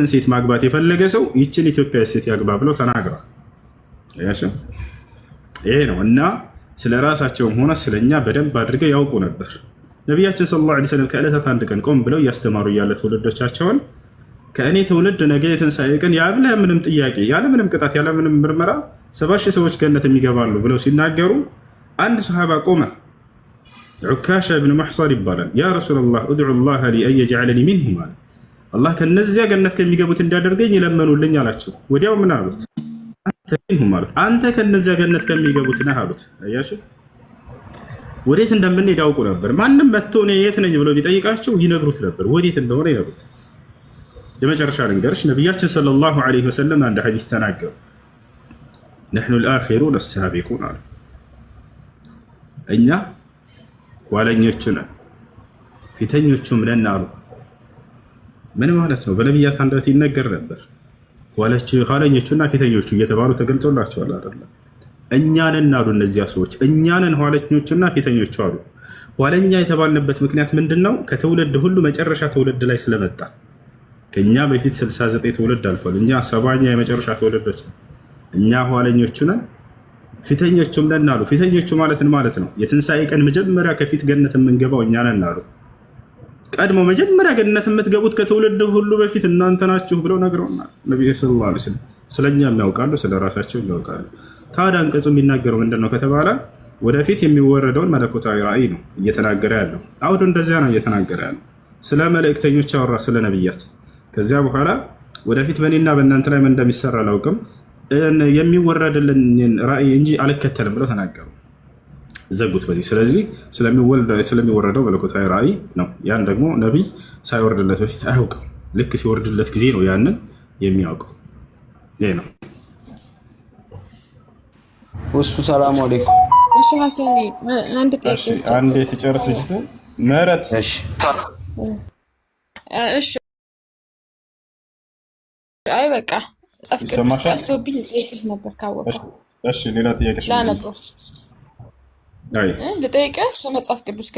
ሴት ማግባት የፈለገ ሰው ይችን ኢትዮጵያዊ ሴት ያግባ ብለው ተናግረዋል። ይሄ ነው እና ስለ ራሳቸውም ሆነ ስለኛ በደንብ አድርገው ያውቁ ነበር። ነቢያችን ሰለላሁ ዐለይሂ ወሰለም ከዕለታት አንድ ቀን ቆም ብለው እያስተማሩ እያለ ትውልዶቻቸውን ከእኔ ትውልድ ነገ የትንሣኤ ቀን ያለ ምንም ጥያቄ ያለ ምንም ቅጣት ያለ ምንም ምርመራ 70,000 ሰዎች ገነት የሚገባሉ ብለው ሲናገሩ አንድ ሰሃባ ቆመ። ዑካሻ ብን መሕሰን ይባላል። ያ ረሱለላህ ኡድዑ ላህ ሊ አን የጅዐለኒ ሚንሁም አለ። አላህ ከነዚያ ገነት ከሚገቡት እንዲያደርገኝ ይለመኑልኝ አላቸው። ወዲያው ምን አሉት? አንተ ከነዚያ ገነት ከሚገቡት ነህ አሉት። አያችሁ ወዴት እንደምንሄድ ያውቁ ነበር። ማንም መጥቶ እኔ የት ነኝ ብሎ ቢጠይቃቸው ይነግሩት ነበር፣ ወዴት እንደሆነ ይነግሩት። የመጨረሻ ልንገርሽ፣ ነቢያችን ሰለላሁ ዐለይሂ ወሰለም አንድ ሐዲስ ተናገሩ። ነሕኑ ልአኺሩነ አሳቢቁን አሉ። እኛ ኋለኞቹ ነን ፊተኞቹም ነን አሉ። ምን ማለት ነው? በነቢያት አንደበት ይነገር ነበር። ኋለኞቹና ፊተኞቹ እየተባሉ ተገልጾላቸዋል አይደለም? እኛንን አሉ እነዚያ ሰዎች፣ እኛንን ኋለኞቹና ፊተኞቹ አሉ። ኋለኛ የተባልንበት ምክንያት ምንድን ነው? ከትውልድ ሁሉ መጨረሻ ትውልድ ላይ ስለመጣ። ከእኛ በፊት 69 ትውልድ አልፏል። እኛ 70ኛ የመጨረሻ ትውልዶች ነው። እኛ ኋለኞቹ ነን ፊተኞቹም ነን አሉ። ፊተኞቹ ማለት ነው የትንሣኤ ቀን መጀመሪያ ከፊት ገነት የምንገባው እኛ ነን አሉ። ቀድሞ መጀመሪያ ገነት የምትገቡት ከትውልድ ሁሉ በፊት እናንተ ናችሁ ብለው ነግረውናል ነብዩ ሰለላሁ ዐለይሂ ወሰለም። ስለኛ የሚያውቃሉ፣ ስለ ራሳቸው የሚያውቃሉ። ታዲያ አንቀጹ የሚናገረው ምንድን ነው ከተባለ ወደፊት የሚወረደውን መለኮታዊ ራእይ ነው እየተናገረ ያለው። አውዱ እንደዚያ ነው እየተናገረ ያለው። ስለ መልእክተኞች አወራ፣ ስለ ነብያት። ከዚያ በኋላ ወደፊት በእኔና በእናንተ ላይ ምን እንደሚሰራ አላውቅም፣ የሚወረድልን ራእይ እንጂ አልከተልም ብለው ተናገሩ። ዘጉት በዚህ። ስለዚህ ስለሚወረደው መለኮታዊ ራእይ ነው። ያን ደግሞ ነቢይ ሳይወርድለት በፊት አያውቅም። ልክ ሲወርድለት ጊዜ ነው ያንን የሚያውቀው። ይሄ ነው እሱ። ሰላም አለይኩም። እሺ ሐሰኒ አንድ ጥያቄ አንዴ ትጨርስ ልጅ ምህረት። እሺ እሺ። አይ በቃ ጻፍ ቅዱስ ጻፍቶብኝ ልጠይቅህ ነበር ካወቀው። እሺ ሌላ ጥያቄ ላነበው ልጠይቅህ። መጽሐፍ ቅዱስ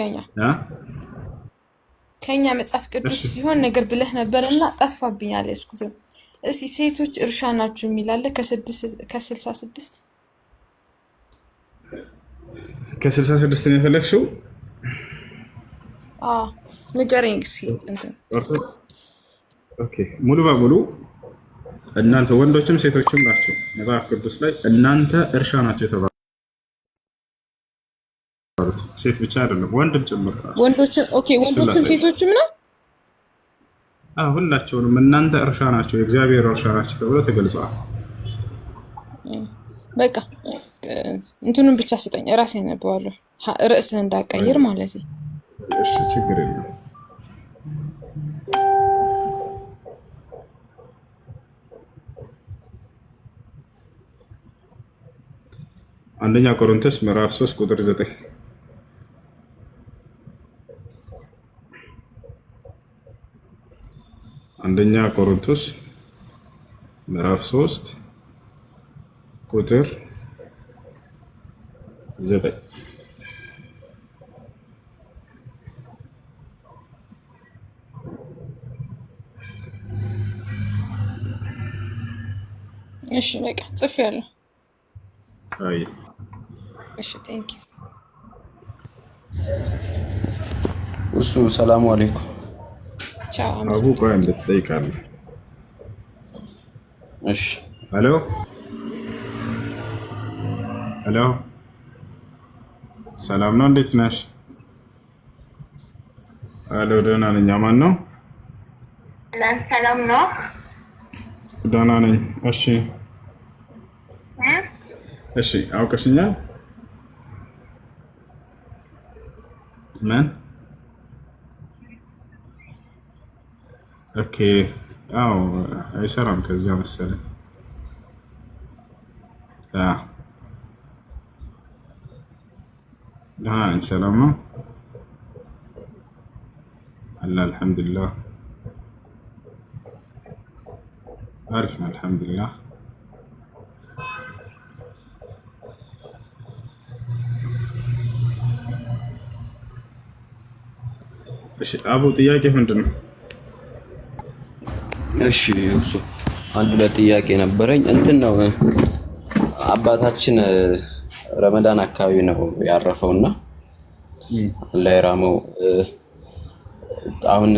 ከኛ መጽሐፍ ቅዱስ ሲሆን ነገር ብለህ ነበርና ጠፋብኝ አልያዝኩትም። እስኪ ሴቶች እርሻ ናችሁ የሚላለ ከ66 ከ66 ነው የፈለግሽው? ንገረኝ እስኪ እንትን። ኦኬ ሙሉ በሙሉ እናንተ ወንዶችም ሴቶችም ናቸው መጽሐፍ ቅዱስ ላይ እናንተ እርሻ ናቸው የተባሉት። ሴት ብቻ አይደለም ወንድም ጭምር። ወንዶችም ወንዶችም ሴቶችም ነው። ሁላቸውንም እናንተ እርሻ ናቸው የእግዚአብሔር እርሻ ናቸው ተብሎ ተገልጸዋል። በቃ እንትኑን ብቻ ስጠኝ ራሴ ነበዋለሁ ርዕስህ እንዳቀይር ማለት ነው። እሺ ችግር የለም። አንደኛ ቆሮንቶስ ምዕራፍ 3 ቁጥር 9 አንደኛ ቆሮንቶስ ምዕራፍ 3 ቁጥር 9 እሺ በቃ ጽፌያለሁ። አይ እሺ ቴንክ ዩ እሱ። ሰላም አለይኩም። ቻው። አቡ ቆይ እንድትጠይቃለህ። እሺ ሄሎ ሄሎ፣ ሰላም ነው? እንዴት ነሽ? ሄሎ ደህና ነኝ። ማን ነው? ሰላም ነው? ደህና ነኝ። እሺ እሺ፣ አውቀሽኛል? ምን? ኦኬ። አዎ አይሰራም ከዚያ መሰለኝ። ሰላም ነው አለ። አልሐምዱሊላህ አሪፍ ነው። አልሐምዱሊላህ። እሺ አቡ ጥያቄ ምንድን ነው? እሺ እሱ አንድ ለጥያቄ ነበረኝ። እንትን ነው አባታችን ረመዳን አካባቢ ነው ያረፈውና አላህ ይራመው። አሁን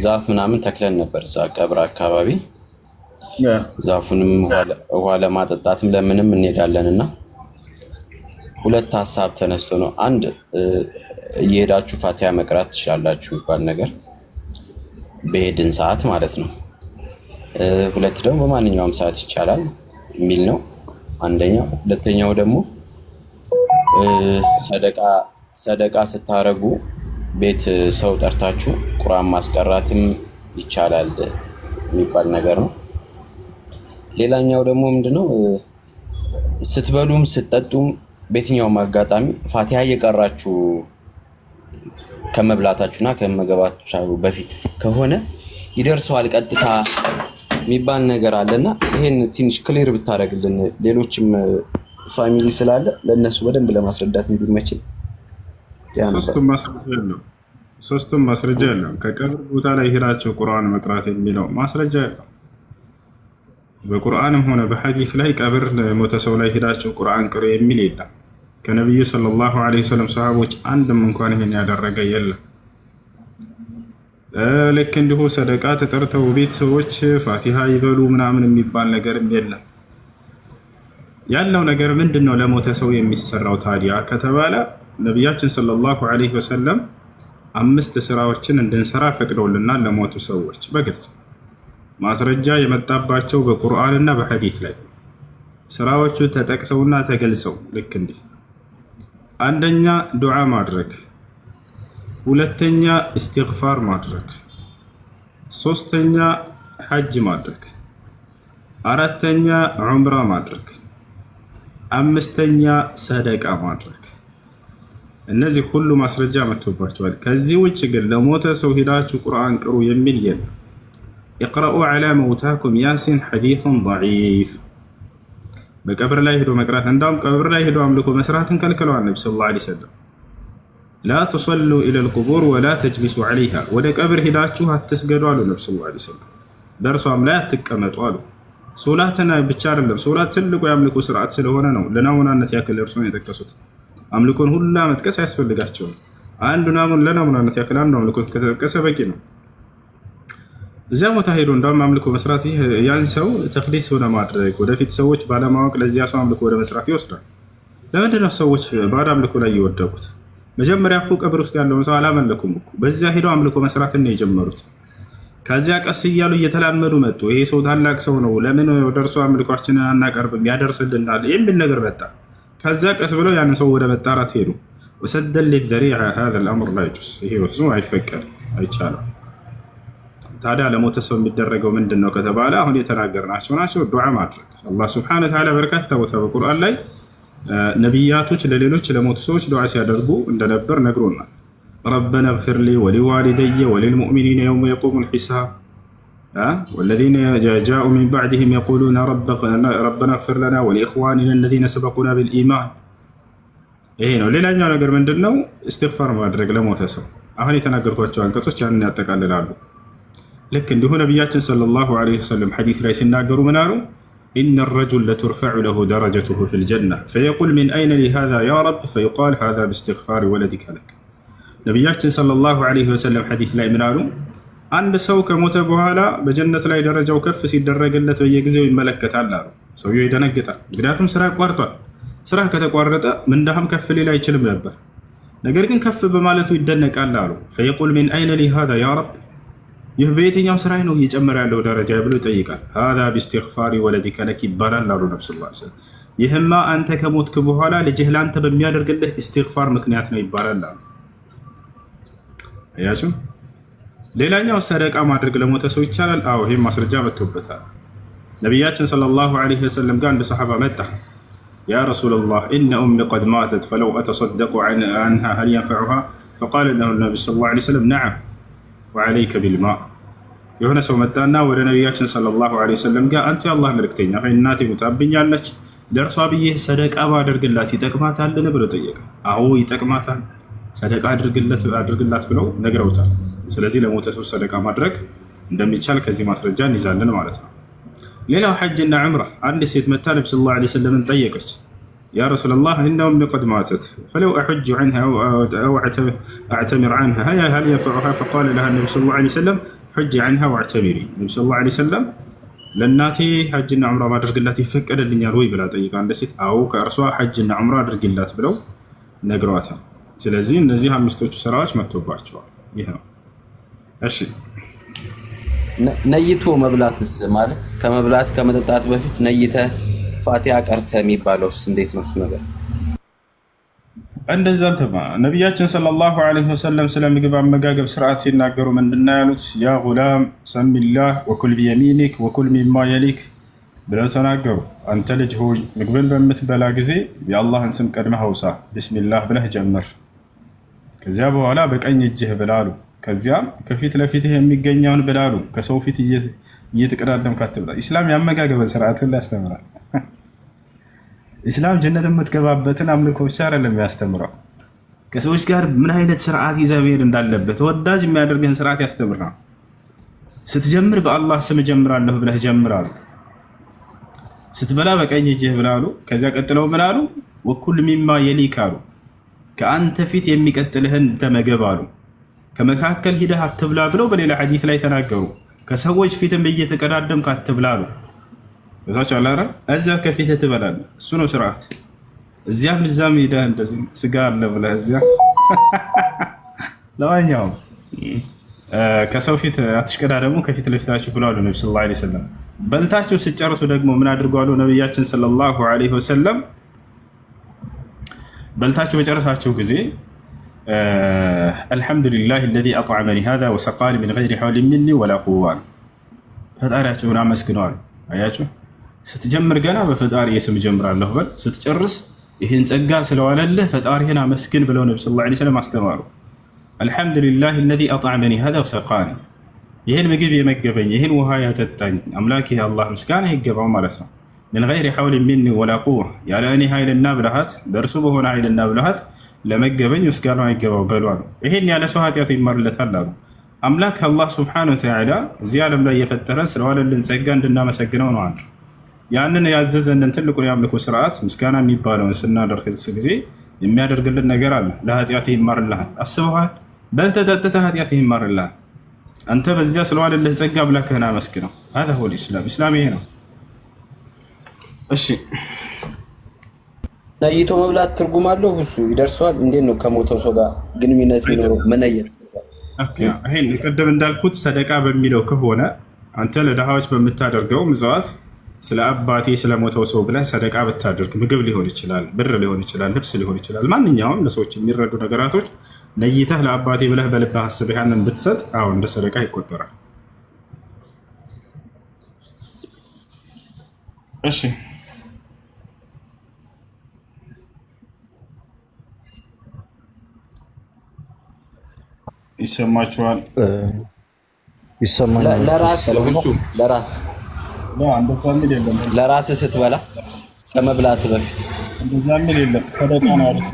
ዛፍ ምናምን ተክለን ነበር እዛ ቀብር አካባቢ። ዛፉንም ውሃ ለማጠጣትም ለምንም እንሄዳለንና ሁለት ሀሳብ ተነስቶ ነው። አንድ እየሄዳችሁ ፋቲሃ መቅራት ትችላላችሁ የሚባል ነገር በሄድን ሰዓት ማለት ነው። ሁለት ደግሞ በማንኛውም ሰዓት ይቻላል የሚል ነው አንደኛው። ሁለተኛው ደግሞ ሰደቃ ስታረጉ ቤት ሰው ጠርታችሁ ቁርአን ማስቀራትም ይቻላል የሚባል ነገር ነው። ሌላኛው ደግሞ ምንድነው ስትበሉም ስትጠጡም በየትኛውም አጋጣሚ ፋቲሃ እየቀራችሁ ከመብላታችሁና ከመገባችሁ በፊት ከሆነ ይደርሰዋል ቀጥታ የሚባል ነገር አለና ይሄን ትንሽ ክሊር ብታረግልን ሌሎችም ፋሚሊ ስላለ ለነሱ በደንብ ለማስረዳት እንዲመችል። ሶስቱም ማስረጃ የለም። ከቀብር ቦታ ላይ ሄዳችሁ ቁርአን መቅራት የሚለው ማስረጃ የለም። በቁርአንም ሆነ በሐዲስ ላይ ቀብር ሞተ ሰው ላይ ሄዳችሁ ቁርአን ቅሩ የሚል የለም። ከነብዩ ሰለላሁ ዐለይሂ ወሰለም ሰሃቦች አንድም እንኳን ይሄን ያደረገ የለም። ልክ እንዲሁ ሰደቃ ተጠርተው ቤት ሰዎች ፋቲሃ ይበሉ ምናምን የሚባል ነገርም የለም። ያለው ነገር ምንድነው? ለሞተ ሰው የሚሰራው ታዲያ ከተባለ ነቢያችን ሰለላሁ ዐለይሂ ወሰለም 5 ስራዎችን እንድንሰራ ፈቅደውልናል ለሞቱ ሰዎች በግልጽ ማስረጃ የመጣባቸው በቁርአንና በሐዲስ ላይ ስራዎቹ ተጠቅሰውና ተገልጸው ልክ እንዲህ አንደኛ ዱዓ ማድረግ፣ ሁለተኛ ኢስቲግፋር ማድረግ፣ ሶስተኛ ሐጅ ማድረግ፣ አራተኛ ዑምራ ማድረግ፣ አምስተኛ ሰደቃ ማድረግ። እነዚህ ሁሉ ማስረጃ መጥቶባቸዋል። ከዚህ ውጭ ግን ለሞተ ሰው ሄዳችሁ ቁርአን ቅሩ የሚል የለም። ኢቅረኡ ዐላ መውታኩም ያሲን ሐዲሱን ضعيف። በቀብር ላይ ሄዶ መቅራት እንዳውም ቀብር ላይ ሄዶ አምልኮ መስራትን ከልክለዋል ነብዩ ሰለላሁ ዐለይሂ ወሰለም። ላ ተሰሉ ኢለል ቁቡር ወላ ተጅሊሱ ዐለይሃ፣ ወደ ቀብር ሄዳችሁ አትስገዱ አሉ ነብዩ ሰለላሁ ዐለይሂ ወሰለም። በእርሷም ላይ አትቀመጡ አሉ። ሶላትን ብቻ አይደለም፣ ሶላት ትልቁ የአምልኮ ስርዓት ስለሆነ ነው ለናሙናነት ያክል እርሱን የጠቀሱት። አምልኮን ሁላ መጥቀስ አያስፈልጋቸውም። ለናሙናነት ያክል አንዱ አምልኮ ከተጠቀሰ በቂ ነው። እዚያ ቦታ ሄዶ እንዳውም አምልኮ መስራት ያን ሰው ተቅዲስ ሆነ ማድረግ ወደፊት ሰዎች ባለማወቅ ለዚያ ሰው አምልኮ ወደ መስራት ይወስዳል። ለምንድነው ሰዎች ባለ አምልኮ ላይ የወደቁት? መጀመሪያ እኮ ቀብር ውስጥ ያለውን ሰው አላመለኩም እኮ፣ በዚያ ሄዶ አምልኮ መስራትን ነው የጀመሩት። ከዚያ ቀስ እያሉ እየተላመዱ መጡ። ይሄ ሰው ታላቅ ሰው ነው፣ ለምን ወደ እርሱ አምልኳችንን አናቀርብም፣ ያደርስልናል የሚል ነገር መጣ። ከዚያ ቀስ ብለው ያንን ሰው ወደ መጣራት ሄዱ። ወሰደን ሊዘሪዐ ሀዛ ልአምር ላ የጁዝ፣ ይሄ ፍጹም አይፈቀድም፣ አይቻልም። ታዲያ ለሞተ ሰው የሚደረገው ምንድን ነው ከተባለ አሁን የተናገርናቸው ናቸው። ዱዓ ማድረግ። አላህ ሱብሓነሁ ወተዓላ በርካታ ቦታ በቁርአን ላይ ነቢያቶች ለሌሎች ለሞቱ ሰዎች ዱዓ ሲያደርጉ እንደነበር ነግሮናል። ረበና እግፊር ሊ ወሊዋሊደየ ወሊልሙእሚኒነ የውመ የቁሙል ሒሳብ ወለዚነ ጃኡ ሚን ባዕድህም የቁሉነ ረበና እግፊር ለና ወሊኢኽዋኒና አለዚነ ሰበቁና ቢልኢማን። ይሄ ነው። ሌላኛው ነገር ምንድን ነው? ኢስቲግፋር ማድረግ ለሞተ ሰው። አሁን የተናገርኳቸው አንቀጾች ያንን ያጠቃልላሉ። ልክ እንዲሁ ነቢያችን ሰለላሁ ዐለይሂ ወሰለም ሐዲስ ላይ ሲናገሩ ምን አሉ? ኢነ ረጁል ለቱርፈዑ ለሁ ደረጀቱሁ ፊል ጀና ፈየቁል ሚን አይነ ሊ ሃዛ ያ ረብ ፈዩቃል ሃዛ ቢስቲግፋሪ ወለዲከ ለክ። ነቢያችን ሰለላሁ ዐለይሂ ወሰለም ሐዲስ ላይ ምን አሉ? አንድ ሰው ከሞተ በኋላ በጀነት ላይ ደረጃው ከፍ ሲደረግለት በየጊዜው ይመለከታል አሉ። ሰውየው ይደነግጣል፣ ምክንያቱም ስራ አቋርጧል። ስራ ከተቋረጠ ምንዳህም ከፍ ሊል አይችልም ነበር። ነገር ግን ከፍ በማለቱ ይደነቃል አሉ። ፈየቁል ሚን አይነ ሊ ሃዛ ያ ረብ፣ ይህ በየትኛው ስራ ነው እየጨመረ ያለው ደረጃ ብሎ ይጠይቃል። ሃዛ ቢስቲግፋሪ ወለዲከ ለክ ይባላል አሉ ነብዩ ሰለላሁ ዐለይሂ ወሰለም። ይህማ አንተ ከሞትክ በኋላ ልጅህ ለአንተ በሚያደርግልህ ኢስቲግፋር ምክንያት ነው ይባላል አሉ። አያችሁ። ሌላኛው ሰደቃ ማድረግ ለሞተ ሰው ይቻላል። አዎ ይሄም ማስረጃ መጥቶበታል። ነቢያችን ሰለላሁ ዐለይሂ ወሰለም ጋር አንድ ሰሐባ መጣ። ያ ረሱለላህ ኢነ ኡሚ ቀድ ማተት ፈለው አተሰደቁ ዐንሃ ሀል የንፈዑሃ ፈቃለ ለሁ ነቢዩ ሰለላሁ ዐለይሂ ወሰለም ነዓም ወዐለይከ ቢልማ። የሆነ ሰው መጣና ወደ ነቢያችን ሰለላሁ ዐለይሂ ወሰለም ጋር አንተ የአላህ መልእክተኛ ሆይ እናቴ ሙታብኛለች፣ ለእርሷ ብዬ ሰደቃ ባደርግላት ይጠቅማታልን ብሎ ጠየቀ። አዎ ይጠቅማታል፣ ሰደቃ አድርግላት ብለው ነግረውታል። ስለዚህ ለሞተ ሰው ሰደቃ ማድረግ እንደሚቻል ከዚህ ማስረጃ እንይዛለን ማለት ነው። ሌላው ሐጅና ዑምራ አንድ ሴት መታ ነብዩ ሰለላሁ ዐለይሂ ወሰለም ጠየቀች። ያ ረሱላህ ኢነሁ ቀድ ማተት ፈለው አሑጅ ዐንሃ አው አዕተሚር ዐንሃ ሀል የንፈዑሃ ፈቃለ ለሃ ነብዩ ሰለላሁ ዐለይሂ ወሰለም ሑጂ ዐንሃ ወአዕተሚሪ። ነብዩ ሰለላሁ ዐለይሂ ወሰለም ለእናቴ ሐጅና ዑምራ ማድረግላት ይፈቀድልኛል ወይ ብላ ጠይቃ አንድ ሴት አው ከእርሷ ሐጅና ዑምራ አድርግላት ብለው ነግረዋታል። ስለዚህ እነዚህ አምስቶቹ ስራዎች መጥቶባቸዋል። ይሄ ነው። እሺ ነይቶ መብላትስ ማለት ከመብላት ከመጠጣት በፊት ነይተ ፋቲሃ ቀርተ የሚባለውስ እንዴት ነው እሱ ነገር? እንደዛ ተማ ነብያችን ሰለላሁ ዐለይሂ ወሰለም ስለ ምግብ አመጋገብ ስርዓት ሲናገሩ ምንድነው ያሉት? ያ ጉላም ሰሚላህ ወኩል ቢየሚኒክ ወኩል ሚማ የሊክ ብለው ተናገሩ። አንተ ልጅ ሆይ ምግብን በምትበላ ጊዜ የአላህን ስም ቀድመህ አውሳ፣ ቢስሚላህ ብለህ ጀምር። ከዚያ በኋላ በቀኝ እጅህ ብላሉ። ከዚያም ከፊት ለፊትህ የሚገኘውን ብላሉ። ከሰው ፊት እየተቀዳደምክ አትብላ። ኢስላም ያመጋገበን ስርዓትን ያስተምራል። ኢስላም ጀነት የምትገባበትን አምልኮ ብቻ አይደለም የሚያስተምረው፣ ከሰዎች ጋር ምን አይነት ስርዓት ይዘህ መሄድ እንዳለበት ተወዳጅ የሚያደርግህን ስርዓት ያስተምራል። ስትጀምር በአላህ ስም እጀምራለሁ ብለህ ጀምራሉ። ስትበላ በቀኝ እጅህ ብላሉ። ከዚያ ቀጥለው ብላሉ ወኩል ሚማ የሊክ አሉ። ከአንተ ፊት የሚቀጥልህን ተመገብ አሉ። ከመካከል ሂደህ አትብላ ብለው በሌላ ሐዲስ ላይ ተናገሩ። ከሰዎች ፊትም እየተቀዳደምክ አትብላ አሉ። እዛ ከፊት ትበላለህ። እሱ ነው ስርዓት። እዚያም እዛም ሄደህ እንደዚህ ስጋ አለ ብለህ እዚያ ለማንኛውም ከሰው ፊት አትሽቀዳደሙ፣ ከፊት ለፊታችሁ ብለው አሉ ነብዩ ሰለላሁ ዐለይሂ ወሰለም። በልታችሁ ስጨርሱ ደግሞ ምን አድርጓሉ ነብያችን ሰለላሁ ዐለይሂ ወሰለም? በልታችሁ በጨረሳችሁ ጊዜ አልሐምዱሊላህ አለዚ አጥዐመኒ ሃዛ ወሰቃኒ ሚን ገይሪ ሐውሊን ሚኒ ወላ ቁዋ። ፈጣሪያችሁን አመስግነዋል። አያችሁ፣ ስትጀምር ገና በፈጣሪ ስም ጀምራለሁ በል። ስትጨርስ ይህን ጸጋ ስለዋለልህ ፈጣሪህን አመስግን ብለው ነብዩ ሰለላሁ ዐለይሂ ወሰለም አስተማሩ። አልሐምዱሊላህ አለዚ አጥዐመኒ ሃዛ ወሰቃኒ፣ ይህን ምግብ የመገበኝ ይህን ውሃ ያጠጣኝ አምላክ ይህ አላህ ምስጋና ይገባው ማለት ነው። ሚን ገይሪ ሐውሊን ሚኒ ወላ ቁዋ፣ ያለ እኔ ኃይልና ብልሃት በእርሱ በሆነ ኃይልና ብልሃት ለመገበኝ ምስጋና ይገባው በሉ አሉ። ይሄን ያለ ሰው ኃጢአቱ ይማርለታል አሉ። አምላክ አላህ ሱብሓነሁ ወተዓላ እዚህ ዓለም ላይ የፈጠረን ስለዋለልን ጸጋ እንድናመሰግነው ነው አሉ። ያንን ያዘዘንን ትልቁን የአምልኮ ስርዓት ምስጋና የሚባለውን ስናደርግ ጊዜ የሚያደርግልን ነገር አለ። ለኃጢአት ይማርልሃል። አስበዋል። በልተህ ጠጥተህ ኃጢአት ይማርልሃል። አንተ በዚያ ስለዋለልህ ጸጋ አምላክህን አመስግነው። هذا هو الاسلام። ኢስላም ይሄ ነው። እሺ ነይቶ መብላት ትርጉም አለው? እሱ ይደርሰዋል? እንዴት ነው ከሞተው ሰው ጋር ግንኙነት ቢኖረው መነየት? ይሄን ቅድም እንዳልኩት ሰደቃ በሚለው ከሆነ አንተ ለድሃዎች በምታደርገው ምጽዋት ስለ አባቴ ስለሞተው ሰው ብለህ ሰደቃ ብታደርግ፣ ምግብ ሊሆን ይችላል፣ ብር ሊሆን ይችላል፣ ልብስ ሊሆን ይችላል፣ ማንኛውም ለሰዎች የሚረዱ ነገራቶች ነይተህ ለአባቴ ብለህ በልብህ አስበህ ያንን ብትሰጥ አዎ እንደ ሰደቃ ይቆጠራል። እሺ ይሰማችኋል? ይሰማኛል። ለራስ ስትበላ ከመብላት በፊት እንደዛ ምን የለም። ሰደቃ ነው አይደል?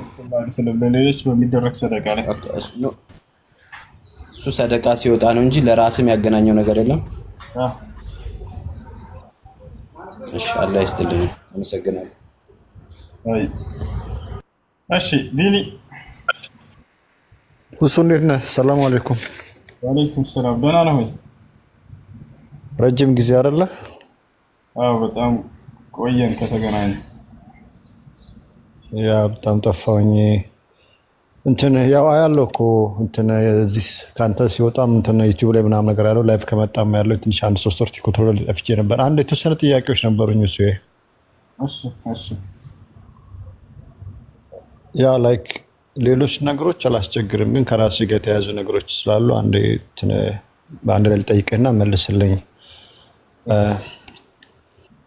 ለሌሎች በሚደረግ ሰደቃ ላይ እሱ ሰደቃ ሲወጣ ነው እንጂ ለራስም ያገናኘው ነገር የለም። እሺ አላህ ይስጥልኝ። አመሰግናለሁ። እሺ ዲኒ እሱ እንዴት ነህ? ሰላም አለይኩም። ወአለይኩም ሰላም። ደህና ነህ ወይ? ረጅም ጊዜ አይደለ? አዎ በጣም ቆየን ከተገናኘን። ያ በጣም ጠፋሁኝ። እንትን ያው አያለው እኮ እንትን እዚህ ካንተ ሲወጣም እንትን ዩቲዩብ ላይ ምናምን ነገር ያለው ላይቭ ከመጣም ያለው ትንሽ አንድ 3 ወር ቲኮቶል ጠፍቼ ነበር። አንድ የተወሰነ ጥያቄዎች ነበሩኝ። እሱ እሺ ያ ላይክ ሌሎች ነገሮች አላስቸግርም፣ ግን ከራሱ ጋር የተያዙ ነገሮች ስላሉ በአንድ ላይ ልጠይቅህና መልስልኝ።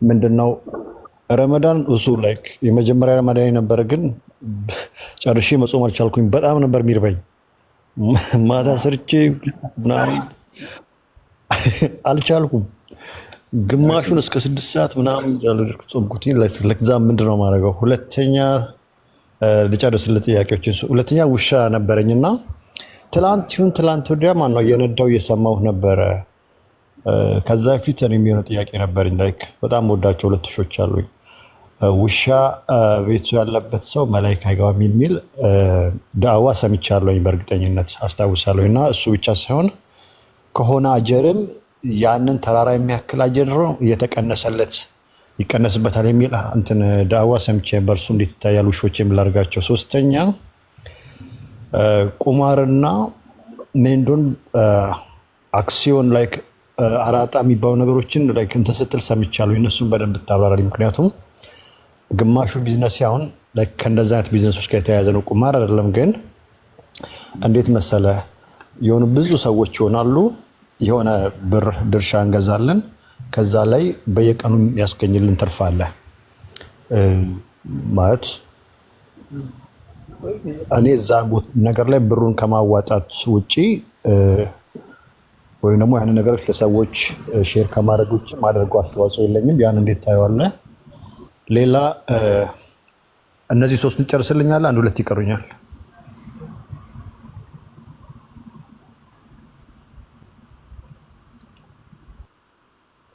ምንድነው ረመዳን እሱ ላይክ የመጀመሪያ ረመዳን የነበረ ግን ጨርሼ መጾም አልቻልኩኝ። በጣም ነበር የሚርበኝ። ማታ ሰርቼ ምናምን አልቻልኩም። ግማሹን እስከ 6 ሰዓት ምናምን ጾምኩት። ለዛ ምንድነው ማድረገው? ሁለተኛ ልጨርስልህ ጥያቄዎች። ሁለተኛ ውሻ ነበረኝና ትላንት ወዲያ ማነው እየነዳው እየሰማሁ ነበረ ከዛ በፊት እኔ የሚሆነው ጥያቄ ነበረኝ። ላይክ በጣም ወዳቸው 2 ውሾች አሉኝ። ውሻ ቤቱ ያለበት ሰው መላኢካ አይገባም የሚል ዳዕዋ ሰምቻለሁኝ፣ በእርግጠኝነት አስታውሳለሁ። እና እሱ ብቻ ሳይሆን ከሆነ አጀርም ያንን ተራራ የሚያክል አጀር ነው እየተቀነሰለት ይቀነስበታል የሚል እንትን ዳዕዋ ሰምቼ ነበር። እሱ እንዴት ይታያል? ውሾች የምላርጋቸው። ሶስተኛ ቁማርና ምን እንደሆነ አክሲዮን ላይክ አራጣ የሚባሉ ነገሮችን ላይክ እንትን ስትል ሰምቻለሁ። እነሱን በደንብ ታብራራልኝ። ምክንያቱም ግማሹ ቢዝነስ አሁን ላይክ ከእንደዛ አይነት ቢዝነሶች ጋር የተያያዘ ነው፣ ቁማር አይደለም። ግን እንዴት መሰለ የሆኑ ብዙ ሰዎች ይሆናሉ፣ የሆነ ብር ድርሻ እንገዛለን፣ ከዛ ላይ በየቀኑ ያስገኝልን ትርፍ አለ ማለት እኔ እዛ ነገር ላይ ብሩን ከማዋጣት ውጪ ወይም ደግሞ ያን ነገሮች ለሰዎች ሼር ከማድረግ ውጪ ማድረገው አስተዋጽኦ የለኝም። ያን እንዴት ታየዋለህ? ሌላ እነዚህ 3 እንጨርስልኛል። 1-2 ይቀሩኛል።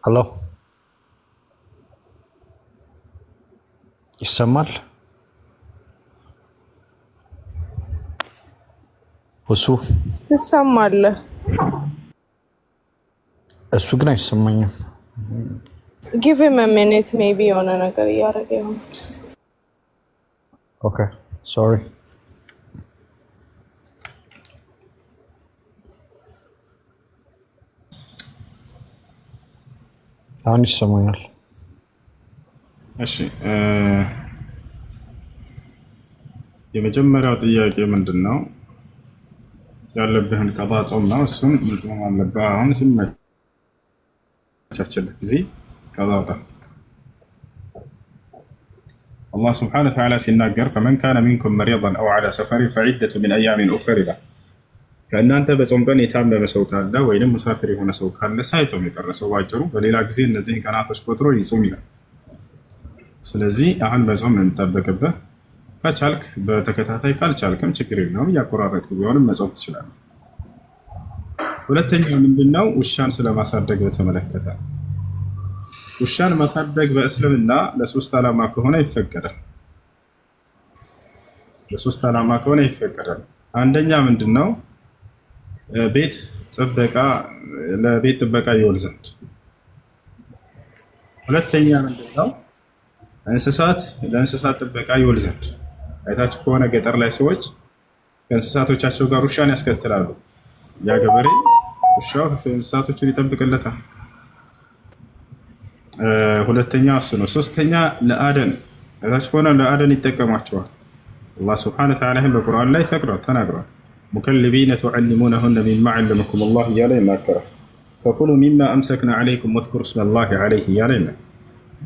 ሄሎ ይሰማል? እሱ ይሰማል። እሱ ግን አይሰማኝም። ጊቭ ሂም አ ሚኒት ሜቢ የሆነ ነገር እያደረገ ይሆን። ኦኬ ሶሪ። አሁን ይሰማኛል። እሺ የመጀመሪያው ጥያቄ ምንድን ነው? ያለብህን ቀጣ ጾም ነው። እሱን መጾም አለብህ። አሁን ሲመቻችልህ ጊዜ ቀጣ አውጣ። አላህ ስብሓነሁ ወተዓላ ሲናገር ፈመን ካነ ሚንኩም መሪደን አው ዐላ ሰፈሪን ፈዒደቱ ሚን አያሚን ኡኸር ይላል። ከእናንተ በጾም ቀን የታመመ ሰው ካለ ወይም ሙሳፊር የሆነ ሰው ካለ ሳይጾም የቀረ ሰው ባጭሩ በሌላ ጊዜ እነዚህን ቀናቶች ቆጥሮ ይጾም ይላል። ስለዚህ አሁን በጾም ነው የሚጠበቅብህ። ከቻልክ በተከታታይ ካልቻልክም ችግር የለውም፣ እያቆራረጥክ ቢሆንም መጾም ትችላለህ። ሁለተኛው ምንድነው? ውሻን ስለማሳደግ በተመለከተ ውሻን ማሳደግ በእስልምና ለ3 ዓላማ ከሆነ ይፈቀዳል። ለ3 ዓላማ ከሆነ ይፈቀዳል። አንደኛ ምንድነው? ቤት ጥበቃ፣ ለቤት ጥበቃ ይውል ዘንድ። ሁለተኛ ምንድነው? ለእንስሳት ጥበቃ ይውል ዘንድ። አይታችሁ ከሆነ ገጠር ላይ ሰዎች ከእንስሳቶቻቸው ጋር ውሻን ያስከትላሉ። ያ ገበሬ ውሻው እንስሳቶችን ይጠብቅለታል። ሁለተኛ እሱ ነው። ሶስተኛ ለአደን፣ አይታችሁ ከሆነ ለአደን ይጠቀሟቸዋል። አላህ ሱብሓነሁ ወተዓላ በቁርአን ላይ ፈቅዷል፣ ተናግሯል። ሙከልቢነ ቱዐሊሙነሁነ ሚማ ዐለመኩም ላህ እያለ ይናገራል። ፈኩሉ ሚማ አምሰክና ዐለይኩም ወዝኩሩ ስመላሂ ዐለይህ እያለ ይናገራል።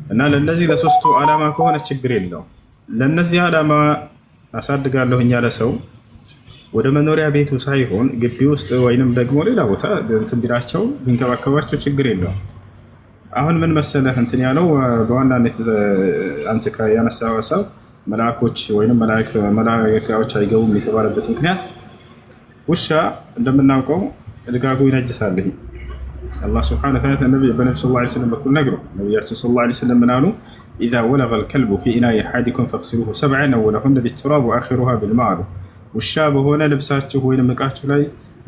እና ለነዚህ ለ3ቱ ዓላማ ከሆነ ችግር የለውም። ለነዚህ ዓላማ አሳድጋለሁኝ ያለ ሰው ወደ መኖሪያ ቤቱ ሳይሆን ግቢ ውስጥ ወይንም ደግሞ ሌላ ቦታ እንትን ቢላቸው ቢንከባከባቸው ችግር የለውም። አሁን ምን መሰለህ እንትን ያለው በዋናነት አንተ ያነሳው ሀሳብ መላእኮች ወይንም መላእክቶች አይገቡም የተባለበት ምክንያት ውሻ እንደምናውቀው ልጋጉ ይነጅሳል። ይሄ አላህ ሱብሓነሁ ወተዓላ በነብዩ ሰለላሁ ዐለይሂ ወሰለም በኩል ነግሮ ነብያችን ሰለላሁ ዐለይሂ ወሰለም ምን አሉ? ኢዛ ወለገ አልከልቡ ፊ ኢናኢ አሐዲኩም ፈግሲሉሁ ሰብዐን ወለሁነ ቢቱራብ ወአኺሩሃ ቢልማእ አሉ። ውሻ በሆነ ልብሳችሁ ወይንም ዕቃችሁ ላይ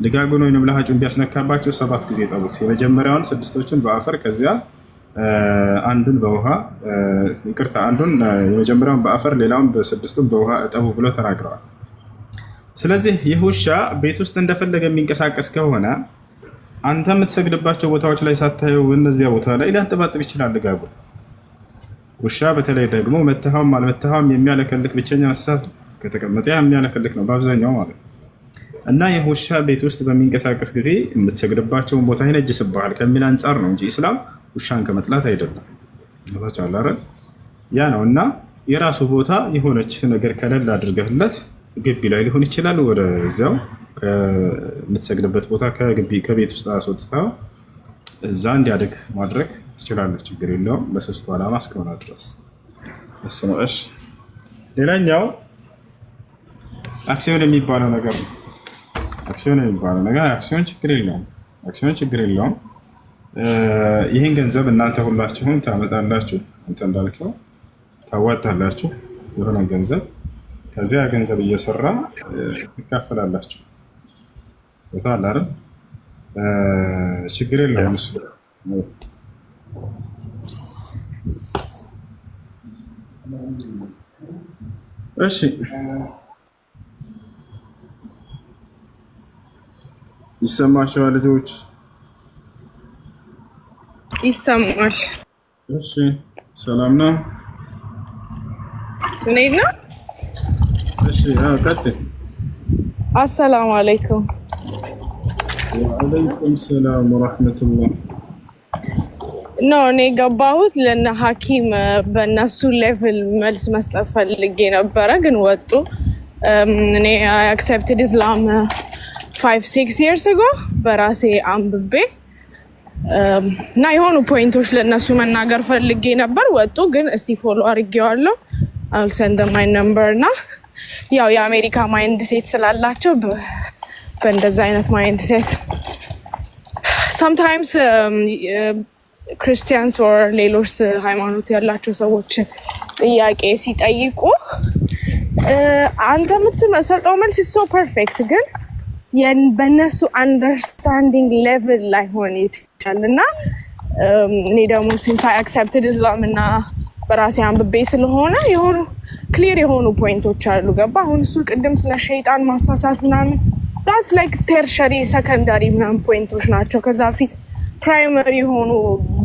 ልጋጉን ወይንም ለሃጩን ቢያስነካባችሁ 7 ጊዜ ጠቡት። የመጀመሪያውን 6ቶችን በአፈር ከዚያ አንዱን በውሃ ይቅርታ፣ አንዱን የመጀመሪያውን በአፈር ሌላውን በ6ቱን በውሃ እጠቡ ብሎ ተናግረዋል። ስለዚህ ይህ ውሻ ቤት ውስጥ እንደፈለገ የሚንቀሳቀስ ከሆነ አንተ የምትሰግድባቸው ቦታዎች ላይ ሳታየው እነዚያ ቦታ ላይ ሊያንጠባጥብ ይችላል ልጋጉ። ውሻ በተለይ ደግሞ መተሃም አልመተሃም የሚያለከልክ ብቸኛ እንስሳት ከተቀመጠ የሚያለከልክ ነው በአብዛኛው ማለት ነው። እና ይህ ውሻ ቤት ውስጥ በሚንቀሳቀስ ጊዜ የምትሰግድባቸውን ቦታ ይነጅስብሃል ከሚል አንጻር ነው እንጂ ኢስላም ውሻን ከመጥላት አይደለም። ያ ነው። እና የራሱ ቦታ የሆነች ነገር ከለል አድርገህለት ግቢ ላይ ሊሆን ይችላል፣ ወደዚያው ከምትሰግድበት ቦታ ከቤት ውስጥ አስወጥተው እዛ እንዲያድግ ማድረግ ትችላለህ። ችግር የለውም። ለ3ቱ ዓላማ እስከሆነ ድረስ እሱ ነው። እሺ፣ ሌላኛው አክሲዮን የሚባለው ነገር ነው። አክሲዮን ችግር የለውም። ይህን ገንዘብ እናንተ ሁላችሁም ታመጣላችሁ። አንተ እንዳልከው ታዋጣላችሁ የሆነ ገንዘብ፣ ከዚያ ገንዘብ እየሰራ ትካፈላላችሁ። ቦታ አለ አይደል? ችግር የለውም እሱ። እሺ ይሰማችኋል ልጆች? ይሰማል። እሺ ሰላም ነው? እኔ ነው። እሺ ቀጥል። አሰላሙ አለይኩም። ወአለይኩም ሰላም ወራህመቱላህ። ነው እኔ ገባሁት ለነ ሐኪም በእነሱ ሌቭል መልስ መስጠት ፈልጌ ነበረ፣ ግን ወጡ። እኔ አክሰፕትድ ኢስላም 5-6 years ago በራሴ አንብቤ እና የሆኑ ፖይንቶች ለነሱ መናገር ፈልጌ ነበር፣ ወጡ። ግን እስቲ ፎሎ አድርጌዋለሁ። I'll send them my number እና ያው የአሜሪካ ማይንድ ሴት ስላላቸው በእንደዛ አይነት ማይንድ ሴት sometimes ክርስቲያንስ or ሌሎች ሃይማኖት ያላቸው ሰዎች ጥያቄ ሲጠይቁ አንተ የምትሰጠው መልስ so perfect ግን በእነሱ አንደርስታንዲንግ ሌቭል ላይ ሆን ይችላል። እና እኔ ደግሞ ሲንስ አይ አክሰፕትድ ኢስላም እና በራሴ አንብቤ ስለሆነ የሆኑ ክሊር የሆኑ ፖይንቶች አሉ። ገባ? አሁን እሱ ቅድም ስለ ሸይጣን ማሳሳት ምናምን that's like tertiary secondary ምናምን ፖይንቶች ናቸው። ከዛ ፊት ፕራይመሪ የሆኑ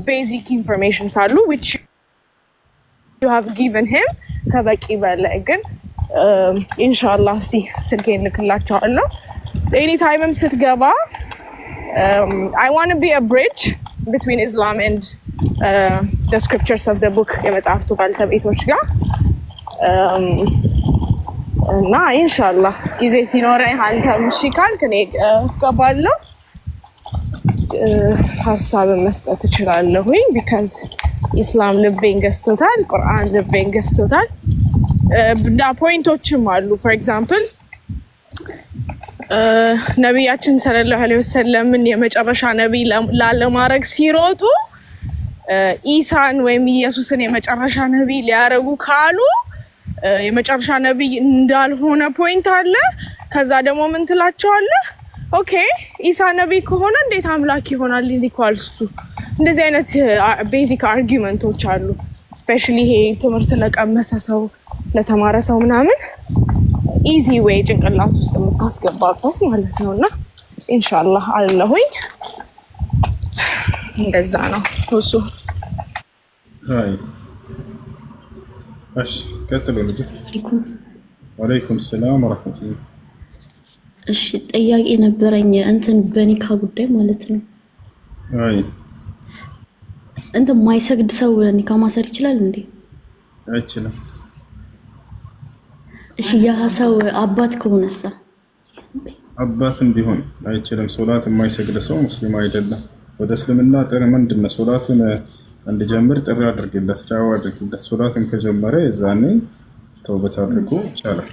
ቤዚክ ኢንፎርሜሽንስ አሉ which you have given him ከበቂ በላይ። ግን ኢንሻአላህ እስቲ ስልኬን ልክላቸዋለሁ። ኤኒ ታይምም ስትገባ I want to be a bridge between Islam and the scriptures of the book የመጽሐፍቱ ባልተቤቶች ጋር እና ኢንሻአላህ ጊዜ ሲኖረኝ አንተም እሺ ካልክ እኔ ገባለሁ፣ ሀሳብን መስጠት እችላለሁኝ። ቢካዝ ኢስላም ልቤን ገዝቶታል፣ ቁርአን ልቤን ገዝቶታል። እና ፖይንቶችም አሉ። ፎር ኤግዛምፕል ነቢያችን ሰለላሁ ዐለይሂ ወሰለምን የመጨረሻ ነቢይ ላለማድረግ ሲሮጡ ኢሳን ወይም ኢየሱስን የመጨረሻ ነቢይ ሊያረጉ ካሉ የመጨረሻ ነቢይ እንዳልሆነ ፖይንት አለ። ከዛ ደግሞ ምን ትላቸዋለህ? ኦኬ ኢሳ ነቢይ ከሆነ እንዴት አምላክ ይሆናል? ኢዝ ኢኳልስ ቱ እንደዚህ አይነት ቤዚክ አርጊመንቶች አሉ። ስፔሻሊ ይሄ ትምህርት ለቀመሰ ሰው ለተማረ ሰው ምናምን ኢዚ ዌይ ጭንቅላት ውስጥ የምታስገባበት ማለት ነው። እና ኢንሻአላህ አለሁኝ እንደዛ ነው እሱ። አይ እሺ ቀጥሉ ልጅ። ወአለይኩም ሰላም ወራህመቱላህ። እሺ ጥያቄ ነበረኝ እንትን በኒካ ጉዳይ ማለት ነው። አይ እንትን ማይሰግድ ሰው ኒካ ማሰር ይችላል እንዴ? አይችልም። እሺ ያ ሰው አባት ከሆነሳ? አባትም ቢሆን አይችልም። ሶላት የማይሰግድ ሰው ሙስሊም አይደለም። ወደ እስልምና ጥሪ ምንድነው? ሶላቱን እንዲጀምር ጥሪ አድርግለት፣ ዳዋ አድርግለት። ሶላቱን ከጀመረ የዛኔ ተውበት አድርጎ ይቻላል።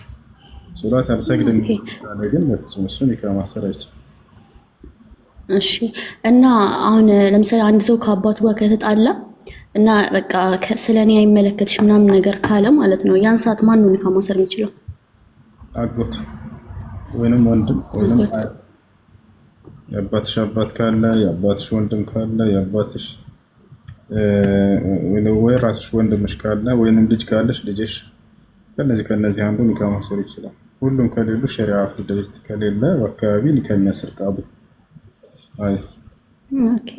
ሶላት አልሰግድም ካለ ግን በፍጹም እሱ ኒካ ማሰር አይችልም። እሺ እና አሁን ለምሳሌ አንድ ሰው ከአባቱ ጋር ከተጣላ እና በቃ ስለኔ አይመለከትሽ ምናምን ነገር ካለ ማለት ነው፣ ያን ሰዓት ማን ነው ኒካ ማሰር የሚችለው? አጎት ወይንም ወንድም ወይንም የአባትሽ አባት ካለ፣ የአባትሽ ወንድም ካለ፣ የአባትሽ ወይ ራስሽ ወንድምሽ ካለ፣ ወይንም ልጅ ካለሽ ልጅሽ፣ ከነዚህ አንዱ ኒካ ማሰር ይችላል። ሁሉም ከሌሉ ሸሪዓ ፍርድ ቤት ከሌለ በአካባቢ ኒካ የሚያስር ቃቡ። አይ ኦኬ።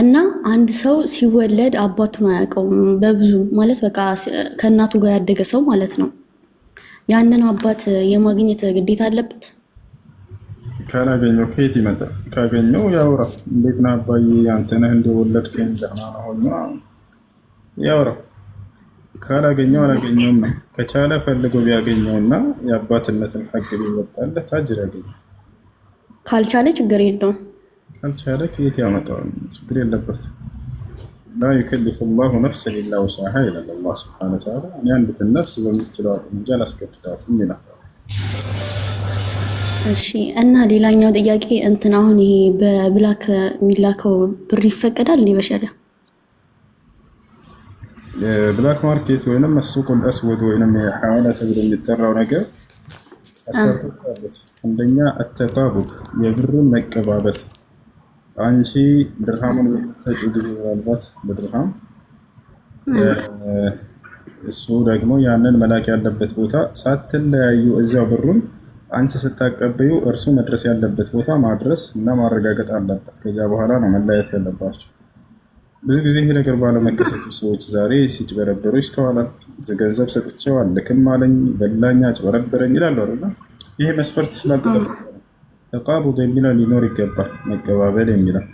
እና አንድ ሰው ሲወለድ አባቱን አያውቀውም በብዙ ማለት በቃ ከእናቱ ጋር ያደገ ሰው ማለት ነው። ያንን አባት የማግኘት ግዴታ አለበት? ካላገኘው ከየት ይመጣል? ካገኘው ያውራ። እንዴት ነህ አባዬ አንተ ነህ እንደወለድከኝ ደህና ነው ሆኖ ያውራ። ካላገኘው አላገኘውም ነው። ከቻለ ፈልገው ቢያገኘውና የአባትነትን ሐቅ ቢወጣለት አጅር ያገኛል። ካልቻለ ችግር የለውም። ካልቻለ ከየት ያመጣዋል? ችግር የለበትም። ላ ዩከሊፉ ላሁ ነፍሰን ኢላ ውስዐሃ ይላል አላህ ሱብሓነሁ ወተዓላ። እኔ አንዲትን ነፍስ በምትችለው አቅም እንጂ አላስገድዳትም ይላል። እሺ እና ሌላኛው ጥያቄ እንትን አሁን ይሄ በብላክ የሚላከው ብር ይፈቀዳል እንዴ በሸሪዓ? ብላክ ማርኬት ወይንም ሱቁል አስወድ ወይንም የሐዋላ ተብሎ የሚጠራው ነገር አስፈርቶች አሉት። አንደኛ አተቃቡድ የብሩን መቀባበል። አንቺ ድርሃሙን በምትሰጪው ጊዜ ምናልባት በድርሃም እሱ ደግሞ ያንን መላክ ያለበት ቦታ ሳትለያዩ እዚያው ብሩን አንቺ ስታቀበዩ እርሱ መድረስ ያለበት ቦታ ማድረስ እና ማረጋገጥ አለበት። ከዚያ በኋላ ነው መለያየት ያለባቸው። ብዙ ጊዜ ይሄ ነገር ባለመከሰቱ ሰዎች ዛሬ ሲጭበረበሩ ይስተዋላል። ገንዘብ ሰጥቼው አልክም አለኝ፣ በላኝ፣ አጭበረበረኝ ይላሉ አይደል? ይሄ መስፈርት ስላልተጠበቀ ተቃቡድ የሚለው ሊኖር ይገባል፣ መቀባበል የሚለው።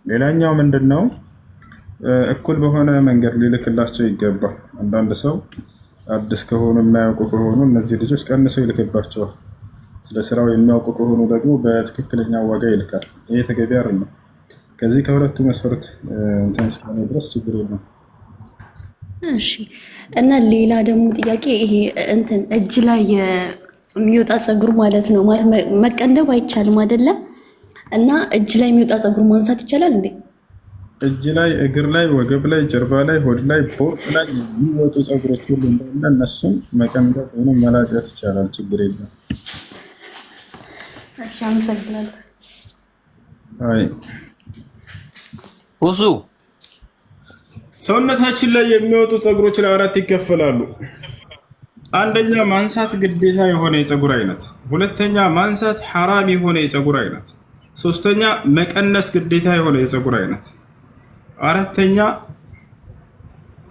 ሌላኛው ምንድነው? እኩል በሆነ መንገድ ሊልክላቸው ይገባል። አንዳንድ ሰው አዲስ ከሆኑ የማያውቁ ከሆኑ እነዚህ ልጆች ቀንሰው ይልክባቸዋል። ስለ ስራው የሚያውቁ ከሆኑ ደግሞ በትክክለኛ ዋጋ ይልካል። ይሄ ተገቢ አይደለም። ከዚህ ከሁለቱ መስፈርት እንትን እስከሆነ ድረስ ችግር የለም። እሺ እና ሌላ ደግሞ ጥያቄ ይሄ እንትን እጅ ላይ የሚወጣ ፀጉር ማለት ነው ማለት መቀንደብ አይቻልም አይደለ? እና እጅ ላይ የሚወጣ ፀጉር ማንሳት ይቻላል እንዴ? እጅ ላይ፣ እግር ላይ፣ ወገብ ላይ፣ ጀርባ ላይ፣ ሆድ ላይ፣ ቦርጭ ላይ የሚወጡ ፀጉሮች ሁሉ እንዳለ እነሱም መቀንደብ ወይም መላጨት ይቻላል። ችግር የለም። እሺ አመሰግናለሁ። አይ ውሱ ሰውነታችን ላይ የሚወጡ ፀጉሮች ለአራት ይከፈላሉ። አንደኛ ማንሳት ግዴታ የሆነ የፀጉር አይነት፣ ሁለተኛ ማንሳት ሐራም የሆነ የፀጉር አይነት፣ ሶስተኛ መቀነስ ግዴታ የሆነ የፀጉር አይነት፣ አራተኛ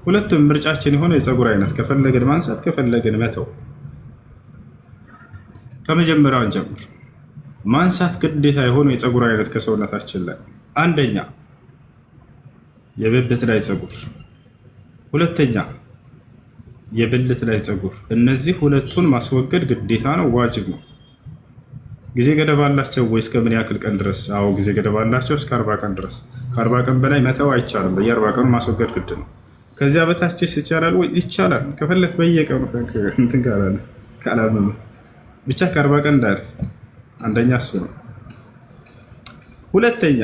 ሁለቱም ምርጫችን የሆነ የፀጉር አይነት ከፈለግን ማንሳት ከፈለግን መተው። ከመጀመሪያው እንጀምር። ማንሳት ግዴታ የሆነ የፀጉር አይነት ከሰውነታችን ላይ አንደኛ የብብት ላይ ፀጉር፣ ሁለተኛ የብልት ላይ ፀጉር። እነዚህ ሁለቱን ማስወገድ ግዴታ ነው፣ ዋጅብ ነው። ጊዜ ገደብ አላቸው ወይ? እስከ ምን ያክል ቀን ድረስ? አዎ ጊዜ ገደብ አላቸው፣ እስከ 40 ቀን ድረስ። ከ40 ቀን በላይ መተው አይቻልም። በየ40 ቀኑ ማስወገድ ግድ ነው። ከዚያ በታችስ ይቻላል ወይ? ይቻላል። ከፈለክ በየቀኑ እንትን ካላመመ ብቻ ከ40 ቀን እንዳያልፍ። አንደኛ እሱ ነው። ሁለተኛ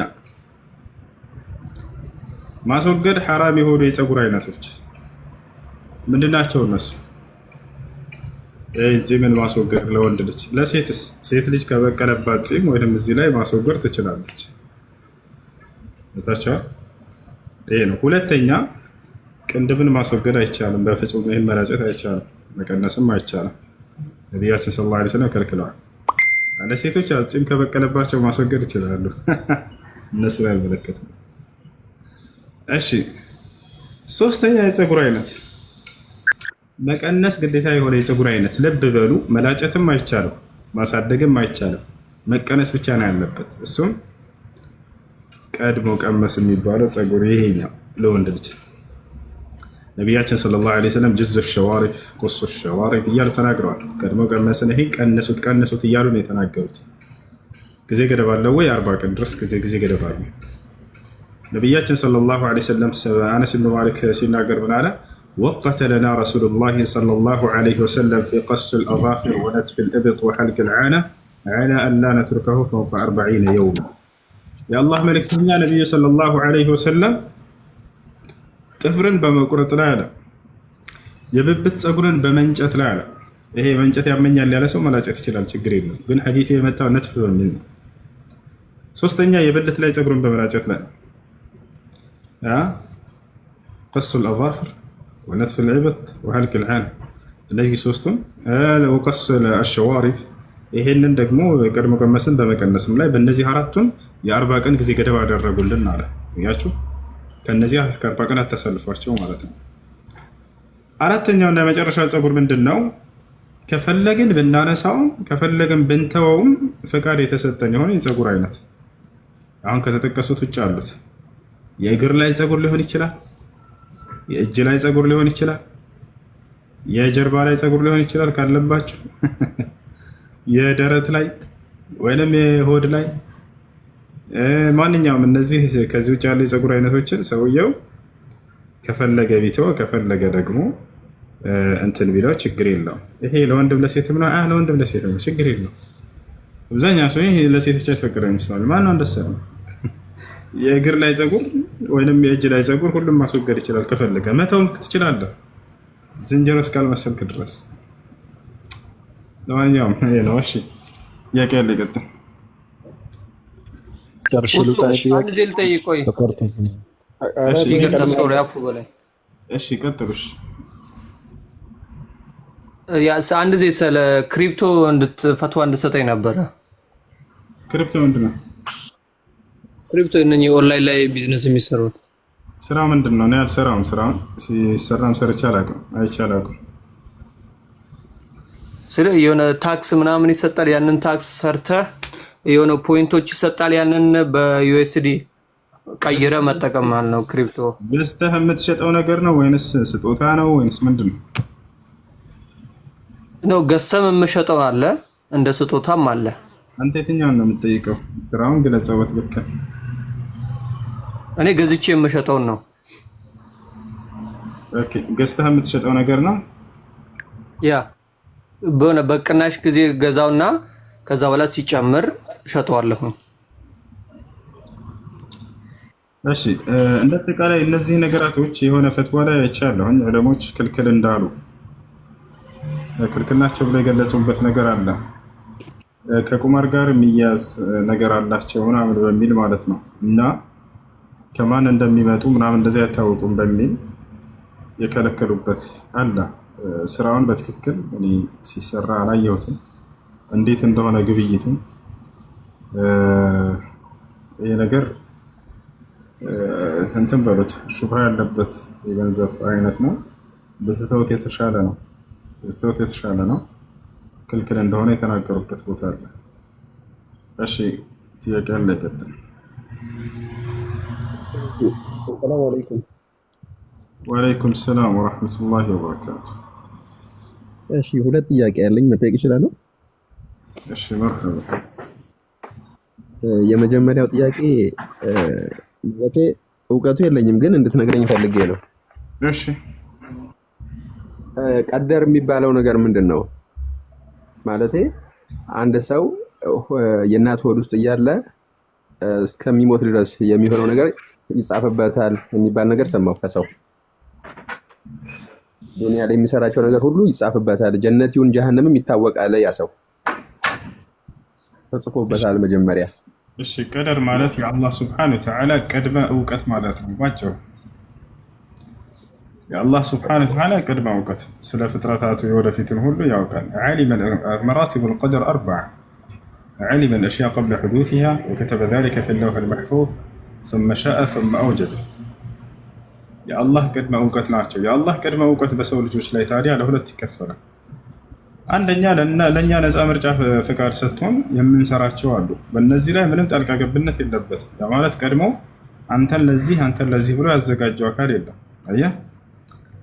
ማስወገድ ሐራም የሆኑ የፀጉር አይነቶች ምንድናቸው? እነሱ ፂምን ማስወገድ ለወንድ ልጅ። ለሴትስ? ሴት ልጅ ከበቀለባት ፂም ወይም እዚህ ላይ ማስወገድ ትችላለች። ታቻ ይሄ ነው። ሁለተኛ ቅንድብን ማስወገድ አይቻልም በፍጹም። ይሄን መላጨት አይቻልም፣ መቀነስም አይቻልም። ነቢያችን ሰለላሁ ዐለይሂ ወሰለም ከልክለዋል። ለሴቶች ፂም ከበቀለባቸው ማስወገድ ይችላሉ፣ እነሱ ላይ አይመለከትም። እሺ ሶስተኛ የፀጉር አይነት መቀነስ ግዴታ የሆነ የፀጉር አይነት። ልብ በሉ፣ መላጨትም አይቻልም፣ ማሳደግም አይቻልም፣ መቀነስ ብቻ ነው ያለበት። እሱም ቀድሞ ቀመስ የሚባለው ፀጉር ይሄኛው ለወንድ ልጅ። ነቢያችን ሰለላሁ ዐለይሂ ወሰለም ጅዙ ሸዋሪብ ቁሱ ሸዋሪብ እያሉ ተናግረዋል። ቀድሞ ቀመስን ይሄ ቀንሱት ቀንሱት እያሉ ነው የተናገሩት። ጊዜ ገደብ አለው ወይ? 40 ቀን ድረስ ጊዜ ገደብ አለው። ነቢያችን ሰለላሁ ዐለይሂ ወሰለም አነስ ብን ማሊክ ሲናገር ምን አለ? ወቀተ ለና ረሱሉላሂ ሰለላሁ ዐለይሂ ወሰለም ፊ ቀስ አልአዛፊር ወነትፍ አልኢብጥ ወሐልቅ አልዓና ዐላ አን ላ ነትሩከሁ ፈውቀ 40 የውማ። የአላህ መልእክተኛ ነቢዩ ሰለላሁ ዐለይሂ ወሰለም ጥፍርን በመቁረጥ ላይ አለ፣ የብብት ፀጉርን በመንጨት ላይ አለ። ይሄ መንጨት ያመኛል ያለ ሰው መላጨት ይችላል፣ ችግር የለም። ግን ሐዲሱ የመጣው ነትፍ በሚል ነው። ሶስተኛ የብልት ላይ ፀጉርን በመላጨት ላይ ቀሱ አልአዛፊር ወነትፍ አልኢብጥ ወሐልቅ አልዓና። እነዚህ ሶስቱን ወቀስ አልሸዋሪብ፣ ይሄንን ደግሞ ቀድሞ ቀመስን በመቀነስም ላይ በእነዚህ አራቱን የ40 ቀን ጊዜ ገደብ አደረጉልን አለ። ያችሁ ከነዚህ ከ40 ቀን አታሳልፏቸው ማለት ነው። አራተኛው እና የመጨረሻው ፀጉር ምንድን ነው? ከፈለግን ብናነሳውም ከፈለግን ብንተወውም ፈቃድ የተሰጠን የሆነ የፀጉር አይነት አሁን ከተጠቀሱት ውጭ አሉት። የእግር ላይ ፀጉር ሊሆን ይችላል፣ የእጅ ላይ ፀጉር ሊሆን ይችላል፣ የጀርባ ላይ ፀጉር ሊሆን ይችላል ካለባችሁ፣ የደረት ላይ ወይንም የሆድ ላይ ማንኛውም እነዚህ ከዚህ ውጭ ያሉ የፀጉር አይነቶችን ሰውየው ከፈለገ ቢተው ከፈለገ ደግሞ እንትን ቢለው ችግር የለውም። ይሄ ለወንድም ለሴትም ነው። ለወንድም ለሴትም ነው፣ ችግር የለውም። አብዛኛው ሰው ይሄ ለሴቶች አይፈቀድም ይመስላል። ማን ነው እንደሰለ? የእግር ላይ ፀጉር ወይንም የእጅ ላይ ፀጉር ሁሉም ማስወገድ ይችላል። ከፈለገ መተውም ትችላለህ፣ ዝንጀሮ እስካልመሰልክ ድረስ። ለማንኛውም ይሄ ነው። እሺ ጥያቄ ያለ ይቀጥል። አንድ ዜል ጠይቆይ እሺ ይቅርታ ሶሪ አፉ በላይ እሺ ቀጥሉሽ። አንድ ዜ ስለ ክሪፕቶ ፈትዋ እንድትሰጠኝ ነበረ። ክሪፕቶ ምንድን ነው? ክሪፕቶ እነኚህ ኦንላይን ላይ ቢዝነስ የሚሰሩት ስራ ምንድን ነው? እኔ አልሰራም። ስራውን ሲሰራም ሰርቼ አላውቅም፣ አይቼ አላውቅም። ስለ የሆነ ታክስ ምናምን ይሰጣል። ያንን ታክስ ሰርተህ የሆነ ፖይንቶች ይሰጣል። ያንን በዩኤስዲ ቀይረ መጠቀም ማለት ነው። ክሪፕቶ ገዝተህ የምትሸጠው ነገር ነው ወይንስ ስጦታ ነው ወይንስ ምንድን ነው? ነው ገዝተህ የምትሸጠው አለ፣ እንደ ስጦታም አለ። አንተ የትኛውን ነው የምትጠይቀው? ስራውን ግለጸው በትክክል። እኔ ገዝቼ የምሸጠውን ነው። ኦኬ ገዝተህ የምትሸጠው ነገር ነው። ያ በሆነ በቅናሽ ጊዜ ገዛውና ከዛ በኋላ ሲጨምር ሸጠዋለሁ። እሺ እንደ አጠቃላይ እነዚህ ነገራቶች የሆነ ፈትዋ ላይ አይቻለሁኝ ዑለሞች ክልክል እንዳሉ ክልክል ናቸው ብለው የገለጹበት ነገር አለ። ከቁማር ጋር የሚያዝ ነገር አላቸው ምናምን በሚል ማለት ነው። እና ከማን እንደሚመጡ ምናምን እንደዚህ አይታወቁም በሚል የከለከሉበት አለ። ስራውን በትክክል እኔ ሲሰራ አላየሁትም፣ እንዴት እንደሆነ ግብይቱም ይሄ ነገር እንትን በሉት ሹብሃ ያለበት የገንዘብ አይነት ነው። በስተውት የተሻለ ነው፣ በስተውት የተሻለ ነው። ክልክል እንደሆነ የተናገሩበት ቦታ አለ። እሺ ጥያቄ አለ ይቀጥል። ሰላም አለይኩም። ወአለይኩም ሰላም ወራህመቱላሂ ወበረካቱ። እሺ ሁለት ጥያቄ ያለኝ መጠየቅ እችላለሁ? እሺ መርሐባ። የመጀመሪያው ጥያቄ ማለት እውቀቱ የለኝም ግን እንድትነግረኝ ፈልጌ ነው። እሺ ቀደር የሚባለው ነገር ምንድን ነው? ማለቴ አንድ ሰው የእናት ሆድ ውስጥ እያለ እስከሚሞት ድረስ የሚሆነው ነገር ይጻፍበታል የሚባል ነገር ሰማሁ ከሰው። ዱንያ ላይ የሚሰራቸው ነገር ሁሉ ይጻፍበታል፣ ጀነት ይሁን ጀሃነምም ይታወቃል። ያ ሰው ተጽፎበታል መጀመሪያ። እሺ ቀደር ማለት የአላህ ሱብሓነሁ ወተዓላ ቅድመ እውቀት ማለት ነው ባጭሩ። የአላህ ሱብሓነሁ ወተዓላ ቅድመ እውቀት ስለ ፍጥረታቱ የወደፊትን ሁሉ ያውቃል። ዓሊመ መራቲብ القدر أربعة علم الأشياء قبل حدوثها وكتب ذلك في اللوح المحفوظ ثم شاء ثم أوجد የአላህ ቅድመ እውቀት ናቸው። የአላህ ቅድመ እውቀት በሰው ልጆች ላይ ታዲያ ለሁለት ይከፈላል። አንደኛ ለእኛ ነፃ ምርጫ ፍቃድ ሰጥቶን የምንሰራቸው አሉ። በእነዚህ ላይ ምንም ጣልቃ ገብነት የለበትም። ያ ማለት ቀድሞ አንተን ለዚህ ብሎ ያዘጋጀው አካል የለም። አየህ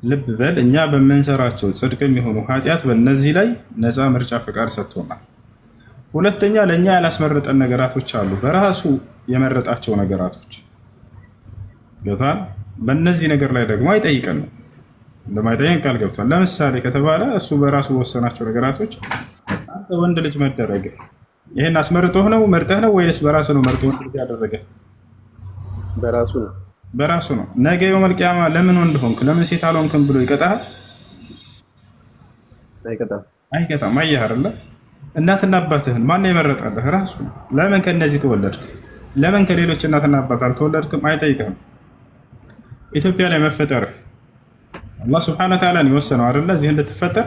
ልብ በል፣ እኛ በምንሰራቸው ጽድቅ የሚሆኑ ኃጢአት በእነዚህ ላይ ነፃ ምርጫ ፍቃድ ሰጥቶናል። ሁለተኛ ለእኛ ያላስመረጠን ነገራቶች አሉ፣ በራሱ የመረጣቸው ነገራቶች ገብቷል። በእነዚህ ነገር ላይ ደግሞ አይጠይቀንም፣ እንደማይጠይቀን ቃል ገብቷል። ለምሳሌ ከተባለ እሱ በራሱ በወሰናቸው ነገራቶች አንተ ወንድ ልጅ መደረግ ይህን አስመርጦህ ነው መርጠህ ነው ወይስ በራሱ ነው መርጦ ወንድ ልጅ ያደረገ? በራሱ ነው። በራሱ ነው። ነገ የውመል ቂያማ ለምን ወንድ ሆንክ ለምን ሴት አልሆንክም ብሎ ይቀጣሃል? አይቀጣም። አየህ አይደለ? እናትና አባትህን ማን የመረጠልህ? ራሱ ነው። ለምን ከነዚህ ተወለድክ? ለምን ከሌሎች እናትና አባት አልተወለድክም? አይጠይቅህም። ኢትዮጵያ ላይ መፈጠርህ አላህ ሱብሓነሁ ወተዓላ ነው የወሰነው አይደለ? እዚህ እንድትፈጠር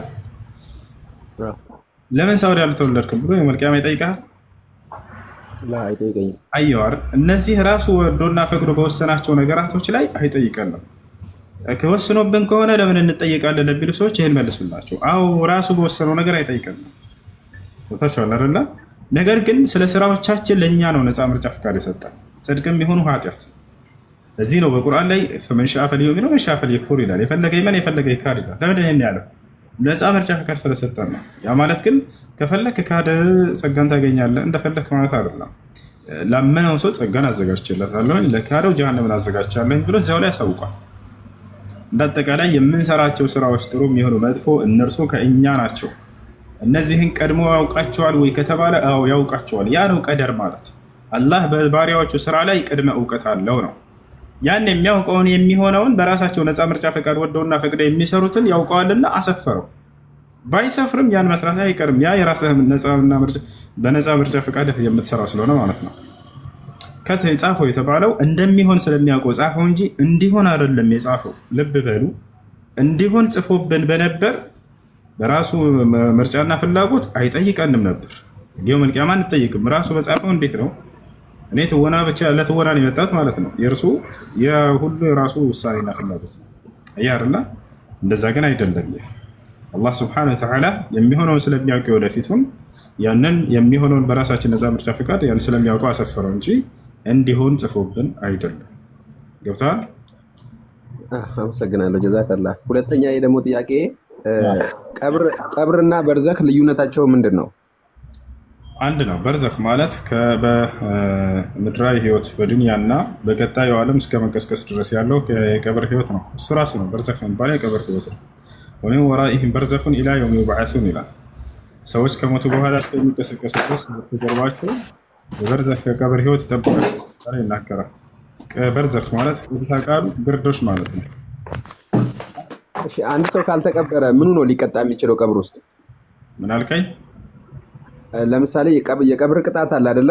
ለምን ሳውዲ አልተወለድክም ብሎ የውመል ቂያማ ይጠይቅሃል? አይጠይቀኝም። አየሁ አይደል? እነዚህ ራሱ ወዶና ፈቅዶ በወሰናቸው ነገራቶች ላይ አይጠይቀንም። ከወስኖብን ከሆነ ለምን እንጠይቃለን ለሚሉ ሰዎች ይህን መልሱላቸው። አዎ ራሱ በወሰነው ነገር አይጠይቀንም። ወታችኋል አይደለ? ነገር ግን ስለ ስራዎቻችን ለእኛ ነው ነፃ ምርጫ ፍቃድ የሰጠን፣ ጽድቅም ይሁኑ ኃጢአት። ለዚህ ነው በቁርአን ላይ ፈመን ሻአ ፈልዩእሚን ወመን ሻአ ፈልየክፉር ይላል። የፈለገ ይመን የፈለገ ይካድ ይላል። ለምንድን ነው ያለው? ነፃ ምርጫ ፍቃድ ስለሰጠን ነው። ያ ማለት ግን ከፈለክ ካደ ጸጋን ታገኛለህ እንደፈለክ ማለት አይደለም። ላመነው ሰው ጸጋን አዘጋጅቼለታለሁ፣ ለካደው ጀሃነምን አዘጋጅቻለሁ ብሎ እዚያው ላይ ያሳውቃል። እንዳጠቃላይ የምንሰራቸው ስራዎች ጥሩ የሚሆኑ መጥፎ እነርሱ ከእኛ ናቸው። እነዚህን ቀድሞ ያውቃቸዋል ወይ ከተባለ አዎ ያውቃቸዋል። ያ ነው ቀደር ማለት። አላህ በባሪያዎቹ ስራ ላይ ቅድመ እውቀት አለው ነው። ያን የሚያውቀውን የሚሆነውን በራሳቸው ነፃ ምርጫ ፈቃድ ወደውና ፈቅደ የሚሰሩትን ያውቀዋልና አሰፈረው። ባይሰፍርም ያን መስራት አይቀርም። ያ የራስህ በነፃ ምርጫ ፈቃድ የምትሰራው ስለሆነ ማለት ነው። ከጻፈው የተባለው እንደሚሆን ስለሚያውቀው ጻፈው እንጂ እንዲሆን አይደለም የጻፈው። ልብ በሉ። እንዲሆን ጽፎብን በነበር በራሱ ምርጫና ፍላጎት አይጠይቀንም ነበር። የውመል ቂያማ አንጠይቅም። ራሱ በጻፈው እንዴት ነው? እኔ ትወና ብቻ ለትወና ነው የመጣሁት ማለት ነው። የእርሱ የሁሉ የራሱ ውሳኔና ፍላጎት ነው። አይደለ? እንደዛ ግን አይደለም። አላህ ሱብሓነሁ ወተዓላ የሚሆነውን ስለሚያውቀው ወደፊቱን ያንን የሚሆነውን በራሳችን ነፃ ምርጫ ፍቃድ ያን ስለሚያውቀው አሰፈረው እንጂ እንዲሆን ጽፎብን አይደለም። ገብተዋል? አመሰግናለሁ። ጀዛከላህ። ሁለተኛ ደግሞ ጥያቄ ቀብርና በርዘኽ ልዩነታቸው ምንድን ነው? አንድ ነው። በርዘኽ ማለት በምድራዊ ህይወት በዱንያና በቀጣዩ ዓለም እስከ መቀስቀስ ድረስ ያለው የቀብር ህይወት ነው። እሱ ራሱ ነው በርዘኽ የሚባለው የቀብር ህይወት ነው። ወሚን ወራኢሂም በርዘኹን ኢላ የውሚ ዩብዓሱን ይላል። ሰዎች ከሞቱ በኋላ እስከሚቀሰቀሱ ድረስ በጀርባቸው የበርዘኽ የቀብር ህይወት ይጠብቃል ይናገራል። በርዘኽ ማለት ቃሉ ግርዶሽ ማለት ነው። እሺ፣ አንድ ሰው ካልተቀበረ ምኑ ነው ሊቀጣ የሚችለው ቀብር ውስጥ? ምን አልከኝ? ለምሳሌ የቀብር ቅጣት አለ አይደለ?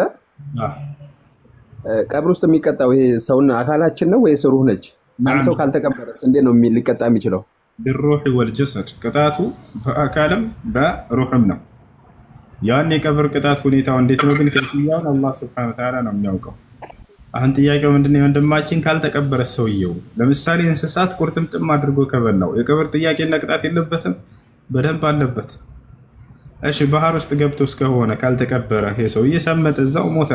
ቀብር ውስጥ የሚቀጣው ይሄ ሰውና አካላችን ነው ወይስ ሩህ ነች? አንድ ሰው ካልተቀበረስ እንዴት ነው ሊቀጣ የሚችለው? بالروح والجسد ቅጣቱ በአካልም በሩህም ነው። ያን የቀብር ቅጣት ሁኔታው እንዴት ነው ግን ከፍያውን አላህ Subhanahu Wa Ta'ala ነው የሚያውቀው። አሁን ጥያቄው ምንድነው? ወንድማችን ካልተቀበረ ሰውየው ለምሳሌ እንስሳት ቁርጥምጥም አድርጎ ከበላው የቀብር ጥያቄና ቅጣት የለበትም? በደንብ አለበት። እሺ ባህር ውስጥ ገብቶ እስከሆነ ካልተቀበረ ይሄ ሰውዬ ሰመጠ፣ እዛው ሞተ፣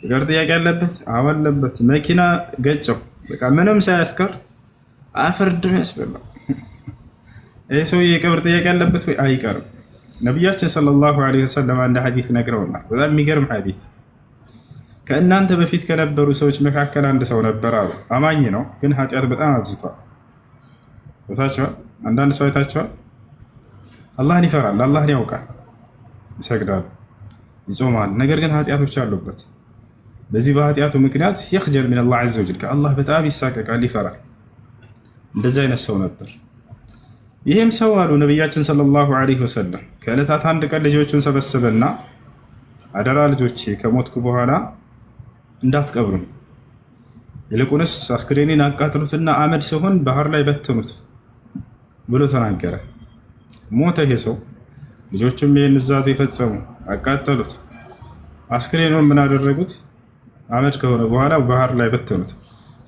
የቀብር ጥያቄ አለበት? አዎ አለበት። መኪና ገጨው፣ በቃ ምንም ሳያስከር አፈርድም ያስበላው ይሄ ሰውዬ የቀብር ጥያቄ አለበት ወይ? አይቀርም። ነቢያችን ሰለላሁ ዐለይሂ ወሰለም አንድ ሐዲስ ነግረውናል። በጣም የሚገርም ሐዲስ። ከእናንተ በፊት ከነበሩ ሰዎች መካከል አንድ ሰው ነበር አሉ። አማኝ ነው፣ ግን ኃጢአት በጣም አብዝቷል። ቦታቸዋል። አንዳንድ ሰው አይታቸዋል። አላህን ይፈራል፣ አላህን ያውቃል፣ ይሰግዳል፣ ይጾማል። ነገር ግን ኃጢአቶች አሉበት። በዚህ በኃጢአቱ ምክንያት የኽጀል ሚን አላህ ዐዘ ወጀል፣ ከአላህ በጣም ይሳቀቃል፣ ይፈራል። እንደዚህ አይነት ሰው ነበር። ይህም ሰው አሉ ነቢያችን ሰለላሁ ዐለይሂ ወሰለም ከዕለታት አንድ ቀን ልጆቹን ሰበሰበና አደራ ልጆቼ ከሞትኩ በኋላ እንዳትቀብሩኝ፣ ይልቁንስ አስክሬኔን አቃጥሉትና አመድ ሲሆን ባህር ላይ በትኑት ብሎ ተናገረ። ሞተ ይሄ ሰው። ልጆቹም ይህን ኑዛዜ ፈጸሙ፣ አቃጠሉት። አስክሬኑን ምን አደረጉት? አመድ ከሆነ በኋላ ባህር ላይ በትኑት።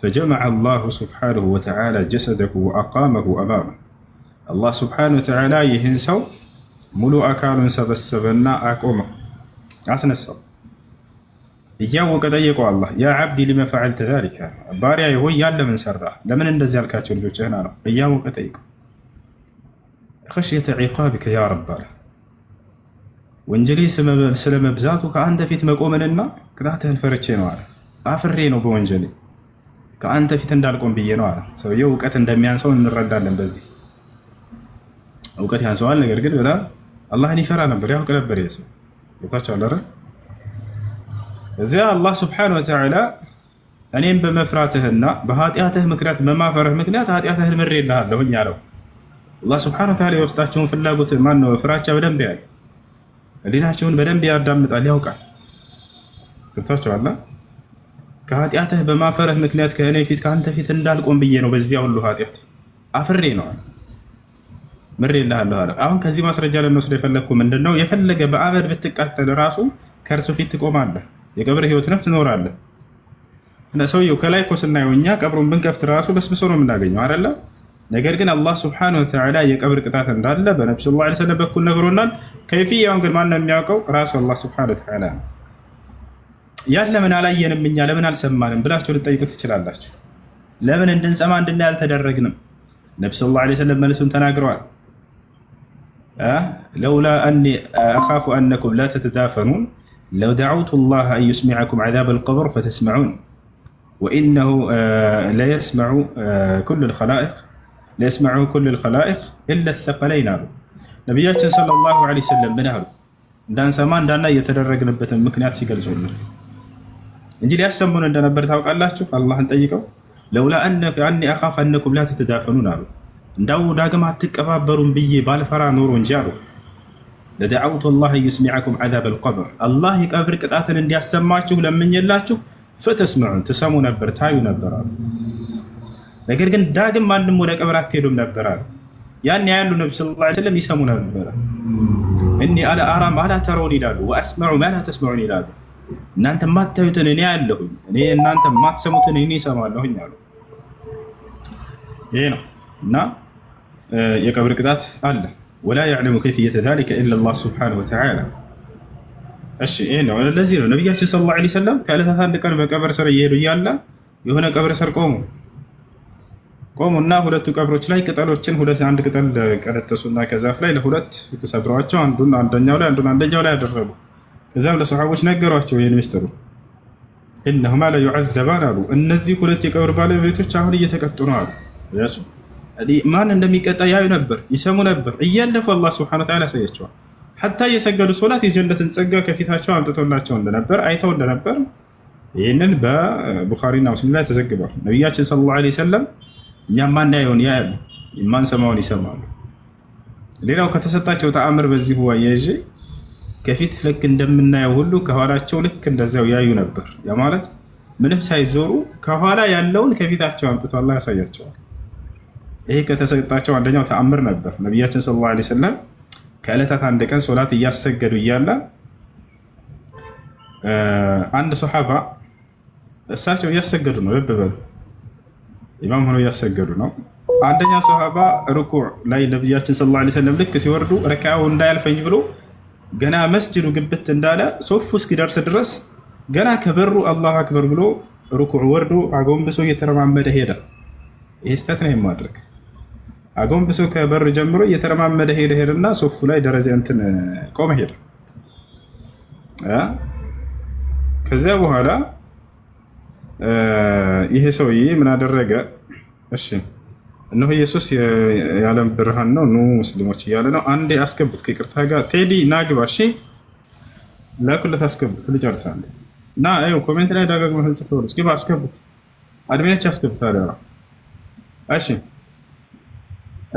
فجمع الله سبحانه وتعالى جسده وأقامه أمامه الله سبحانه وتعالى ይህን ሰው ሙሉ አካሉን ሰበሰበና አቆመው፣ አስነሳው። እያወቀ ጠየቀው አላህ ያ ዓብዲ ሊመ ፈዐልተ ዛሊከ፣ ባሪያዬ ሆይ ያን ለምን ሰራህ? ለምን እንደዚህ ያልካቸው ልጆችህን አለው። እያወቀ ጠየቀው። ኸሽየተ ዒቃቢከ ያ ረብ አለ። ወንጀሌ ስለመብዛቱ ከአንተ ፊት መቆምንና ቅጣትህን ፈርቼ ነው አለ። አፍሬ ነው በወንጀሌ ከአንተ ፊት እንዳልቆም ብዬ ነው አለ። ሰውየው እውቀት እንደሚያንሰው እንረዳለን። በዚህ እውቀት ያንሰዋል፣ ነገር ግን በጣም አላህን ይፈራ ነበር፣ ያውቅ ነበር። የሰው ቦታቸው አለ። እዚያ አላህ Subhanahu Wa Ta'ala እኔም በመፍራትህና በኃጢአትህ ምክንያት በማፈርህ ምክንያት ኃጢአትህን ምሬልሃለሁኝ አለው። አላህ Subhanahu Wa Ta'ala የውስጣቸውን ፍላጎት ማነው ፍራቻ በደንብ ያለ ህሊናቸውን በደንብ ያዳምጣል፣ ያውቃል። ገብታችኋል? ከኃጢአትህ በማፈርህ ምክንያት ከእኔ ፊት ከአንተ ፊት እንዳልቆም ብዬ ነው በዚያ ሁሉ ኃጢአት አፍሬ ነው አለ። ምሬልሃለሁ አለ። አሁን ከዚህ ማስረጃ ልንወስድ የፈለግኩ ምንድን ነው? የፈለገ በአመድ ብትቃጠል ራሱ ከእርሱ ፊት ትቆማለህ፣ የቀብር ህይወትንም ትኖራለህ። ሰውየው ከላይ እኮ ስናየው እኛ ቀብሩን ብንከፍት ራሱ በስብሶ ነው የምናገኘው አይደለ? ነገር ግን አላህ Subhanahu Wa Ta'ala የቀብር ቅጣት እንዳለ በነብዩ ሰለላሁ ዐለይሂ ወሰለም በኩል ነግሮናል። ከይፍያውን ግን ማን ነው የሚያውቀው? ራሱ አላህ Subhanahu Wa Ta'ala ነው። ያን ለምን አላየንም እኛ ለምን አልሰማንም ብላችሁ ልጠይቁ ትችላላችሁ። ለምን እንድንሰማ እንድናይ አልተደረግንም? ነብዩ ሰለላሁ ዐለይሂ ወሰለም መልሱን ተናግረዋል። ለውላ አኒ አኻፉ አነኩም ላ ተተዳፈኑን ለው ደዐውቱ ላህ አን ዩስሚዐኩም ዐዛበ አልቀብር ፈተስመዑን ወኢነሁ ለየስመዑ ኩሉ ልኸላኢቅ ኢላ ተቀለይን አሉ። ነቢያችን ሰለላሁ ዐለይሂ ወሰለም ምን አሉ? እንዳንሰማ እንዳና እየተደረግንበትን ምክንያት ሲገልጹልን እንጂ ሊያሰሙን እንደነበር ታውቃላችሁ። አላህን ጠይቀው ለውላ አኒ አኻፍ አነኩም ላ ተተዳፈኑን አሉ። እንዳው ዳግም አትቀባበሩም ብዬ ባልፈራ ኖሮ እንጂ አሉ ለደዓውቱ ላህ ዩስሚዐኩም ዐዛብ አልቀብር አላህ የቀብር ቅጣትን እንዲያሰማችሁ ለምኝላችሁ ፈተስመዑን ትሰሙ ነበር ታዩ ነበር አሉ። ነገር ግን ዳግም ማንም ወደ ቀብር አትሄዱም ነበር አሉ። ያን ያሉ ነቢ ሰለላሁ ዐለይሂ ወሰለም ይሰሙ ነበር። እኒ አራ ማ ላ ተረውን ይላሉ፣ ወአስመዑ ማ ላ ተስመዑን ይላሉ። እናንተ የማታዩትን እኔ ያለሁኝ፣ እኔ እናንተ የማትሰሙትን እኔ እሰማለሁኝ አሉ። ይሄ ነው እና የቀብር ቅጣት አለ። ወላ ያዕለሙ ከይፍየተ ዛሊከ ኢላ ላህ ሱብሓነሁ ወተዓላ። እሺ ይሄ ነው። ለዚህ ነው ነቢያችን ሰለላሁ ዐለይሂ ወሰለም ከዕለታት አንድ ቀን በቀብር ስር እየሄዱ እያለ የሆነ ቀብር ስር ቆሙና ሁለቱ ቀብሮች ላይ ቅጠሎችን አንድ ቅጠል ቀለጠሱና ከዛፍ ላይ ለሁለት ሰብረዋቸው አንዱን አንደኛው ላይ አደረጉ። ከዛም ለሰሃቦች ነገሯቸው ይህን ሚስጥሩ። እነሁማ ለዩዐዘባን አሉ። እነዚህ ሁለት የቀብር ባለቤቶች አሁን እየተቀጡ ነው አሉ። ማን እንደሚቀጣ ያዩ ነበር፣ ይሰሙ ነበር። እያለፉ አላህ ሱብሓነሁ ወተዓላ ያሳያቸዋል። ሐታ እየሰገዱ ሶላት የጀነትን ጸጋ ከፊታቸው አምጥቶላቸው እንደነበር አይተው እንደነበር ይህንን በቡኻሪና ሙስሊም ላይ ተዘግቧል። ነቢያችን ሰለላሁ ዐለይሂ ወሰለም እኛም ማናየውን ያያሉ፣ የማንሰማውን ይሰማሉ። ሌላው ከተሰጣቸው ተአምር በዚሁ አያይዤ ከፊት ልክ እንደምናየው ሁሉ ከኋላቸው ልክ እንደዚያው ያዩ ነበር። ያ ማለት ምንም ሳይዞሩ ከኋላ ያለውን ከፊታቸው አምጥቶ አላህ ያሳያቸዋል። ይሄ ከተሰጣቸው አንደኛው ተአምር ነበር። ነቢያችን ሰለላሁ ዐለይሂ ወሰለም ከዕለታት አንድ ቀን ሶላት እያሰገዱ እያለ አንድ ሶሓባ እሳቸው እያሰገዱ ነው፣ ልብ በሉ ኢማም ሆነው እያሰገዱ ነው። አንደኛ ሶሓባ ሩኩዕ ላይ ነቢያችን ሰለላሁ ዐለይሂ ወሰለም ልክ ሲወርዱ ረካዓው እንዳያልፈኝ ብሎ ገና መስጅዱ ግብት እንዳለ ሶፉ እስኪደርስ ድረስ ገና ከበሩ አላሁ አክበር ብሎ ሩኩዕ ወርዶ አጎንብሶ እየተረማመደ ሄደ። ይህ ስህተት ነው የማድረግ። አጎንብሶ ከበር ጀምሮ እየተረማመደ ሄደና ሶፉ ላይ ደረጃ ቆመ ሄደ። ከዚያ በኋላ ይሄ ሰውዬ ምን አደረገ? እሺ እነሆ ኢየሱስ የዓለም ብርሃን ነው፣ ኑ ሙስሊሞች እያለ ነው። አንዴ አስገቡት ከይቅርታ ጋር ቴዲ ናግባ። እሺ ላኩለት፣ አስገቡት። ልጨርስ አንዴ እና ኮሜንት ላይ ዳጋግመህ ጽፈውልስ ግባ፣ አስገቡት። አድሚኖች አስገቡት አደራ። እሺ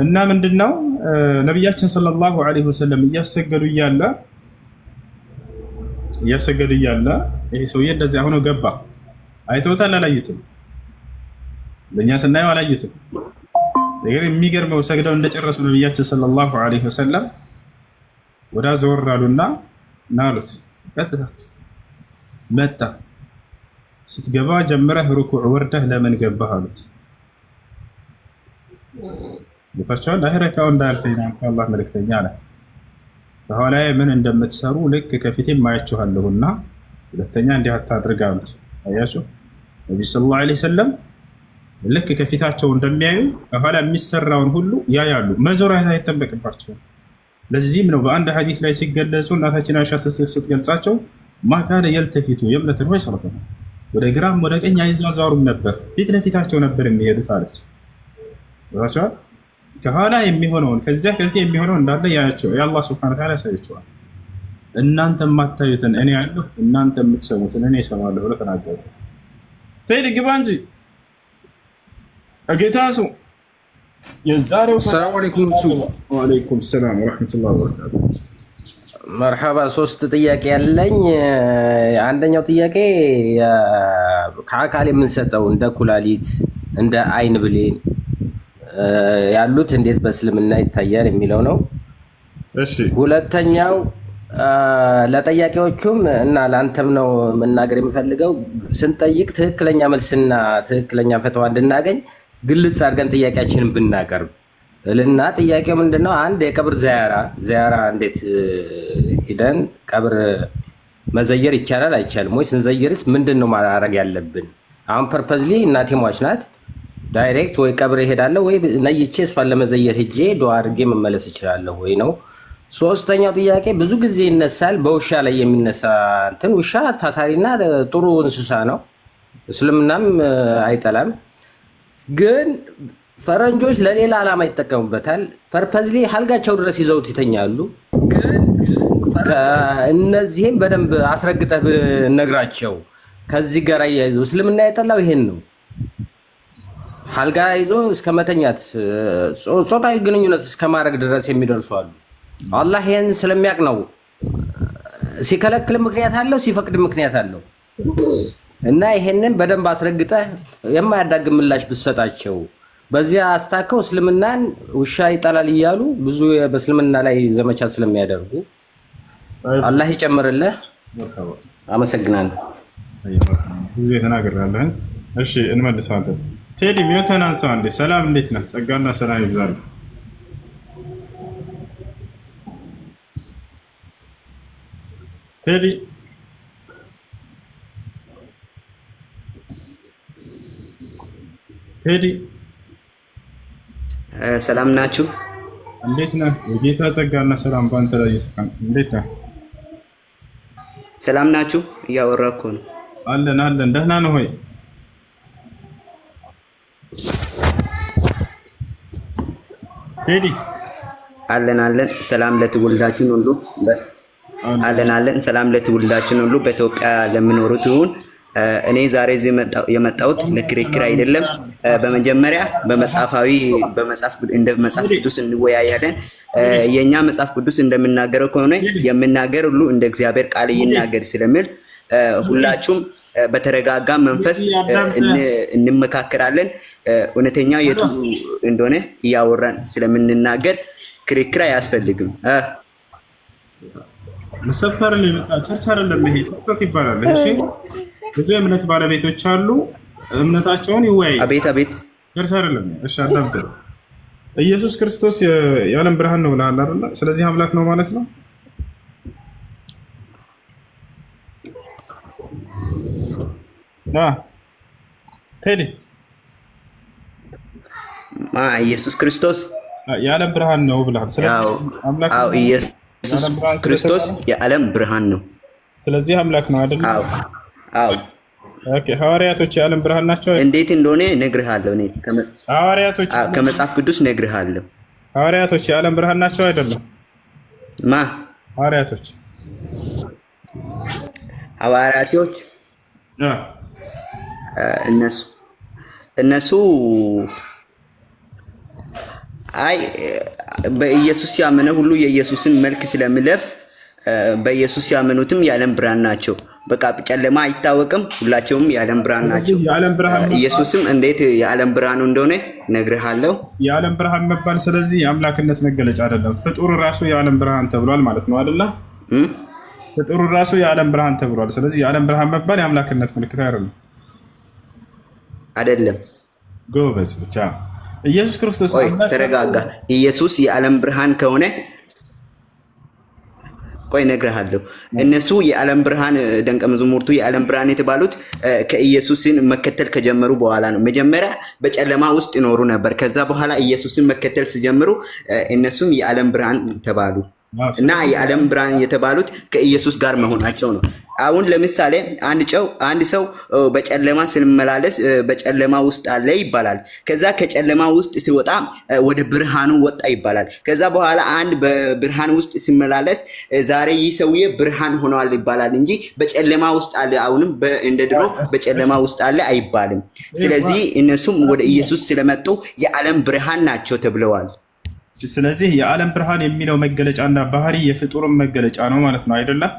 እና ምንድነው ነቢያችን ሰለላሁ ዐለይሂ ወሰለም እያሰገዱ እያለ ይሄ ሰውዬ እንደዚያ ሆኖ ገባ። አይተውታል? አላዩትም? ለእኛ ስናየው አላዩትም። ነገር የሚገርመው ሰግደው እንደጨረሱ ነቢያችን ሰለላሁ ዐለይሂ ወሰለም ወዳ ዘወር አሉና ናሉት። ቀጥታ መጣ። ስትገባ ጀምረህ ሩኩዕ ወርደህ ለምን ገባህ አሉት። ይፈቻል አህረካው እንዳልፈኝ ነው አላህ መልእክተኛ አለ። ከኋላዬ ምን እንደምትሰሩ ልክ ከፊቴም ማያችኋለሁና ሁለተኛ እንዲህ አታድርግ አሉት። አያችሁ ነብዩ ሰለላሁ ዐለይሂ ወሰለም ልክ ከፊታቸው እንደሚያዩ ከኋላ የሚሰራውን ሁሉ ያያሉ። መዞር አይጠበቅባቸውም። ለዚህም ነው በአንድ ሐዲስ ላይ ሲገለጹ እናታችን አይሻ ስትገልጻቸው ማካነ የልተፊቱ የምነትን ወይ ሰረተ ወደ ግራም ወደ ቀኝ አይዟዟሩም ነበር፣ ፊት ለፊታቸው ነበር የሚሄዱት አለች። ከኋላ የሚሆነውን ከዚያ የሚሆነውን እንዳለ ያያቸው የአላህ ሱብሓነሁ ወተዓላ ያሳያቸዋል። እናንተ የማታዩትን እኔ ያለሁ፣ እናንተ የምትሰሙትን እኔ እሰማለሁ ብሎ ተናገሩ። ተይድ ግባ እንጂ እጌታሱ የዛሬው ሰላም አለይኩም። ወአለይኩም ሰላም ወራህመቱላሂ ወበረካቱ። መርሐባ። 3 ጥያቄ ያለኝ፣ አንደኛው ጥያቄ ከአካል የምንሰጠው እንደ ኩላሊት እንደ አይን ብሌን ያሉት እንዴት በእስልምና ይታያል የሚለው ነው። እሺ ሁለተኛው ለጠያቂዎቹም እና ለአንተም ነው መናገር የምፈልገው፣ ስንጠይቅ ትክክለኛ መልስና ትክክለኛ ፈተዋ እንድናገኝ ግልጽ አድርገን ጥያቄያችንን ብናቀርብ እና ጥያቄው ምንድነው? አንድ የቀብር ዚያራ እንዴት ሂደን ቀብር መዘየር ይቻላል አይቻልም ወይ? ስንዘይርስ ምንድነው ማድረግ ያለብን? አሁን ፐርፐዝሊ እናቴ ሟች ናት፣ ዳይሬክት ወይ ቀብር እሄዳለሁ ወይ ነይቼ እሷን ለመዘየር ሄጄ ዱዓ አድርጌ መመለስ እችላለሁ ወይ ነው። ሶስተኛው ጥያቄ ብዙ ጊዜ ይነሳል፣ በውሻ ላይ የሚነሳ እንትን። ውሻ ታታሪና ጥሩ እንስሳ ነው፣ እስልምናም አይጠላም። ግን ፈረንጆች ለሌላ ዓላማ ይጠቀሙበታል። ፐርፐዝሊ ሀልጋቸው ድረስ ይዘውት ይተኛሉ። እነዚህም በደንብ አስረግጠህ ብነግራቸው ከዚህ ጋር ያይዞ እስልምና የጠላው ይሄን ነው። ሀልጋ ይዞ እስከ መተኛት ጾታዊ ግንኙነት እስከ ማድረግ ድረስ የሚደርሱ አሉ። አላህ ይሄን ስለሚያውቅ ነው ሲከለክል ምክንያት አለው፣ ሲፈቅድ ምክንያት አለው። እና ይሄንን በደንብ አስረግጠህ የማያዳግም ምላሽ ብትሰጣቸው በዚያ አስታከው እስልምናን ውሻ ይጠላል እያሉ ብዙ በእስልምና ላይ ዘመቻ ስለሚያደርጉ አላህ ይጨምርልህ። አመሰግናለሁ። ጊዜ ተናግሬያለሁ። እሺ እንመልሳለን። ቴዲ ሚውተን አንሳው አንዴ። ሰላም እንዴት ነህ? ጸጋና ሰላም ይብዛል። ቴዲ ቴዲ ሰላም ናችሁ? እንዴት ነህ? የጌታ ጸጋና ሰላም ባንተ ላይ ይስፈን። እንዴት ነህ? ሰላም ናችሁ? እያወራሁ እኮ ነው። አለን አለን። ደህና ነህ ሆይ? ቴዲ አለን አለን። ሰላም ለትውልዳችን ሁሉ አለን አለን። ሰላም ለትውልዳችን ሁሉ በኢትዮጵያ ለሚኖሩት ይሁን። እኔ ዛሬ እዚህ የመጣሁት ለክርክር አይደለም። በመጀመሪያ በመጽሐፍ ቅዱስ እንወያያለን። የኛ መጽሐፍ ቅዱስ እንደምናገረው ከሆነ የምናገር ሁሉ እንደ እግዚአብሔር ቃል ይናገር ስለሚል ሁላችሁም በተረጋጋ መንፈስ እንመካከራለን። እውነተኛው የቱ እንደሆነ እያወራን ስለምንናገር ክርክር አያስፈልግም። መሰፈር ላይ መጣ ቸርች አይደለም ይሄ ቲክቶክ ይባላል። እሺ ብዙ የእምነት ባለቤቶች አሉ፣ እምነታቸውን ይወያዩ። አቤት አቤት፣ ቸርች አይደለም። እሺ አዳምጥ። ኢየሱስ ክርስቶስ የዓለም ብርሃን ነው ብለሃል አይደል? ስለዚህ አምላክ ነው ማለት ነው። ቴዲ ኢየሱስ ክርስቶስ የዓለም ብርሃን ነው ብለሃል። ስለዚህ አምላክ ነው። ኢየሱስ ክርስቶስ የዓለም ብርሃን ነው። ስለዚህ አምላክ ነው አይደል? አዎ። ኦኬ። ሐዋርያቶች የዓለም ብርሃን ናቸው። እንዴት እንደሆነ እነግርሃለሁ። እኔ ሐዋርያቶች ከመጽሐፍ ቅዱስ እነግርሃለሁ። ሐዋርያቶች የዓለም ብርሃን ናቸው አይደለም? ሐዋርያቶች እነሱ አይ በኢየሱስ ያመነ ሁሉ የኢየሱስን መልክ ስለሚለብስ በኢየሱስ ያመኑትም የዓለም ብርሃን ናቸው። በቃ ጨለማ አይታወቅም፣ ሁላቸውም የዓለም ብርሃን ናቸው። ኢየሱስም እንዴት የዓለም ብርሃኑ እንደሆነ እነግርሃለሁ። የዓለም ብርሃን መባል ስለዚህ የአምላክነት መገለጫ አይደለም። ፍጡር ራሱ የዓለም ብርሃን ተብሏል ማለት ነው አይደለ? ፍጡር ራሱ የዓለም ብርሃን ተብሏል። ስለዚህ የዓለም ብርሃን መባል የአምላክነት ምልክት አይደለም። ጎበዝ ብቻ ኢየሱስ ክርስቶስ ተረጋጋ። ኢየሱስ የዓለም ብርሃን ከሆነ ቆይ እነግርሃለሁ። እነሱ የዓለም ብርሃን ደቀ መዛሙርቱ የዓለም ብርሃን የተባሉት ከኢየሱስን መከተል ከጀመሩ በኋላ ነው። መጀመሪያ በጨለማ ውስጥ ይኖሩ ነበር። ከዛ በኋላ ኢየሱስን መከተል ሲጀምሩ እነሱም የዓለም ብርሃን ተባሉ እና የዓለም ብርሃን የተባሉት ከኢየሱስ ጋር መሆናቸው ነው። አሁን ለምሳሌ አንድ ሰው በጨለማ ሲመላለስ በጨለማ ውስጥ አለ ይባላል። ከዛ ከጨለማ ውስጥ ሲወጣ ወደ ብርሃኑ ወጣ ይባላል። ከዛ በኋላ አንድ በብርሃን ውስጥ ሲመላለስ ዛሬ ይህ ሰውዬ ብርሃን ሆኗል ይባላል እንጂ በጨለማ ውስጥ አለ አሁንም እንደ ድሮ በጨለማ ውስጥ አለ አይባልም። ስለዚህ እነሱም ወደ ኢየሱስ ስለመጡ የዓለም ብርሃን ናቸው ተብለዋል። ስለዚህ የዓለም ብርሃን የሚለው መገለጫና ባህሪ የፍጡርም መገለጫ ነው ማለት ነው አይደለም?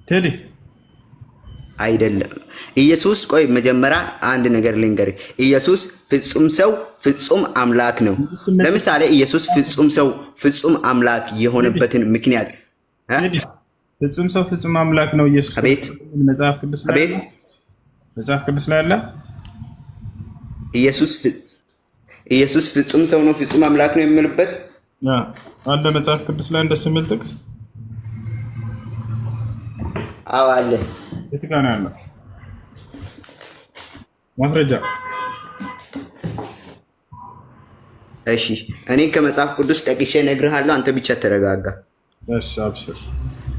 ቴዲ አይደለም። ኢየሱስ ቆይ መጀመሪያ አንድ ነገር ልንገር። ኢየሱስ ፍጹም ሰው ፍጹም አምላክ ነው። ለምሳሌ ኢየሱስ ፍጹም ሰው ፍጹም አምላክ የሆነበትን ምክንያት ፍጹም ሰው ፍጹም አምላክ ነው ኢየሱስ። አቤት መጽሐፍ ቅዱስ ላይ አቤት መጽሐፍ ቅዱስ ላይ አለ። ኢየሱስ ፍጹም ሰው ነው ፍጹም አምላክ ነው የሚልበት አለ መጽሐፍ ቅዱስ ላይ እንደሱ የሚል ጥቅስ አለ። የት ጋር ነው ያለው ማስረጃ? እሺ እኔ ከመጽሐፍ ቅዱስ ጠቅሼ እነግርሃለሁ። አንተ ብቻ ተረጋጋ። እሺ አብሽር።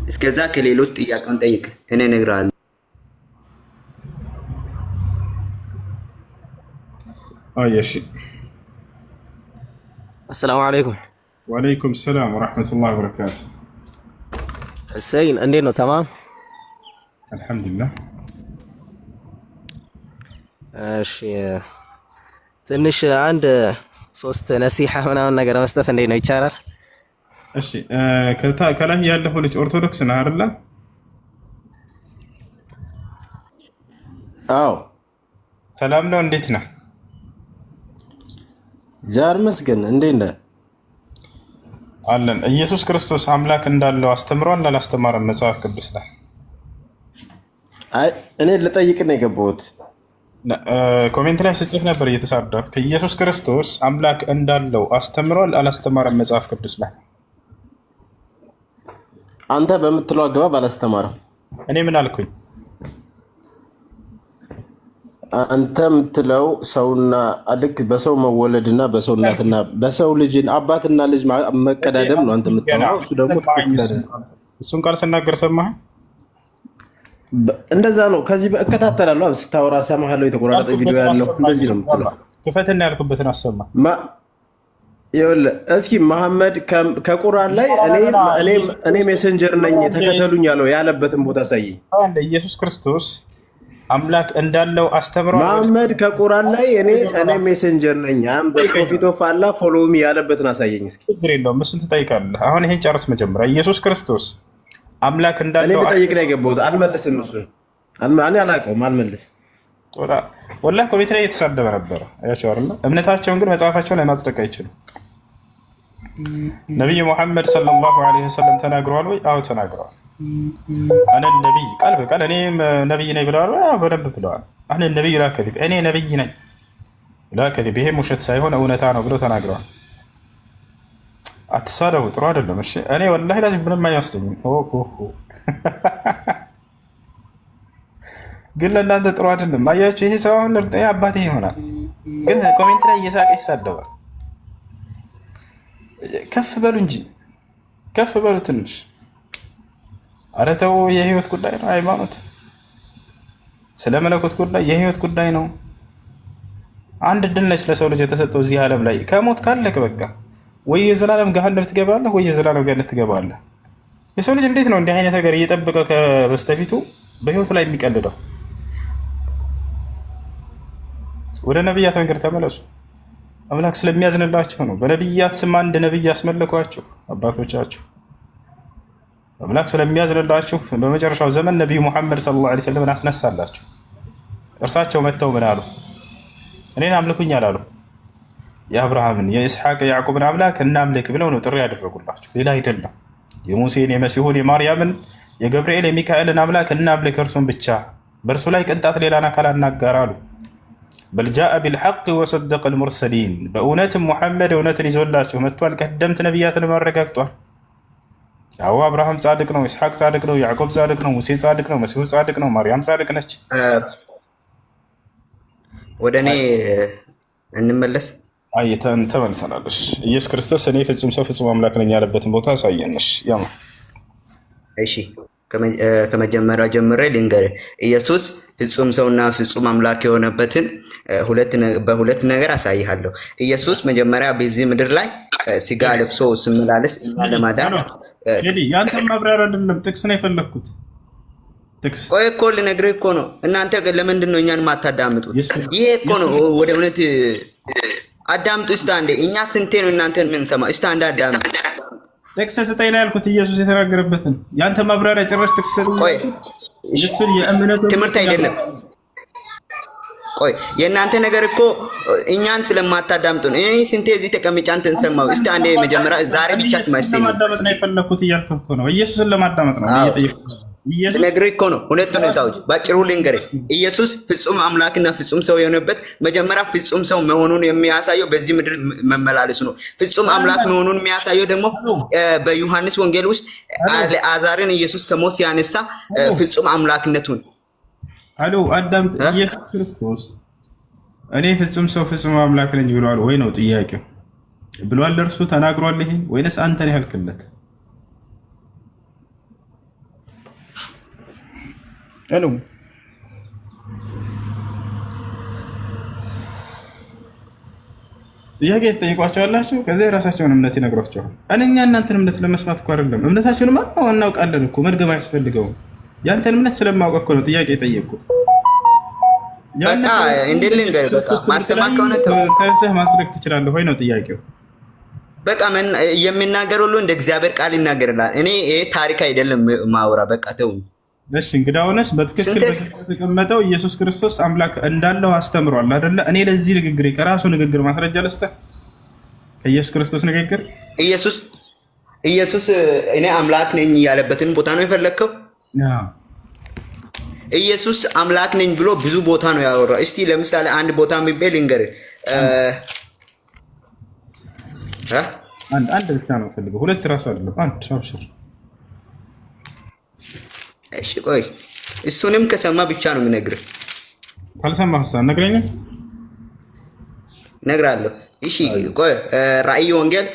እስከዛ ከሌሎች ጥያቄውን ጠይቅ፣ እኔ እነግርሃለሁ። ايش. السلام عليكم. وعليكم السلام ورحمة الله وبركاته. حسين عندنا تمام. الحمد لله. እሺ ትንሽ አንድ ሶስት ነሲሐ ምናምን ነገር መስጠት እንዴት ነው ይቻላል? እሺ ከላይ ያለው ልጅ ኦርቶዶክስ ነህ አይደል? አዎ። ሰላም ነው፣ እንዴት ነህ? ዛር መስገን እንዴት ነህ? አለን። ኢየሱስ ክርስቶስ አምላክ እንዳለው አስተምሯል አላስተማረም መጽሐፍ ቅዱስ ላይ? አይ እኔ ልጠይቅ ነው የገባሁት። ኮሜንት ላይ ስጽፍ ነበር እየተሳደብክ። ኢየሱስ ክርስቶስ አምላክ እንዳለው አስተምሯል አላስተማረም መጽሐፍ ቅዱስ ላይ? አንተ በምትለው አገባብ አላስተማረም። እኔ ምን አልኩኝ? አንተ የምትለው ሰውና ልክ በሰው መወለድና በሰው እናትና በሰው ልጅ አባትና ልጅ መቀዳደም ነው አንተ የምትለው። እሱ ደግሞ እሱን ቃል ስናገር ሰማህ? እንደዛ ነው። ከዚህ እከታተላለሁ፣ ስታወራ ሰማሃለሁ። የተቆራረጠ ቪዲዮ ያለው እንደዚህ ነው የምትለው። ክፈትና ያልኩበትን አሰማ። ይኸውልህ እስኪ መሐመድ ከቁርአን ላይ እኔ ሜሴንጀር ነኝ ተከተሉኝ ያለበትን ቦታ ሳይኝ። ኢየሱስ ክርስቶስ አምላክ እንዳለው አስተምሯል። መሐመድ ከቁርአን ላይ እኔ ሜሴንጀር ነኝ አም ፕሮፊት ኦፍ አላህ ፎሎው ሚ ያለበትን አሳየኝ እስኪ። ችግር የለውም እሱን ትጠይቃለህ። አሁን ይሄን ጨርስ መጀመሪያ። ኢየሱስ ክርስቶስ አምላክ እንዳለው እኔ ልጠይቅ ነው የገባሁት። አልመልስም፣ እሱን እኔ አላውቀውም፣ አልመልስም። ወላሂ ኮሜንት ላይ የተሳደበ ነበረ አያቸው አይደል? እምነታቸውን ግን መጽሐፋቸውን ላይ ማጽደቅ አይችሉም። ነብዩ ሙሐመድ ሰለላሁ ዐለይሂ ወሰለም ተናግረዋል ወይ? አዎ ተናግረዋል። አነ ነብይ ቃል በቃል እኔ ነብይ ነኝ ብለዋል። በደንብ ብለዋል። አነ ነብይ ላ ከዚብ፣ እኔ ነብይ ነኝ ላ ከዚብ፣ ይሄ ውሸት ሳይሆን እውነታ ነው ብለው ተናግረዋል። አትሳደቡ፣ ጥሩ አይደለም። እሺ እኔ ወላሂ ላዚም ምንም አይመስለኝም። ግን ለእናንተ ጥሩ አይደለም። አያችሁ፣ ይሄ ሰው አሁን እርግጠኛ አባቴ ይሆናል፣ ግን ኮሜንት ላይ እየሳቀ ይሳደባል። ከፍ በሉ እንጂ ከፍ በሉ ትንሽ። ኧረ ተው፣ የህይወት ጉዳይ ነው ሃይማኖት። ስለ መለኮት ጉዳይ የህይወት ጉዳይ ነው። አንድ ድል ነች ለሰው ልጅ የተሰጠው እዚህ ዓለም ላይ። ከሞት ካለክ በቃ ወይ የዘላለም ገሃነም ትገባለህ ወይ የዘላለም ገነት ትገባለህ። የሰው ልጅ እንዴት ነው እንዲህ አይነት ነገር እየጠበቀ ከበስተፊቱ በህይወቱ ላይ የሚቀልደው? ወደ ነቢያት መንገድ ተመለሱ። አምላክ ስለሚያዝንላቸው ነው። በነቢያት ስም አንድ ነቢይ ያስመለኳችሁ አባቶቻችሁ። አምላክ ስለሚያዝንላችሁ በመጨረሻው ዘመን ነቢዩ ሙሐመድ ሰለላሁ ዐለይሂ ወሰለም አስነሳላችሁ። እርሳቸው መጥተው ምን አሉ? እኔን አምልኩኝ አላሉ። የአብርሃምን የኢስሐቅ የያዕቁብን አምላክ እናምልክ ብለው ነው ጥሪ ያደረጉላችሁ፣ ሌላ አይደለም። የሙሴን የመሲሁን የማርያምን የገብርኤል የሚካኤልን አምላክ እናምልክ እርሱን ብቻ፣ በእርሱ ላይ ቅንጣት ሌላን አካል አናጋር አሉ። በልጃአ ቢልሐቅ ወሰደቀ ልሙርሰሊን፣ በእውነትም ሙሐመድ እውነትን ይዞላችሁ መጥቷል። ቀደምት ነቢያትን አረጋግጧል። አዎ አብርሃም ጻድቅ ነው፣ ኢስሐቅ ጻድቅ ነው፣ ያዕቆብ ጻድቅ ነው፣ ሙሴ ጻድቅ ነው፣ መሲሁ ጻድቅ ነው፣ ማርያም ጻድቅ ነች። ወደ እኔ እንመለስ። ተመልሰናለሽ። ኢየሱስ ክርስቶስ እኔ ፍጹም ሰው ፍጹም አምላክ ነኝ ያለበትን ቦታ አሳየንሽ። እሺ ከመጀመሪያው ጀምሬ ልንገርህ። ኢየሱስ ፍጹም ሰውና ፍጹም አምላክ የሆነበትን በሁለት ነገር አሳይሃለሁ። ኢየሱስ መጀመሪያ በዚህ ምድር ላይ ስጋ ለብሶ ስመላለስ እኛ ለማዳን ያንተ ማብራሪያ አይደለም፣ ጥቅስ ነው የፈለግኩት። ቆይ እኮ ልነግርህ እኮ ነው። እናንተ ለምንድን ነው እኛን ማታዳምጡት? ይሄ እኮ ነው ወደ እውነት አዳምጡ። እስቲ አንዴ፣ እኛ ስንቴ ነው እናንተን የምንሰማ? እስቲ አንዴ አዳምጡ። ጥቅስ ስጠኝ ነው ያልኩት፣ ኢየሱስ የተናገረበትን። ያንተ ማብራሪያ ጭራሽ ጥቅስ ትምህርት አይደለም። ቆይ የእናንተ ነገር እኮ እኛን ስለማታዳምጡ ነው። እኔ ስንቴ እዚህ ተቀምጬ አንተን ሰማሁ። እስቲ አንዴ መጀመሪያ ዛሬ ብቻ ስማ። እስቲ ለማዳመጥ ነው የፈለኩት እያልኩ እኮ ነው። ኢየሱስን ለማዳመጥ ነው እየጠየኩት። ልነግርህ እኮ ነው። ሁለት ሁኔታዎች ባጭሩ ልንገርህ። ኢየሱስ ፍጹም አምላክና ፍጹም ሰው የሆነበት መጀመሪያ ፍጹም ሰው መሆኑን የሚያሳየው በዚህ ምድር መመላለሱ ነው። ፍጹም አምላክ መሆኑን የሚያሳየው ደግሞ በዮሐንስ ወንጌል ውስጥ አልዓዛርን ኢየሱስ ከሞት ያነሳ ፍጹም አምላክነቱን። አሎ አዳምጥ። ኢየሱስ ክርስቶስ እኔ ፍጹም ሰው ፍጹም አምላክ ነኝ ብሏል ወይ ነው ጥያቄው? ብሏል እርሱ ተናግሯል ይሄ ወይንስ አንተ ነህ ያልክለት? ሄሎ ጥያቄ ትጠይቋቸዋላችሁ፣ ከዚያ የራሳቸውን እምነት ይነግሯቸዋል። እኛ እናንተን እምነት ለመስማት እኮ አይደለም፣ እምነታችሁንማ እናውቃለን እኮ መድገም አያስፈልገውም። ያንተን እምነት ስለማውቅ እኮ ነው ጥያቄ ጠየቅኩ። በቃ እንዴት ልንገርህ፣ በቃ ማሰማት ከሆነ ተነስህ ማስረግ ትችላለህ ወይ ነው ጥያቄው። በቃ የሚናገር ሁሉ እንደ እግዚአብሔር ቃል ይናገርላል። እኔ ይሄ ታሪክ አይደለም ማውራ፣ በቃ ተው። እሺ እንግዳውንስ በትክክል በተቀመጠው ኢየሱስ ክርስቶስ አምላክ እንዳለው አስተምሯል አይደለ? እኔ ለዚህ ንግግር ከራሱ ንግግር ማስረጃ ልስጥህ። ከኢየሱስ ክርስቶስ ንግግር ኢየሱስ እኔ አምላክ ነኝ ያለበትን ቦታ ነው የፈለግከው? ኢየሱስ አምላክ ነኝ ብሎ ብዙ ቦታ ነው ያወራው። እስቲ ለምሳሌ አንድ ቦታ የሚባል ልንገርህ። አንድ ብቻ ነው ፈልገው፣ ሁለት ራሱ አይደለም አንድ። አብሽር። እሺ ቆይ እሱንም ከሰማ ብቻ ነው የምነግርህ። ካልሰማህስ ነግረኝ። እነግርሃለሁ። እሺ ቆይ ራእይ ወንጌል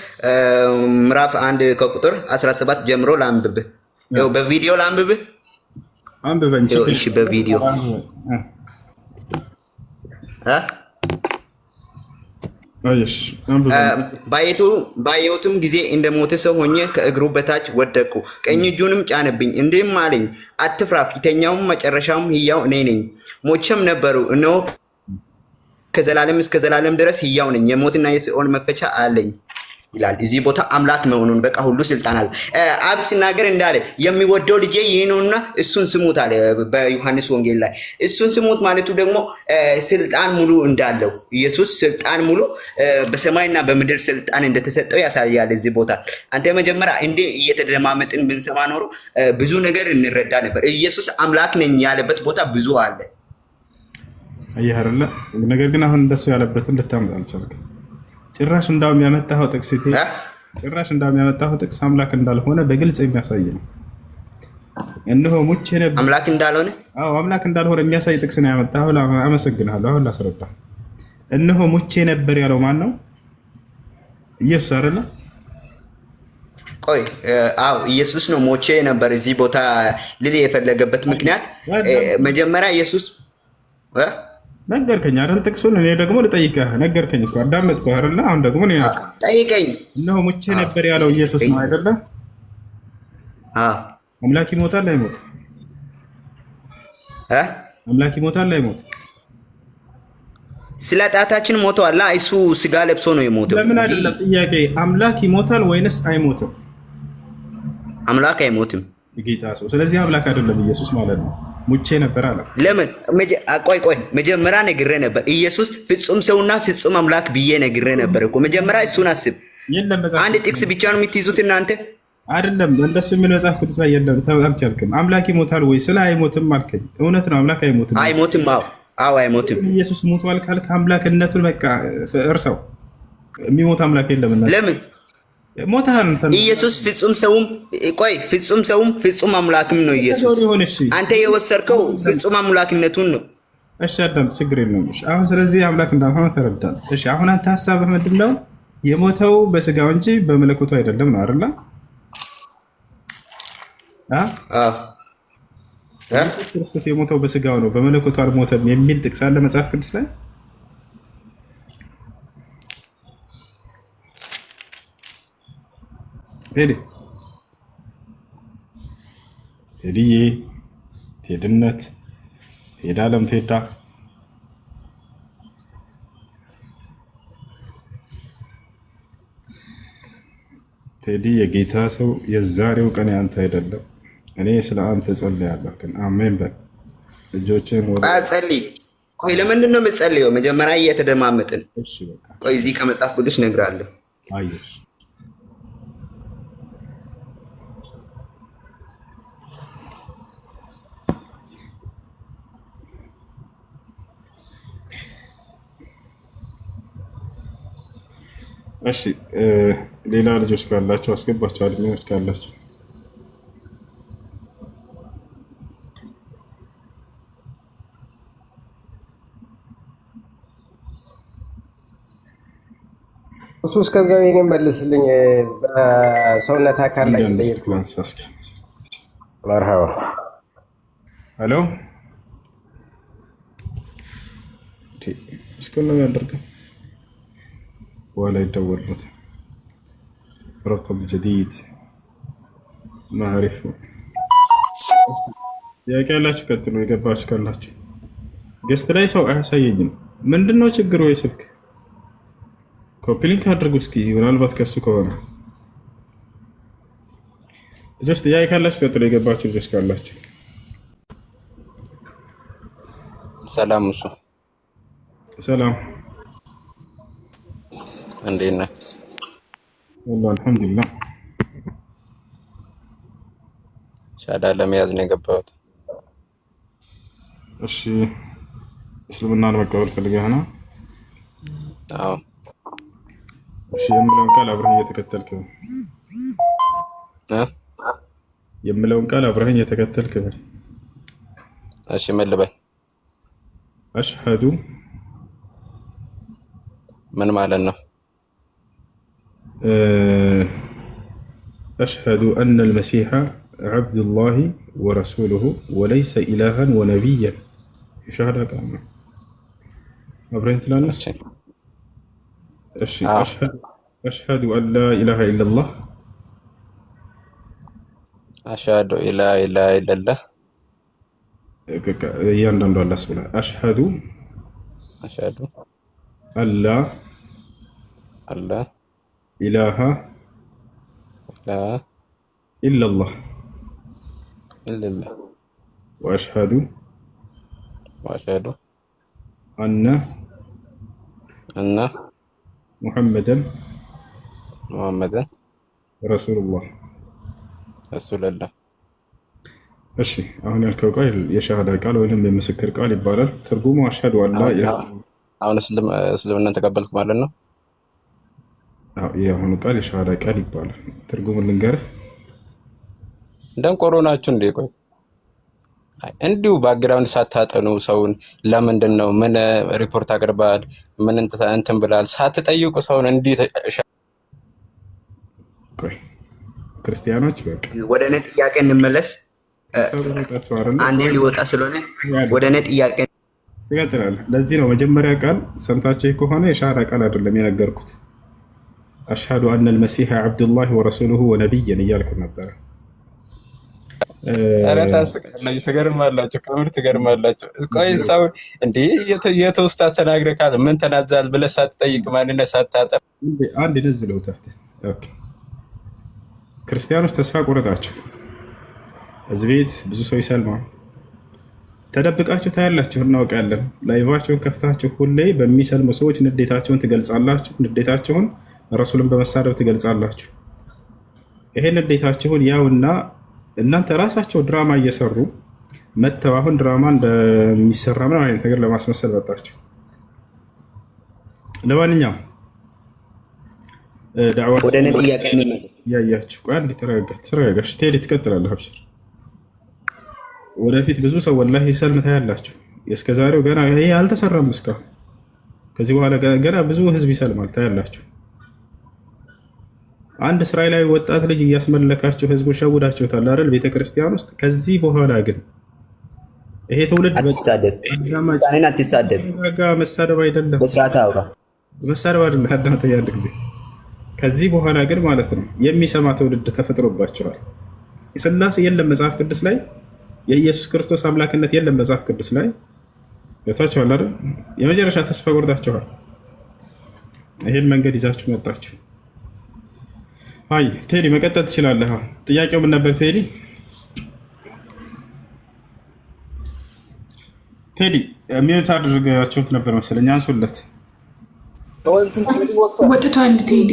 ምዕራፍ 1 ከቁጥር 17 ጀምሮ ላንብብህ። ያው በቪዲዮ ላንብብህ። አንብበኝ። እሺ በቪዲዮ ባየሁትም ጊዜ እንደሞተ ሰው ሆኜ ከእግሩ በታች ወደቅሁ። ቀኝ እጁንም ጫነብኝ፣ እንዲህም አለኝ፣ አትፍራ፣ ፊተኛውም መጨረሻውም ሕያው እኔ ነኝ። ሞቼም ነበሩ፣ እነሆ ከዘላለም እስከ ዘላለም ድረስ ሕያው ነኝ፣ የሞትና የሲኦል መክፈቻ አለኝ ይላል። እዚህ ቦታ አምላክ መሆኑን በቃ ሁሉ ስልጣን አለ። አብ ሲናገር እንዳለ የሚወደው ልጄ ይህ ነውና እሱን ስሙት አለ በዮሐንስ ወንጌል ላይ። እሱን ስሙት ማለቱ ደግሞ ስልጣን ሙሉ እንዳለው ኢየሱስ ስልጣን ሙሉ በሰማይና በምድር ስልጣን እንደተሰጠው ያሳያል። እዚህ ቦታ አንተ መጀመሪያ እንዲህ እየተደማመጥን ብንሰማ ኖሮ ብዙ ነገር እንረዳ ነበር። ኢየሱስ አምላክ ነኝ ያለበት ቦታ ብዙ አለ። አየህ አይደለ? ነገር ግን አሁን እንደሱ ያለበትን ልታመጣ አልቻልክም። ጭራሽ እንዳውም ያመጣኸው ጥቅስ አምላክ እንዳልሆነ በግልጽ የሚያሳይ ነው። እነሆ ሙቼ ነበር አምላክ እንዳልሆነ አምላክ እንዳልሆነ የሚያሳይ ጥቅስ ነው ያመጣኸው። አመሰግናለሁ። አሁን ላስረዳ። እነሆ ሙቼ ነበር ያለው ማን ነው? ኢየሱስ አይደለ? ቆይ ኢየሱስ ነው ሞቼ ነበር እዚህ ቦታ ልል የፈለገበት ምክንያት መጀመሪያ ኢየሱስ ነገርከኝ አይደል? ጥቅሱን እኔ ደግሞ ልጠይቅህ። ነገርከኝ እኮ አዳመጥኩህ አይደል? አሁን ደግሞ እኔ ጠይቀኝ። እነሆ ሙቼ ነበር ያለው ኢየሱስ ነው አይደለ? አምላክ ይሞታል አይሞት? አምላክ ይሞታል አይሞት? ስለ ጣታችን ሞቷል። እሱ ስጋ ለብሶ ነው የሞተው። ለምን አይደለም ጥያቄ። አምላክ ይሞታል ወይንስ አይሞትም? አምላክ አይሞትም ጌታ ሰው። ስለዚህ አምላክ አይደለም ኢየሱስ ማለት ነው። ሙቼ ነበር አለ። ለምን? ቆይ መጀመሪያ ነግሬ ነበር። ኢየሱስ ፍጹም ሰውና ፍጹም አምላክ ብዬ ነግሬ ነበር እኮ። መጀመሪያ እሱን አስብ። አንድ ጥቅስ ብቻ ነው የምትይዙት እናንተ። አይደለም እንደሱ ምን መጽሐፍ ቅዱስ ላይ የለም። አልቻልክም። አምላክ ይሞታል ወይ ስለ አይሞትም አልከኝ። እውነት ነው አምላክ አይሞትም። አይሞትም። አዎ አይሞትም። ኢየሱስ ሞቷል ካልክ አምላክነቱን በቃ እርሳው። የሚሞት አምላክ የለም። ለምን ሞታን? ኢየሱስ ፍጹም ሰውም ፍጹም ሰውም ፍጹም አምላክም ነው። ኢየሱስ አንተ የወሰድከው ፍጹም አምላክነቱን ነው። እሺ አዳም ችግር የለውም። እሺ አሁን ስለዚህ አምላክ እንዳልሆነ ተረዳን። እሺ አሁን አንተ ሐሳብህ ምንድን ነው? የሞተው በስጋው እንጂ በመለኮቱ አይደለም ነው አይደል? ክርስቶስ የሞተው በስጋው ነው በመለኮቱ አልሞተም የሚል ጥቅስ አለ መጽሐፍ ቅዱስ ላይ? ቴዲዬ፣ ቴድነት፣ ቴዳ አለም፣ ቴዳ ቴዲ የጌታ ሰው፣ የዛሬው ቀን ያንተ አይደለም። እኔ ስለ አንተ ጸልያለሁ። ግን አሜን በል። ልጆችን ጸልይ። ቆይ ለምንድን ነው የምትጸልየው? መጀመሪያ እየተደማመጥን። ቆይ እዚህ ከመጽሐፍ ቅዱስ እነግርሃለሁ። አየሽ እሺ ሌላ ልጆች ካላችሁ አስገባቸው። አድሚኖች ካላችሁ እሱ እስከዛው የኔን መልስልኝ። በሰውነት አካል ላይ ጠየቅኩ። መርሃባ ሄሎ እስከ ነው ያደርገው በኋላ ይደወልለት ረቀም ጀዲድ ማዕሪፍ ጥያቄ ያላችሁ ቀጥሎ የገባችሁ ካላችሁ ገስት ላይ ሰው አያሳየኝም ምንድነው ችግሩ ወይ ስልክ ኮፒ ሊንክ አድርጉ እስኪ ምናልባት ከሱ ከሆነ ልጆች ጥያቄ ካላችሁ ቀጥሎ የገባችሁ ልጆች ካላችሁ ሰላም እሱ ሰላም እንዴት ነህ? والله الحمد لله ሻዳ ለመያዝ ነው የገባሁት። እሺ እስልምናን መቀበል ፈልገህ ነው? አዎ። እሺ የምለውን ቃል አብረህ እየተከተልክ ነው? የምለውን ቃል አብረህ እየተከተልክ ነው? እሺ ምን ልበል? አሽሀዱ ምን ማለት ነው? أشهد أن المسيح عبد الله ورسوله وليس إلها ونبيا شهادة كاملة أبرهن تلانا أشهد أن لا إله إلا الله أشهد أن لا إله إلا الله ياندن الله سبحانه أشهد أن لا إله إلا الله وأشهد أن محمدا رسول الله እሺ አሁን ያልከው ቃል የሻሃዳ ቃል ወይንም የምስክር ቃል ይባላል። ትርጉሙ አሽሀዱ አን ላ ኢላሃ አሁን እስልምናን ተቀበልኩ ማለት ነው። የአሁኑ ቃል የሻሃዳ ቃል ይባላል። ትርጉሙን ልንገርህ። ደንቆሮ ናችሁ እንዴ? ቆይ እንዲሁ ባክግራውንድ ሳታጠኑ ሰውን ለምንድን ነው ምን ሪፖርት አቅርባል ምን እንትን ብላል ሳትጠይቁ ሰውን እንዲህ ቆይ ክርስቲያኖች በቃ ወደ እኔ ጥያቄ እንመለስ። አንዴ ሊወጣ ስለሆነ ወደ እኔ ጥያቄ ይቀጥላል። ለዚህ ነው መጀመሪያ ቃል ሰምታችሁ ከሆነ የሻሃዳ ቃል አይደለም የነገርኩት። አሽሀዱ አነ አልመሲሐ ዐብዱላሂ ወረሱሉሁ ወነቢይን እያልኩ ነበር። ኧረ ታስቃላችሁ፣ ትገርማላችሁ፣ ከምር ትገርማላችሁ። ቆይ ሰው እንዴ የተውስታ ተናግረህ ካለ ምን ተናዛል ብለህ ሳትጠይቅ ማንነት ሳታጠር አንድ ነዝለው ታህት ኦኬ። ክርስቲያኖች ተስፋ ቆረጣችሁ። እዚህ ቤት ብዙ ሰው ይሰልማል። ተደብቃችሁ ታያላችሁ፣ እናውቃለን። ላይቫችሁን ከፍታችሁ ሁሌ በሚሰልሙ ሰዎች ንዴታችሁን ትገልጻላችሁ። ንዴታችሁን ረሱልን በመሳደብ ትገልጻላችሁ። ይሄን ንዴታችሁን ያውና እናንተ ራሳቸው ድራማ እየሰሩ መተው አሁን ድራማ እንደሚሰራ ምን አይነት ነገር ለማስመሰል መጣችሁ። ለማንኛውም ዳዕዋ ወደ እኔ ጥያቄ ያያችሁ ቆይ አንዴ ተረጋጋሽ። ቴዲ ትቀጥላለህ። አብሽር። ወደፊት ብዙ ሰው ወላሂ ሰልም ታያላችሁ። እስከዛሬው ገና ይሄ አልተሰራም። እስካሁን ከዚህ በኋላ ገና ብዙ ህዝብ ይሰልማል ታያላችሁ። አንድ እስራኤላዊ ወጣት ልጅ እያስመለካችሁ ህዝቡ ሸውዳችሁታል አይደል? ቤተክርስቲያን ውስጥ። ከዚህ በኋላ ግን ይሄ ትውልድ አትሳደብ፣ መሳደብ አይደለም፣ በስርዓት አውራ፣ መሳደብ አይደለም። አዳምጠኝ አንድ ጊዜ። ከዚህ በኋላ ግን ማለት ነው የሚሰማ ትውልድ ተፈጥሮባችኋል። ስላሴ የለም መጽሐፍ ቅዱስ ላይ፣ የኢየሱስ ክርስቶስ አምላክነት የለም መጽሐፍ ቅዱስ ላይ። ገብታችኋል አይደል? የመጨረሻ ተስፋ ቆርጣችኋል። ይሄን መንገድ ይዛችሁ መጣችሁ። አይ ቴዲ መቀጠል ትችላለህ። ጥያቄው ምን ነበር ቴዲ? ቴዲ ሚዩት አድርጋችሁት ነበር መሰለኝ፣ አንሱለት። ወጥቷል ቴዲ።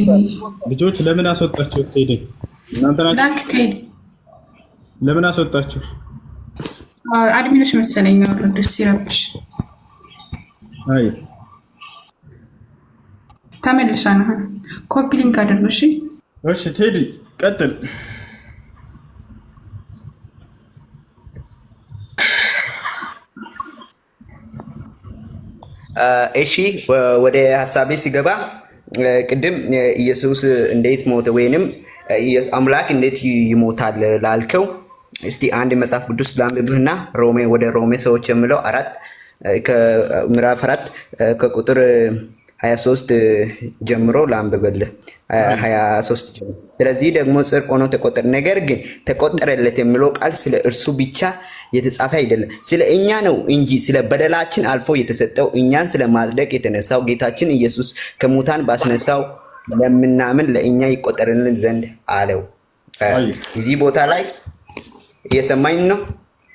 ልጆች ለምን አስወጣችሁ ቴዲ? እናንተ ናችሁ ቴዲ ለምን አስወጣችሁ? አድሚኖች መሰለኝ ነው ወረደስ ሲረብሽ። አይ ተመልሳ ነው። ኮፒ ሊንክ አድርጉ። እሺ ቴዲ ቀጥል። እሺ ወደ ሀሳቤ ሲገባ ቅድም ኢየሱስ እንዴት ሞተ ወይንም አምላክ እንዴት ይሞታል ላልከው እስቲ አንድ መጽሐፍ ቅዱስ ላንብብህና ወደ ሮሜ ሰዎች የሚለው ምዕራፍ 4 ከቁጥር 23 ጀምሮ ላንብብልህ 23 ጀምሮ። ስለዚህ ደግሞ ጽድቅ ሆኖ ተቆጠረ። ነገር ግን ተቆጠረለት የሚለው ቃል ስለ እርሱ ብቻ የተጻፈ አይደለም፣ ስለ እኛ ነው እንጂ ስለ በደላችን አልፎ የተሰጠው እኛን ስለ ማጽደቅ የተነሳው ጌታችን ኢየሱስ ከሙታን ባስነሳው ለምናምን ለእኛ ይቆጠርልን ዘንድ አለው። እዚህ ቦታ ላይ እየሰማኝ ነው?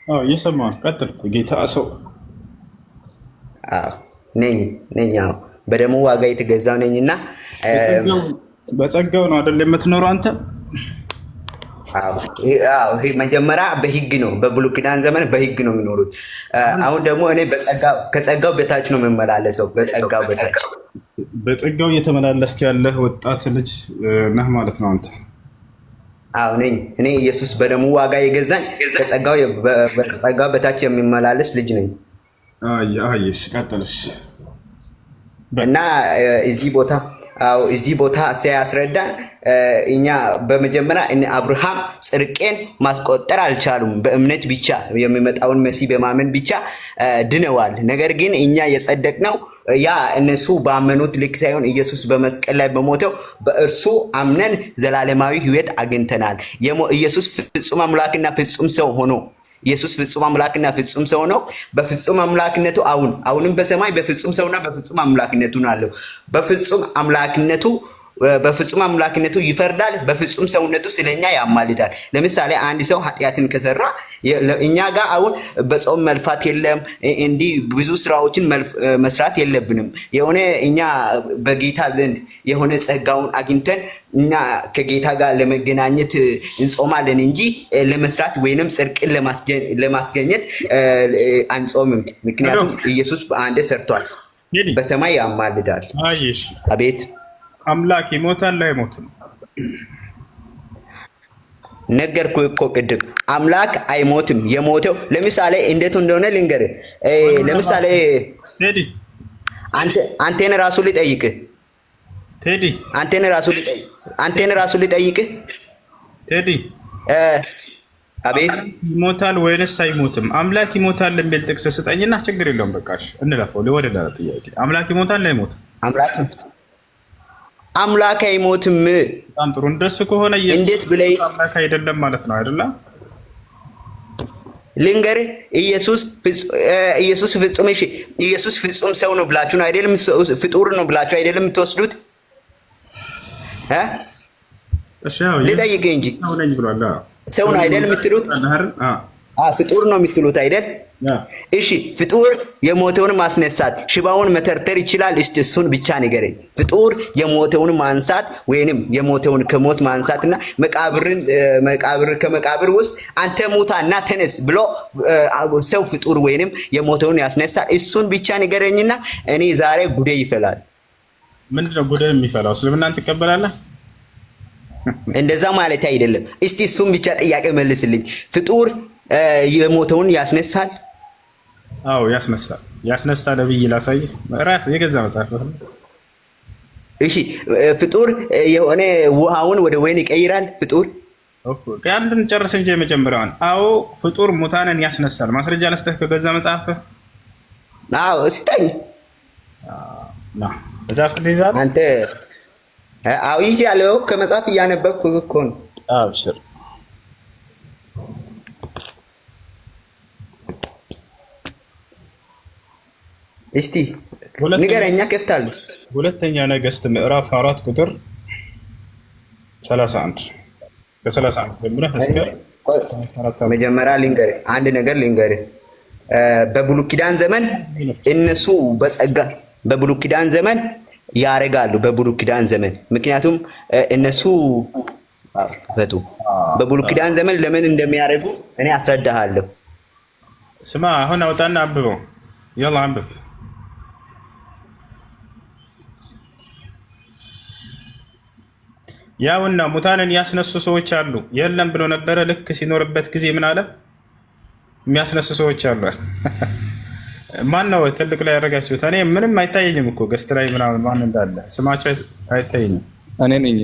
አዎ እየሰማሁ። ቀጥል። ጌታ ሰው ነኝ። አዎ በደሙ ዋጋ የተገዛው ነኝና በጸጋው ነው አይደል የምትኖረው አንተ? አዎ መጀመሪያ በህግ ነው፣ በብሉይ ኪዳን ዘመን በህግ ነው የሚኖሩት። አሁን ደግሞ እኔ ከጸጋው በታች ነው የምመላለሰው። በጸጋው እየተመላለስክ ያለህ ወጣት ልጅ ነህ ማለት ነው አንተ? አዎ ነኝ። እኔ ኢየሱስ በደሙ ዋጋ የገዛኝ ከጸጋው በታች የሚመላለስ ልጅ ነኝ። አየሽ፣ ቀጥልሽ። እና እዚህ ቦታ ሲያስረዳ እኛ በመጀመሪያ አብርሃም ጽድቅን ማስቆጠር አልቻሉም። በእምነት ብቻ የሚመጣውን መሲህ በማመን ብቻ ድነዋል። ነገር ግን እኛ የጸደቅነው ያ እነሱ ባመኑት ልክ ሳይሆን ኢየሱስ በመስቀል ላይ በሞተው በእርሱ አምነን ዘላለማዊ ሕይወት አግኝተናል። ኢየሱስ ፍጹም አምላክና ፍጹም ሰው ሆኖ ኢየሱስ ፍጹም አምላክና ፍጹም ሰው ነው። በፍጹም አምላክነቱ አሁንም በሰማይ በፍጹም ሰውና በፍጹም አምላክነቱ ነው አለው። በፍጹም አምላክነቱ ይፈርዳል፣ በፍጹም ሰውነቱ ስለኛ ያማልዳል። ለምሳሌ አንድ ሰው ኃጢአትን ከሰራ እኛ ጋር አሁን በጾም መልፋት የለም፣ እንዲህ ብዙ ስራዎችን መስራት የለብንም። የሆነ እኛ በጌታ ዘንድ የሆነ ጸጋውን አግኝተን እኛ ከጌታ ጋር ለመገናኘት እንጾማለን እንጂ ለመስራት ወይንም ጽድቅን ለማስገኘት አንጾምም። ምክንያቱም ኢየሱስ በአንድ ሰርቷል፣ በሰማይ ያማልዳል። አቤት አምላክ ይሞታል አይሞትም? ነገርኩህ እኮ ቅድም። አምላክ አይሞትም። የሞተው ለምሳሌ እንዴት እንደሆነ ልንገርህ። ለምሳሌ አንተን ራሱ ልጠይቅህ ቴዲ፣ አንተን ራሱ ልጠይቅህ ቴዲ። አቤት ይሞታል ወይንስ አይሞትም? አምላክ ይሞታል የሚል ጥቅስ ስጠኝና ችግር የለውም። በቃሽ፣ እንለፈው። ወደ ሌላ ጥያቄ። አምላክ ይሞታል አይሞትም? አምላክ አይሞትም። በጣም ጥሩ። እንደሱ ከሆነ እንዴት ብለህ አምላክ አይደለም ማለት ነው አይደለ? ልንገርህ፣ ኢየሱስ ፍጹም ሰው ነው ብላችሁ ነው አይደለም? ፍጡር ነው ብላችሁ አይደለም የምትወስዱት? ልጠይቅህ እንጂ ሰው ነው አይደል የምትሉት? ፍጡር ነው የምትሉት አይደል? እሺ፣ ፍጡር የሞተውን ማስነሳት፣ ሽባውን መተርተር ይችላል? እስቲ እሱን ብቻ ንገረኝ። ፍጡር የሞተውን ማንሳት ወይንም የሞተውን ከሞት ማንሳትና ከመቃብር ውስጥ አንተ ሙታና ተነስ ብሎ ሰው ፍጡር ወይንም የሞተውን ያስነሳል? እሱን ብቻ ንገረኝና እኔ ዛሬ ጉዴ ይፈላል። ምንድነው ጉዴ የሚፈላው? እስልምናን ትቀበላለህ? እንደዛ ማለት አይደለም። እስቲ እሱን ብቻ ጥያቄ መልስልኝ። ፍጡር የሞተውን ያስነሳል? አዎ ያስነሳል። ያስነሳል ብዬ ላሳይህ፣ ራስ የገዛ መጽሐፍ። እሺ፣ ፍጡር የሆነ ውሃውን ወደ ወይን ይቀይራል? ፍጡር አንድን ጨርስ እንጂ የመጀመሪያውን። አዎ ፍጡር ሙታንን ያስነሳል። ማስረጃ ለስተህ ከገዛ መጽሐፍ። አዎ ስጠኝ። መጽሐፍ ይዛል አንተ? አዎ ይዣለሁ። ከመጽሐፍ እያነበብኩ እኮ ነው። አብሽር። እስቲ ንገረኛ። ከፍታለሁ። ሁለተኛ ነገሥት ምዕራፍ 4 ቁጥር 31 ከ31 ጀምረህ እስከ መጀመሪያ ልንገርህ፣ አንድ ነገር ልንገርህ። በብሉይ ኪዳን ዘመን እነሱ በጸጋ በብሉይ ኪዳን ዘመን ያረጋሉ። በብሉይ ኪዳን ዘመን ምክንያቱም እነሱ በብሉይ ኪዳን ዘመን ለምን እንደሚያደርጉ እኔ አስረዳሃለሁ። ስማ፣ አሁን አውጣና አንብበው። يلا አንብብ። ያውና ሙታንን ያስነሱ ሰዎች አሉ። የለም ብሎ ነበረ። ልክ ሲኖርበት ጊዜ ምን አለ? የሚያስነሱ ሰዎች አሉ። ማን ነው ትልቅ ላይ ያደረጋችሁት? እኔ ምንም አይታየኝም እኮ ገስት ላይ ምናምን ማን እንዳለ ስማቸው አይታየኝም። እኔ ነኝ።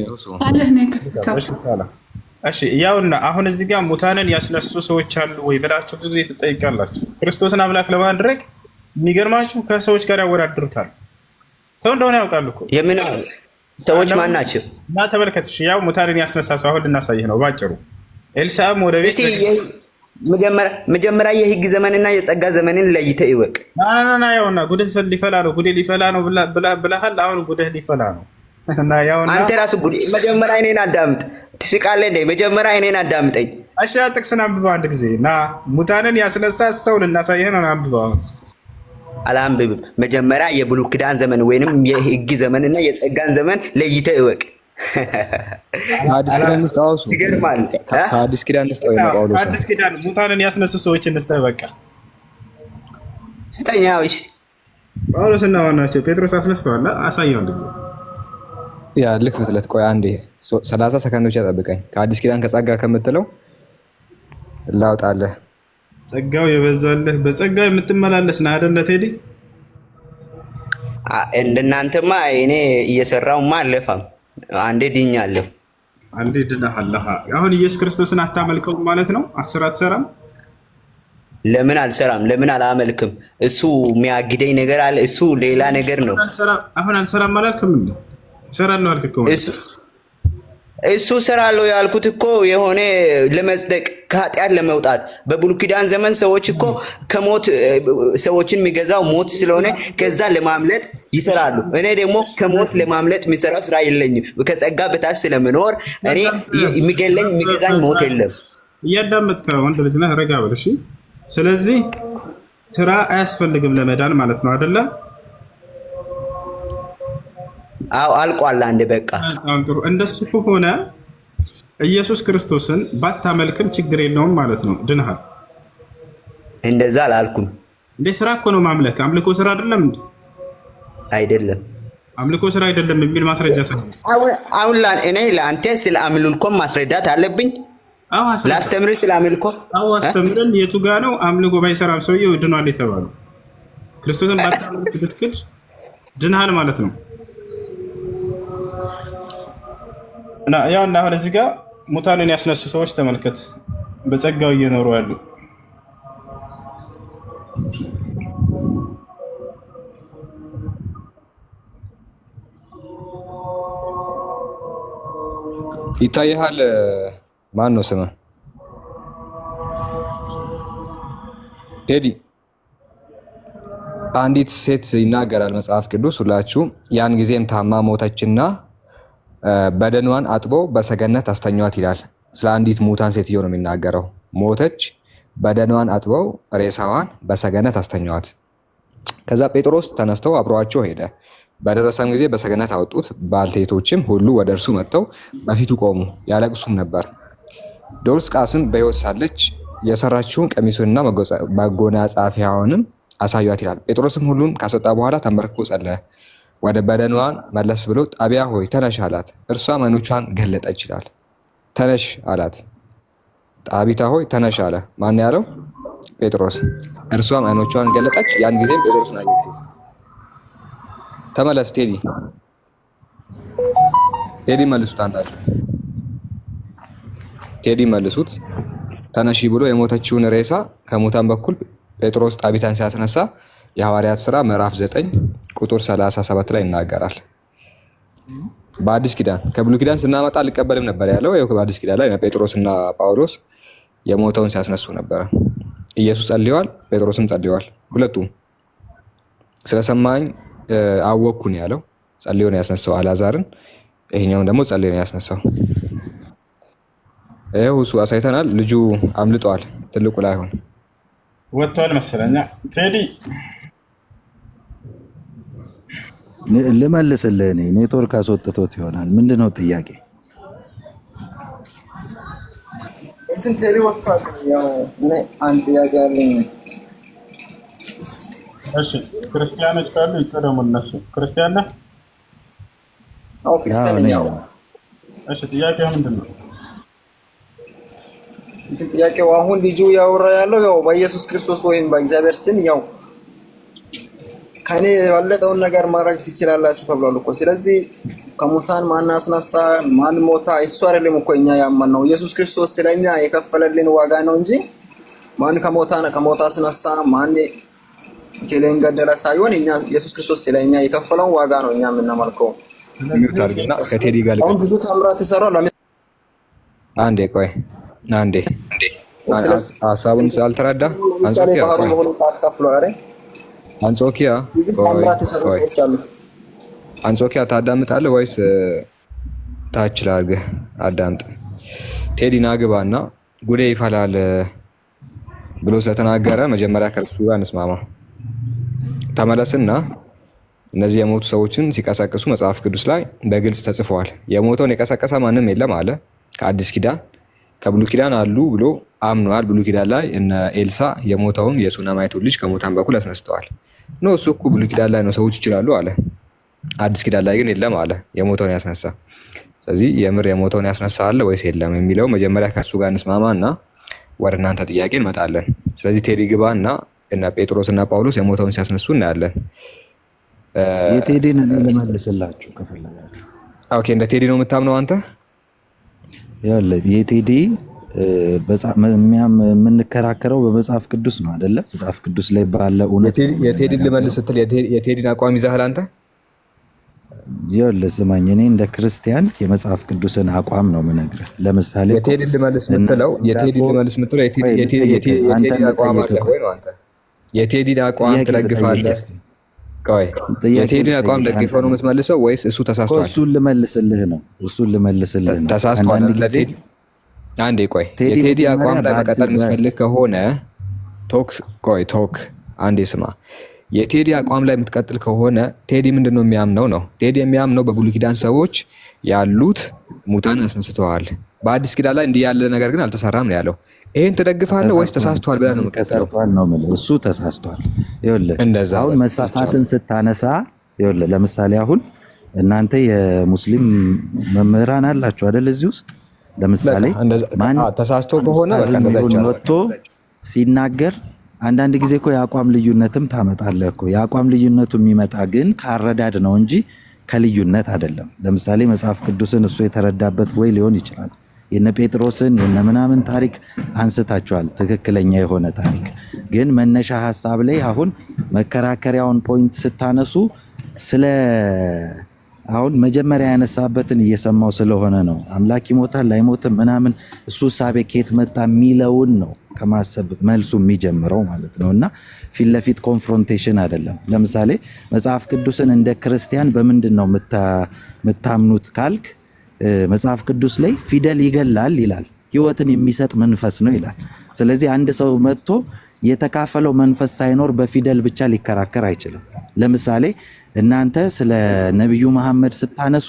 እሺ ያውና አሁን እዚህ ጋር ሙታንን ያስነሱ ሰዎች አሉ ወይ ብላችሁ ብዙ ጊዜ ትጠይቃላችሁ። ክርስቶስን አምላክ ለማድረግ የሚገርማችሁ ከሰዎች ጋር ያወዳድሩታል። ሰው እንደሆነ ያውቃሉ እኮ። የምን ሰዎች ማን ናቸው? እና ተመልከትሽ፣ ያው ሙታንን ያስነሳ ሰው አሁን ልናሳይህ ነው ባጭሩ። ኤልሳዕም ወደ ቤት መጀመሪያ የሕግ ዘመንና የጸጋ ዘመንን ለይተህ ይወቅ። ና ያውና ጉድህ ሊፈላ ነው፣ ጉድህ ሊፈላ ነው ብለሃል። አሁን ጉድህ ሊፈላ ነው። እና ያውና አንተ ራስህ ጉድ መጀመሪያ እኔን አዳምጥ። ትስቃለህ እንዴ? መጀመሪያ እኔን አዳምጠኝ። እሺ ጥቅስን አንብበው አንድ ጊዜ እና ሙታንን ያስነሳ ሰው ልናሳይህ ነው። አንብበው። አላንብብም። መጀመሪያ የብሉይ ኪዳን ዘመን ወይንም የሕግ ዘመንና የጸጋን ዘመን ለይተህ ይወቅ። አዲስ ኪዳን ውስጥ አውሱ ከአዲስ ኪዳን ውስጥ ወይ ነው ጳውሎስ አዲስ ኪዳን ሙታንን ያስነሱ ሰዎች እንስተ በቃ ስተኛው። እሺ ጳውሎስ እና ዋናቸው ጴጥሮስ አስነስተዋል። አሳየው አንድ ጊዜ ያ ልክ ፍትለት። ቆይ አንዴ 30 ሰከንዶች ያጠብቀኝ። ከአዲስ ኪዳን ከጸጋ ከምትለው ላውጣለህ። ጸጋው የበዛልህ በጸጋው የምትመላለስ ነህ አይደል ቴዲ? እንደናንተማ እኔ እየሰራውማ አለፋም። አንዴ ድኛለሁ። አንዴ ድነሃል። አሁን ኢየሱስ ክርስቶስን አታመልከውም ማለት ነው? አትሰራም? ለምን አልሰራም? ለምን አላመልክም? እሱ የሚያግደኝ ነገር አለ። እሱ ሌላ ነገር ነው። አሁን አልሰራም አላልክም እንዴ? እሰራለሁ አልክ እኮ። እሱ እሰራለሁ ያልኩት እኮ የሆነ ለመጽደቅ ከኃጢአት ለመውጣት። በብሉይ ኪዳን ዘመን ሰዎች እኮ ከሞት ሰዎችን የሚገዛው ሞት ስለሆነ ከዛ ለማምለጥ ይሰራሉ። እኔ ደግሞ ከሞት ለማምለጥ የሚሰራ ስራ የለኝም። ከጸጋ በታች ስለምኖር እኔ የሚገለኝ የሚገዛኝ ሞት የለም። እያዳመጥከው ወንድ ልጅ ነህ፣ ረጋ በል እሺ። ስለዚህ ስራ አያስፈልግም ለመዳን ማለት ነው አይደለ? አው አልቋል። አንዴ በቃ እንደሱ ከሆነ ኢየሱስ ክርስቶስን ባታመልክም ችግር የለውም ማለት ነው። ድነሃል። እንደዛ አላልኩም እንዴ? ስራ እኮ ነው ማምለክ። አምልኮ ስራ አይደለም እንዴ? አይደለም። አምልኮ ስራ አይደለም የሚል ማስረጃ ሰው አሁን እኔ ለአንተ ስለ አምልኮ ማስረዳት አለብኝ። ላስተምር ስለ አምልኮ። አዎ አስተምረን። የቱ ጋ ነው አምልኮ ባይሰራም ሰውየው ድኗል የተባለው? ክርስቶስን ባታመልክ ብትክድ ድነሃል ማለት ነው። እና ያው እና አሁን እዚህ ጋር ሙታንን ያስነሱ ሰዎች ተመልከት፣ በጸጋው እየኖሩ ያሉ። ይታይሃል። ማን ነው ስምህ? ቴዲ። አንዲት ሴት ይናገራል መጽሐፍ ቅዱስ። ሁላችሁም ያን ጊዜም ታማ ሞተችና በደኗን አጥቦ በሰገነት አስተኛት ይላል። ስለ አንዲት ሙታን ሴትዮ ነው የሚናገረው። ሞተች፣ በደኗን አጥበው ሬሳዋን በሰገነት አስተኛት። ከዛ ጴጥሮስ ተነስተው አብሯቸው ሄደ። በደረሰም ጊዜ በሰገነት አወጡት። ባልቴቶችም ሁሉ ወደ እርሱ መጥተው በፊቱ ቆሙ፣ ያለቅሱም ነበር። ዶርቃስም በሕይወት ሳለች የሰራችውን ቀሚሱንና መጎናጸፊያውንም አሳዩት ይላል። ጴጥሮስም ሁሉን ካስወጣ በኋላ ተንበርክኮ ጸለየ። ወደ በደኗን መለስ ብሎ ጣቢያ ሆይ ተነሽ አላት። እርሷም ዓይኖቿን ገለጠች ይላል። ተነሽ አላት። ጣቢታ ሆይ ተነሽ አለ። ማን ያለው? ጴጥሮስ። እርሷም ዓይኖቿን ገለጠች። ያን ጊዜም ጴጥሮስን አየችው። ተመለስ ቴዲ መልሱት። አንዳችሁ ቴዲ መልሱት። ተነሺ ብሎ የሞተችውን ሬሳ ከሙታን በኩል ጴጥሮስ ጣቢታን ሲያስነሳ የሐዋርያት ሥራ ምዕራፍ 9 ቁጥር 37 ላይ ይናገራል። በአዲስ ኪዳን ከብሉይ ኪዳን ስናመጣ አልቀበልም ነበር ያለው። ይኸው በአዲስ ኪዳን ላይ ጴጥሮስ እና ጳውሎስ የሞተውን ሲያስነሱ ነበረ። ኢየሱስ ጸልየዋል፣ ጴጥሮስም ጸልየዋል። ሁለቱም ስለሰማኝ አወኩን ያለው ጸልዮ ነው ያስነሳው አልዓዛርን። ይሄኛውን ደግሞ ጸልዮ ነው ያስነሳው። ይኸው እሱ አሳይተናል። ልጁ አምልጧል። ትልቁ ላይ ሆነ ወጥቷል መሰለኛ። ቴዲ ልመልስልህ። እኔ ኔትወርክ አስወጥቶት ይሆናል። ምንድነው ጥያቄ? እንትን ቴዲ ወጥቷል። ያው እኔ አንድ ጥያቄ አለኝ። እሺ ክርስቲያኖች ካሉ ይቀደሙ እነሱ። ክርስቲያን ነህ? አዎ ክርስቲያን ነኝ። እሺ ጥያቄው ምንድን ነው? ጥያቄው አሁን ልጁ ያወራ ያለው ያው በኢየሱስ ክርስቶስ ወይም በእግዚአብሔር ስም ያው ከኔ የበለጠውን ነገር ማድረግ ትችላላችሁ ተብሏል እኮ። ስለዚህ ከሙታን ማን አስነሳ ማን ሞታ እሱ አይደለም እኮ እኛ ያመንነው ኢየሱስ ክርስቶስ ስለኛ የከፈለልን ዋጋ ነው እንጂ ማን ከሞታ አስነሳ ማን ከሌን ገደለ ሳይሆን እኛ ኢየሱስ ክርስቶስ ስለኛ የከፈለውን ዋጋ ነው እኛ የምናመልከው። ሚውት አድርግና ከቴዲ ጋር አሁን ብዙ ታምራት ይሰራል። አንዴ ቆይ አንዴ ሀሳቡን ስላልተረዳ አንጾኪያ ባህሩ በሁለት ተከፍሏል አይደል? አንጾኪያ ብዙ ታምራት ይሰሩ ሰዎች አሉ። አንጾኪያ ታዳምጣለህ ወይስ ታች ላድርግህ? አዳምጥ። ቴዲ ናግባና ጉዴ ይፈላል ብሎ ስለተናገረ መጀመሪያ ከእሱ ጋር እንስማማ። ተመለስና እነዚህ የሞቱ ሰዎችን ሲቀሰቅሱ መጽሐፍ ቅዱስ ላይ በግልጽ ተጽፈዋል። የሞተውን የቀሰቀሰ ማንም የለም አለ። ከአዲስ ኪዳን ከብሉይ ኪዳን አሉ ብሎ አምኗል። ብሉይ ኪዳን ላይ እነ ኤልሳ የሞተውን የሱነማይቱን ልጅ ከሙታን በኩል አስነስተዋል። ኖ እሱ እኮ ብሉይ ኪዳን ላይ ነው ሰዎች ይችላሉ አለ። አዲስ ኪዳን ላይ ግን የለም አለ የሞተውን ያስነሳ። ስለዚህ የምር የሞተውን ያስነሳ አለ ወይስ የለም የሚለው መጀመሪያ ከሱ ጋር እንስማማና ወደ እናንተ ጥያቄ እንመጣለን። ስለዚህ ቴዲ ግባና እነ ጴጥሮስ እና ጳውሎስ የሞተውን ሲያስነሱ እናያለን። የቴዲን እኔ ልመልስላችሁ ከፈለጋችሁ። ኦኬ፣ እንደ ቴዲ ነው የምታምነው አንተ? ያለ የቴዲ የምንከራከረው በመጽሐፍ ቅዱስ ነው አይደለ? መጽሐፍ ቅዱስ ላይ ባለ እውነት የቴዲን ልመልስ ስትል የቴዲን አቋም ይዘሃል አንተ? ያለ ስማኝ፣ እኔ እንደ ክርስቲያን የመጽሐፍ ቅዱስን አቋም ነው የምነግርህ። ለምሳሌ የቴዲን ልመልስ የምትለው የቴዲን አቋም አለ ወይ ነው አንተ? የቴዲን አቋም ትደግፋለህ? ቆይ የቴዲን አቋም ደግፈው ነው የምትመልሰው ወይስ እሱ ተሳስቷል? እሱን ልመልስልህ ነው። ተሳስቷል። አንዴ ቆይ የቴዲ አቋም ላይ መቀጠል የምትፈልግ ከሆነ ቶክ አንዴ ስማ። የቴዲ አቋም ላይ የምትቀጥል ከሆነ ቴዲ ምንድነው የሚያምነው ነው? ቴዲ የሚያምነው በብሉይ ኪዳን ሰዎች ያሉት ሙታን አስነስተዋል። በአዲስ ኪዳን ላይ እንዲህ ያለ ነገር ግን አልተሰራም ነው ያለው። ይሄን ትደግፋለህ ወይስ ተሳስቷል ብለህ ነው የምትቀጥለው? እሱ ተሳስቷል። ይኸውልህ አሁን መሳሳትን ስታነሳ ይኸውልህ ለምሳሌ አሁን እናንተ የሙስሊም መምህራን አላችሁ አይደል? እዚህ ውስጥ ለምሳሌ ማን ተሳስቶ ከሆነ በቃ እንደዛ ይቻላል ወጥቶ ሲናገር አንዳንድ ጊዜ እኮ የአቋም ልዩነትም ታመጣለህ እኮ። የአቋም ልዩነቱ የሚመጣ ግን ካረዳድ ነው እንጂ ከልዩነት አይደለም። ለምሳሌ መጽሐፍ ቅዱስን እሱ የተረዳበት ወይ ሊሆን ይችላል። የነ ጴጥሮስን የነ ምናምን ታሪክ አንስታችኋል፣ ትክክለኛ የሆነ ታሪክ። ግን መነሻ ሀሳብ ላይ አሁን መከራከሪያውን ፖይንት ስታነሱ ስለ አሁን መጀመሪያ ያነሳበትን እየሰማው ስለሆነ ነው። አምላክ ይሞታል አይሞትም ምናምን እሱ ሳቤ ከየት መጣ የሚለውን ነው ከማሰብ መልሱ የሚጀምረው ማለት ነው። እና ፊት ለፊት ኮንፍሮንቴሽን አይደለም። ለምሳሌ መጽሐፍ ቅዱስን እንደ ክርስቲያን በምንድን ነው የምታምኑት ካልክ መጽሐፍ ቅዱስ ላይ ፊደል ይገላል ይላል፣ ህይወትን የሚሰጥ መንፈስ ነው ይላል። ስለዚህ አንድ ሰው መጥቶ የተካፈለው መንፈስ ሳይኖር በፊደል ብቻ ሊከራከር አይችልም። ለምሳሌ እናንተ ስለ ነብዩ መሐመድ ስታነሱ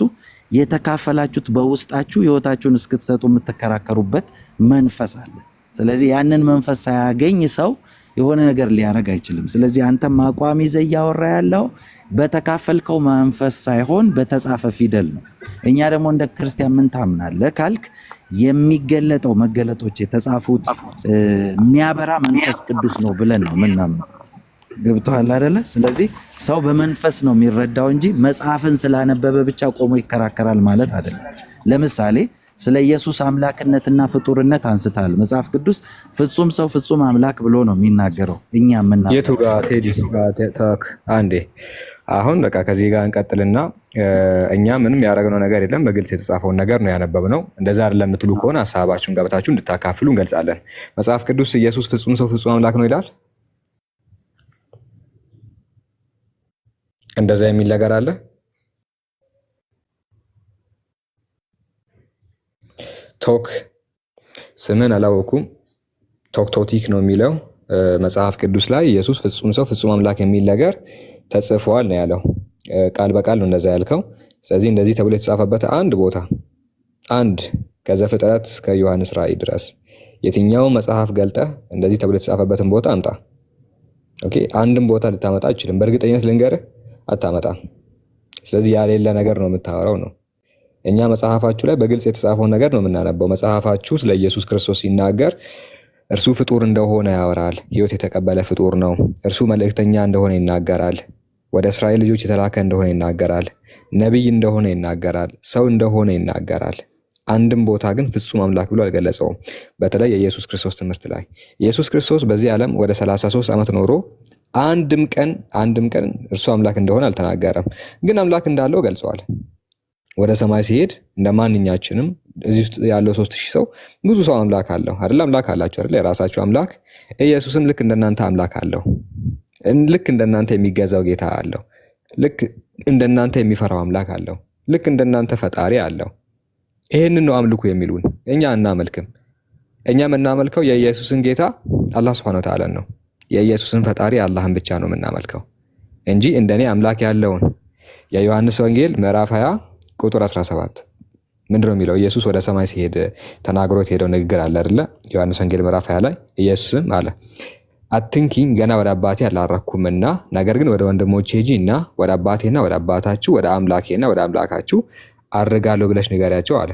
የተካፈላችሁት በውስጣችሁ ህይወታችሁን እስክትሰጡ የምትከራከሩበት መንፈስ አለ። ስለዚህ ያንን መንፈስ ሳያገኝ ሰው የሆነ ነገር ሊያረግ አይችልም። ስለዚህ አንተም አቋም ይዘህ እያወራ ያለው በተካፈልከው መንፈስ ሳይሆን በተጻፈ ፊደል ነው። እኛ ደግሞ እንደ ክርስቲያን ምን ታምናለህ ካልክ የሚገለጠው መገለጦች የተጻፉት የሚያበራ መንፈስ ቅዱስ ነው ብለን ነው ምናምን። ገብቶሃል አይደለ? ስለዚህ ሰው በመንፈስ ነው የሚረዳው እንጂ መጽሐፍን ስላነበበ ብቻ ቆሞ ይከራከራል ማለት አይደለም። ለምሳሌ ስለ ኢየሱስ አምላክነትና ፍጡርነት አንስታል። መጽሐፍ ቅዱስ ፍጹም ሰው ፍጹም አምላክ ብሎ ነው የሚናገረው። እኛ ምናምን የቱ ጋር ቴዲ አንዴ አሁን በቃ ከዚህ ጋር እንቀጥልና እኛ ምንም ያደረግነው ነገር የለም፣ በግልጽ የተጻፈውን ነገር ነው ያነበብነው። እንደዛ አይደለም የምትሉ ከሆነ ሐሳባችሁን ገብታችሁ እንድታካፍሉ እንገልጻለን። መጽሐፍ ቅዱስ ኢየሱስ ፍጹም ሰው ፍጹም አምላክ ነው ይላል? እንደዛ የሚል ነገር አለ? ቶክ ስምን አላወኩም። ቶክቶቲክ ነው የሚለው መጽሐፍ ቅዱስ ላይ ኢየሱስ ፍጹም ሰው ፍጹም አምላክ የሚል ነገር ተጽፏል ነው ያለው። ቃል በቃል ነው እንደዛ ያልከው። ስለዚህ እንደዚህ ተብሎ የተጻፈበት አንድ ቦታ አንድ ከዘፍጥረት እስከ ዮሐንስ ራእይ ድረስ የትኛው መጽሐፍ ገልጠህ እንደዚህ ተብሎ የተጻፈበትን ቦታ አምጣ። ኦኬ፣ አንድም ቦታ ልታመጣ አይችልም። በእርግጠኝነት ልንገርህ አታመጣም። ስለዚህ ያሌለ ነገር ነው የምታወራው ነው። እኛ መጽሐፋችሁ ላይ በግልጽ የተጻፈውን ነገር ነው የምናነበው። መጽሐፋችሁ ስለ ኢየሱስ ክርስቶስ ሲናገር እርሱ ፍጡር እንደሆነ ያወራል። ሕይወት የተቀበለ ፍጡር ነው። እርሱ መልእክተኛ እንደሆነ ይናገራል። ወደ እስራኤል ልጆች የተላከ እንደሆነ ይናገራል። ነቢይ እንደሆነ ይናገራል። ሰው እንደሆነ ይናገራል። አንድም ቦታ ግን ፍጹም አምላክ ብሎ አልገለጸውም። በተለይ የኢየሱስ ክርስቶስ ትምህርት ላይ ኢየሱስ ክርስቶስ በዚህ ዓለም ወደ 33 ዓመት ኖሮ አንድም ቀን እርሱ አምላክ እንደሆነ አልተናገረም። ግን አምላክ እንዳለው ገልጸዋል። ወደ ሰማይ ሲሄድ እንደማንኛችንም እዚህ ውስጥ ያለው 3000 ሰው ብዙ ሰው አምላክ አለው አይደል? አምላክ አላቸው አይደል? የራሳቸው አምላክ። ኢየሱስም ልክ እንደናንተ አምላክ አለው። ልክ እንደናንተ የሚገዛው ጌታ አለው። ልክ እንደናንተ የሚፈራው አምላክ አለው። ልክ እንደናንተ ፈጣሪ አለው። ይሄንን ነው አምልኩ የሚሉን። እኛ እናመልክም። እኛ የምናመልከው የኢየሱስን ጌታ አላህ Subhanahu Wa Ta'ala ነው። የኢየሱስን ፈጣሪ አላህን ብቻ ነው የምናመልከው እንጂ እንደኔ አምላክ ያለውን የዮሐንስ ወንጌል ምዕራፍ 20 ቁጥር 17 ምንድነው የሚለው? ኢየሱስ ወደ ሰማይ ሲሄድ ተናግሮት ሄደው ንግግር አለ አይደለ? ዮሐንስ ወንጌል ምዕራፍ 20 ላይ ኢየሱስም አለ አትንኪኝ ገና ወደ አባቴ አላረኩምና ነገር ግን ወደ ወንድሞቼ ሄጂና ወደ አባቴና ወደ አባታችሁ ወደ አምላኬና ወደ አምላካችሁ አርጋለሁ ብለሽ ንገሪያቸው አለ።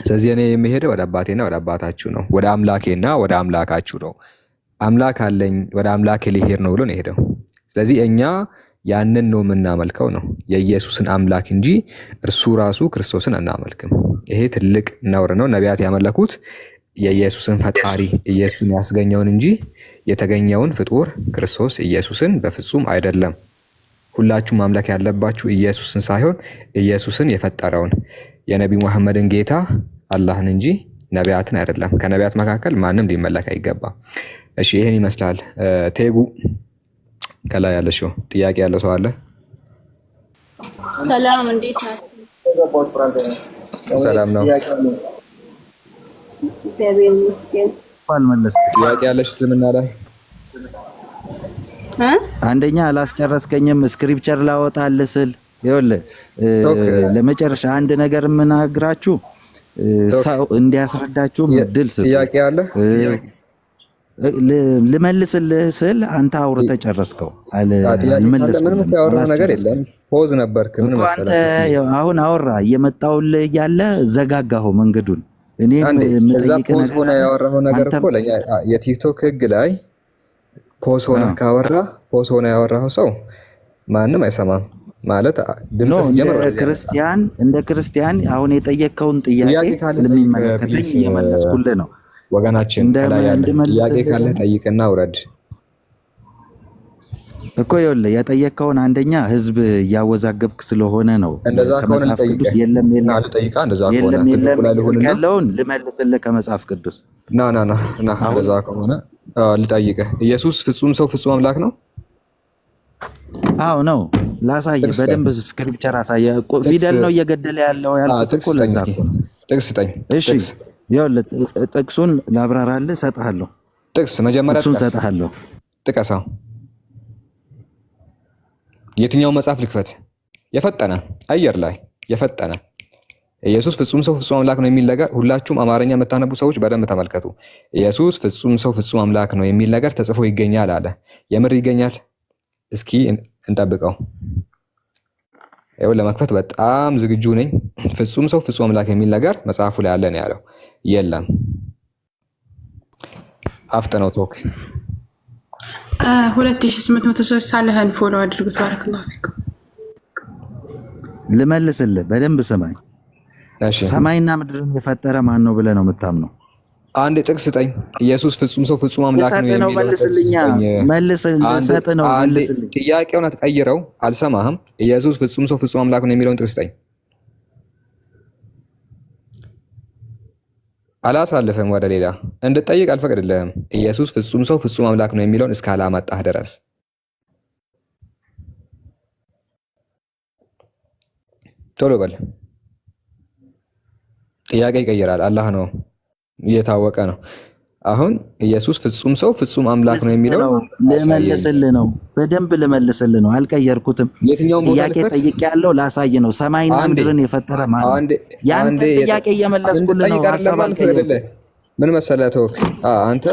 ስለዚህ እኔ የምሄደው ወደ አባቴና ወደ አባታችሁ ነው፣ ወደ አምላኬና ወደ አምላካችሁ ነው። አምላክ አለኝ ወደ አምላኬ ሊሄድ ነው ብሎ ነው የሄደው። ስለዚህ እኛ ያንን ነው የምናመልከው ነው የኢየሱስን አምላክ እንጂ እርሱ ራሱ ክርስቶስን አናመልክም። ይሄ ትልቅ ነውር ነው። ነቢያት ያመለኩት የኢየሱስን ፈጣሪ ኢየሱስን ያስገኘውን እንጂ የተገኘውን ፍጡር ክርስቶስ ኢየሱስን በፍጹም አይደለም። ሁላችሁም ማምለክ ያለባችሁ ኢየሱስን ሳይሆን ኢየሱስን የፈጠረውን የነቢ መሐመድን ጌታ አላህን እንጂ ነቢያትን አይደለም። ከነቢያት መካከል ማንም ሊመለክ አይገባም። እሺ ይሄን ይመስላል። ቴጉ ከላይ ያለሽው ጥያቄ ያለው ሰው አለ? ሰላም፣ እንዴት ናችሁ? ሰላም ነው። እግዚአብሔር ይመስገን። ጥያቄ ያለሽ እስልምና ላይ? አንደኛ አላስጨረስከኝም። ስክሪፕቸር ላወጣልህ ስል ይኸውልህ ለመጨረሻ አንድ ነገር የምናግራችሁ ሰው እንዲያስረዳችሁ ድል ስጥ። ጥያቄ አለ? ልመልስልህ ስል አንተ አውርተህ ጨረስከው። ምንም ያወራው ነገር የለም። ፖዝ ነበርክ። ምን መሰለህ አሁን አወራ እየመጣሁልህ እያለ ዘጋጋኸው መንገዱን። እኔ የምጠይቅህ ነገር ሆነ ያወራው ነገር እኮ ለኛ የቲክቶክ ህግ ላይ ፖዝ ሆነ ካወራ ፖዝ ሆነ ያወራው ሰው ማንም አይሰማም ማለት ድምጽ ጀመረ። እንደ ክርስቲያን አሁን የጠየቀውን ጥያቄ ስለሚመለከተኝ እየመለስኩልህ ነው። ወገናችን ከላይ ያለ ጥያቄ ካለ ጠይቅና ውረድ እኮ። ይኸውልህ የጠየቀውን አንደኛ ህዝብ እያወዛገብክ ስለሆነ ነው። ከመጽሐፍ ቅዱስ የለም ያለውን ልመልስልህ ከመጽሐፍ ቅዱስ ና እንደዛ ከሆነ ልጠይቅህ። ኢየሱስ ፍጹም ሰው ፍጹም አምላክ ነው? አዎ ነው። ላሳየህ በደንብ ስክሪፕቸር አሳየህ። ፊደል ነው እየገደለ ያለው ያልኩት እኮ ለዛ እኮ። ጥቅስ ስጠኝ። እሺ ይኸውልህ ጥቅሱን ላብራራልህ እሰጥሃለሁ። ጥቅስ መጀመሪያ ጥቅሱን እሰጥሃለሁ። ጥቀሳው። የትኛው መጽሐፍ ልክፈት? የፈጠነ አየር ላይ የፈጠነ ኢየሱስ ፍጹም ሰው ፍጹም አምላክ ነው የሚል ነገር ሁላችሁም አማርኛ የምታነቡ ሰዎች በደንብ ተመልከቱ። ኢየሱስ ፍጹም ሰው ፍጹም አምላክ ነው የሚል ነገር ተጽፎ ይገኛል አለ። የምር ይገኛል? እስኪ እንጠብቀው። ይኸው ለመክፈት በጣም ዝግጁ ነኝ። ፍጹም ሰው ፍጹም አምላክ የሚል ነገር መጽሐፉ ላይ አለ ነው ያለው። የለም። አፍጠነው ቶክ 2800 ሰዎች ሳለህን ፎሎ አድርጉት። ባረከላሁ ፊኩም። ልመልስልህ በደንብ ስማኝ። ሰማይና ምድርን የፈጠረ ማን ነው ብለህ ነው የምታምነው? አንድ ጥቅስ ስጠኝ። ኢየሱስ ፍጹም ሰው ፍጹም አምላክ ነው የሚለው መልስልኝ። ጥያቄውን አትቀይረው። አልሰማህም። ኢየሱስ ፍጹም ሰው ፍጹም አምላክ ነው የሚለውን ጥቅስ ስጠኝ። አላሳልፍም ወደ ሌላ እንድጠይቅ አልፈቅድልህም። ኢየሱስ ፍጹም ሰው ፍጹም አምላክ ነው የሚለውን እስካላመጣህ ድረስ ቶሎ በል። ጥያቄ ይቀይራል። አላህ ነው እየታወቀ ነው። አሁን ኢየሱስ ፍጹም ሰው ፍጹም አምላክ ነው የሚለው ልመልስልህ ነው። በደንብ ልመልስልህ ነው። አልቀየርኩትም። ጥያቄ ጠይቄያለሁ። ላሳይ ነው። ሰማይና ምድርን የፈጠረ ማን ነው? ያን ጥያቄ እየመለስኩልህ ነው። ሐሳብ አልቀየርኩም። ምን መሰለህ ተወክ አንተ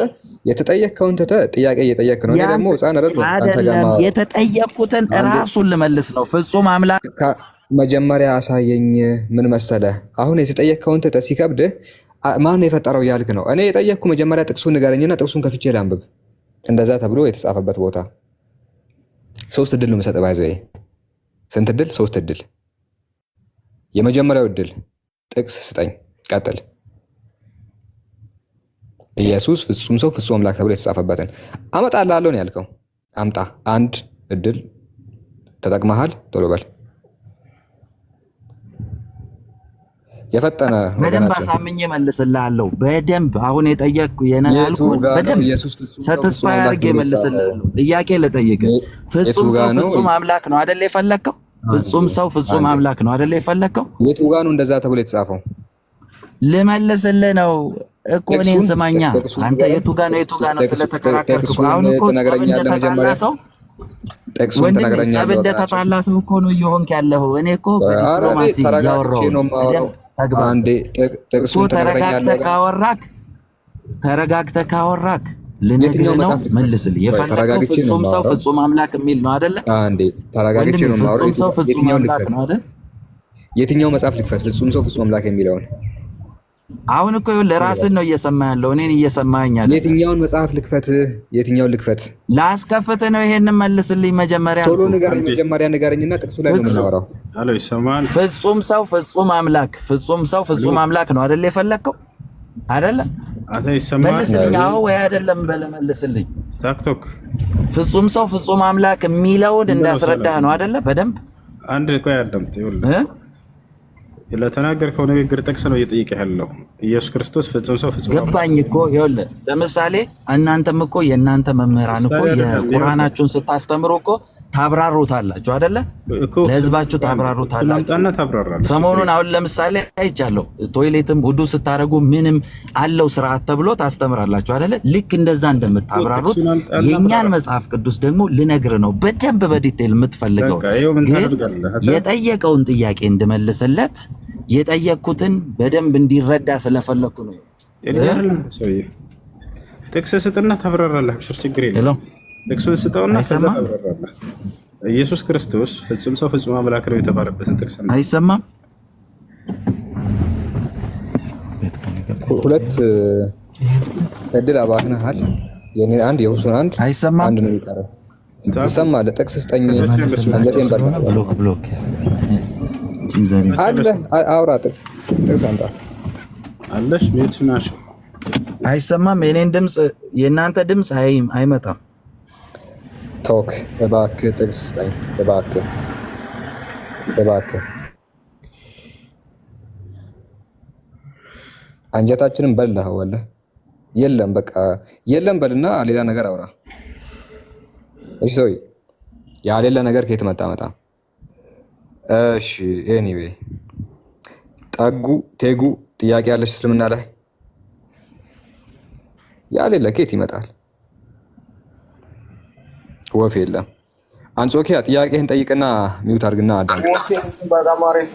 የተጠየቅከውን ትተህ ጥያቄ እየጠየቅክ ነው። እኔ ደግሞ ሕፃን አይደለም የተጠየቅኩትን ራሱን ልመልስ ነው። ፍጹም አምላክ መጀመሪያ አሳየኝ። ምን መሰለህ አሁን የተጠየቅከውን ትተህ ሲከብድህ ማን የፈጠረው ያልክ ነው። እኔ የጠየቅኩ መጀመሪያ ጥቅሱን ንገረኝና ጥቅሱን ከፍቼ ላንብብ። እንደዛ ተብሎ የተጻፈበት ቦታ 3 እድል ነው የምሰጥህ። ባይዘይ ስንት እድል? 3 እድል። የመጀመሪያው እድል ጥቅስ ስጠኝ። ቀጥል። ኢየሱስ ፍጹም ሰው ፍጹም አምላክ ተብሎ የተጻፈበትን አመጣልሃለሁ ነው ያልከው። አምጣ። አንድ እድል ተጠቅመሃል። ቶሎ በል የፈጠነ በደንብ አሳምኜ መልስልሃለሁ። በደንብ አሁን የጠየቅኩ የነላልኩን በደንብ ሰትስፋይ አድርጌ መልስልሃለሁ። ጥያቄ ልጠይቅ። ፍጹም ሰው ፍጹም አምላክ ነው አይደል የፈለከው? ፍጹም ሰው ፍጹም አምላክ ነው አይደል የፈለከው? የቱ ጋር ነው እንደዛ ተብሎ የተጻፈው? ልመልስልህ ነው እኮ እኔን ስማኛ። አንተ የቱ ጋር ነው ስለተከራከርኩ አሁን እኮ እንደተጣላ ሰው ወንድም ጸብ እንደተጣላ ሰው እኮ ነው እየሆንክ ያለው። እኔ እኮ በዲፕሎማሲ እያወራሁ ነው። ተረጋግተህ ካወራክ ልነግርህ ነው። መልስልኝ። የፈለከው ፍጹም ሰው ፍጹም አምላክ የሚል ነው አይደለ? አንዴ ተረጋግቼ ነው የማወራው። ፍጹም ሰው ፍጹም አምላክ ነው አይደል? የትኛው መጽሐፍ ልክፈት? ፍጹም ሰው ፍጹም አምላክ የሚለውን አሁን እኮ ለራስህ ነው እየሰማህ ያለው፣ እኔን እየሰማኸኝ አይደል? የትኛውን መጽሐፍ ልክፈት? የትኛውን ልክፈት? ላስከፍትህ ነው። ይሄንን መልስልኝ መጀመሪያ። ቶሎ ንገረኝ፣ መጀመሪያ ንገረኝና ጥቅሱ ላይ ነው የምናወራው። አሎ ይሰማል? ፍጹም ሰው ፍጹም አምላክ፣ ፍጹም ሰው ፍጹም አምላክ ነው አይደል የፈለከው? አይደለ? አታ ይሰማል? መልስልኝ። አዎ ወይ አይደለም በለ መልስልኝ። ታክቶክ ፍጹም ሰው ፍጹም አምላክ የሚለውን እንዳስረዳህ ነው አይደለ? በደንብ አንድ ቆይ አዳምጥ። ይኸውልህ ለተናገርከው ንግግር ጥቅስ ነው እየጠየቀ ያለው። ኢየሱስ ክርስቶስ ፍጹም ሰው ፍጹም ገባኝ እኮ። ይኸውልህ ለምሳሌ እናንተም እኮ የእናንተ መምህራን እኮ የቁርአናችሁን ስታስተምሩ እኮ ታብራሩታላችሁ አይደለ? ለህዝባችሁ ታብራሩታላችሁ። ሰሞኑን አሁን ለምሳሌ አይቻለሁ፣ ቶይሌትም ውዱ ስታረጉ ምንም አለው ስርዓት ተብሎ ታስተምራላችሁ አይደለ? ልክ እንደዛ እንደምታብራሩት የኛን መጽሐፍ ቅዱስ ደግሞ ልነግር ነው በደንብ በዲቴል የምትፈልገው። የጠየቀውን ጥያቄ እንድመልስለት የጠየቅኩትን በደንብ እንዲረዳ ስለፈለኩ ነው። ጥቅስ ስጥና ታብራራለህ። ችግር የለም። ጥቅሱን ስጠውና ከዛ ታብራራለህ። ኢየሱስ ክርስቶስ ፍጹም ሰው ፍጹም አምላክ ነው የተባለበትን ጥቅስ ነው። አይሰማም? ሁለት እድል አባክነሃል። የኔ አንድ የሁሱን አንድ አይሰማም። አንድ ነው የሚቀረው። ይሰማል? ጥቅስ ስጠኝ። አንገቴን ብሎክ አለ። አውራ ጥቅስ አምጣ አለሽ። ቤትሽ ናሽ። አይሰማም? የኔን ድምፅ የእናንተ ድምፅ አይመጣም። ቶክ እባክህ ጥቅስ ስጠኝ እባክህ። አንጀታችንን በላኸው። ወላሂ የለም በቃ የለም በልና ሌላ ነገር አውራ። እሺ ሰውዬ ያ ሌላ ነገር ከየት መጣ? እሺ ኤኒዌይ ቴጉ ጥያቄ ያለሽ እስልምና ላይ ያ ሌላ ከየት ይመጣል? ወፍ የለም። አንጾኪያ ጥያቄህን ጠይቅና ሚውት አድርግና አዳም። በጣም አሪፍ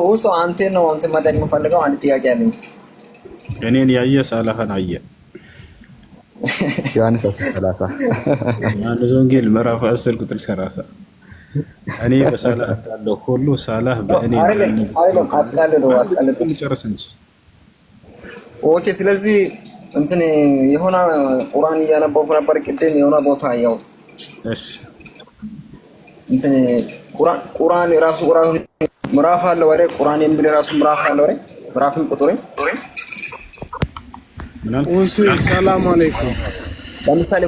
ሁሱ አንተ ነው እንትን መጠየቅ የምፈልገው አንድ ጥያቄ አለኝ። እኔን ያየ ሳላህን አየ። ዮሐንስ 10:30 ዮሐንስ ወንጌል ምዕራፍ 10 ቁጥር 30 እኔ በሳላህ እንዳለው ሁሉ ሳላህ በእኔ አይደለም። አትቃልሉ ጨርስ እንጂ። ኦኬ። ስለዚህ እንትን የሆነ ቁርአን እያነበብኩ ነበር ቅድም የሆነ ቦታ ያው እሺ እንትን ቁርአን ራሱ ቁርአን ምዕራፍ አለ ወሬ ቁርአን የሚል ራሱ ምዕራፍ አለ ወሬ ምዕራፍም ቁጥርም ሰላም አለይኩም። ለምሳሌ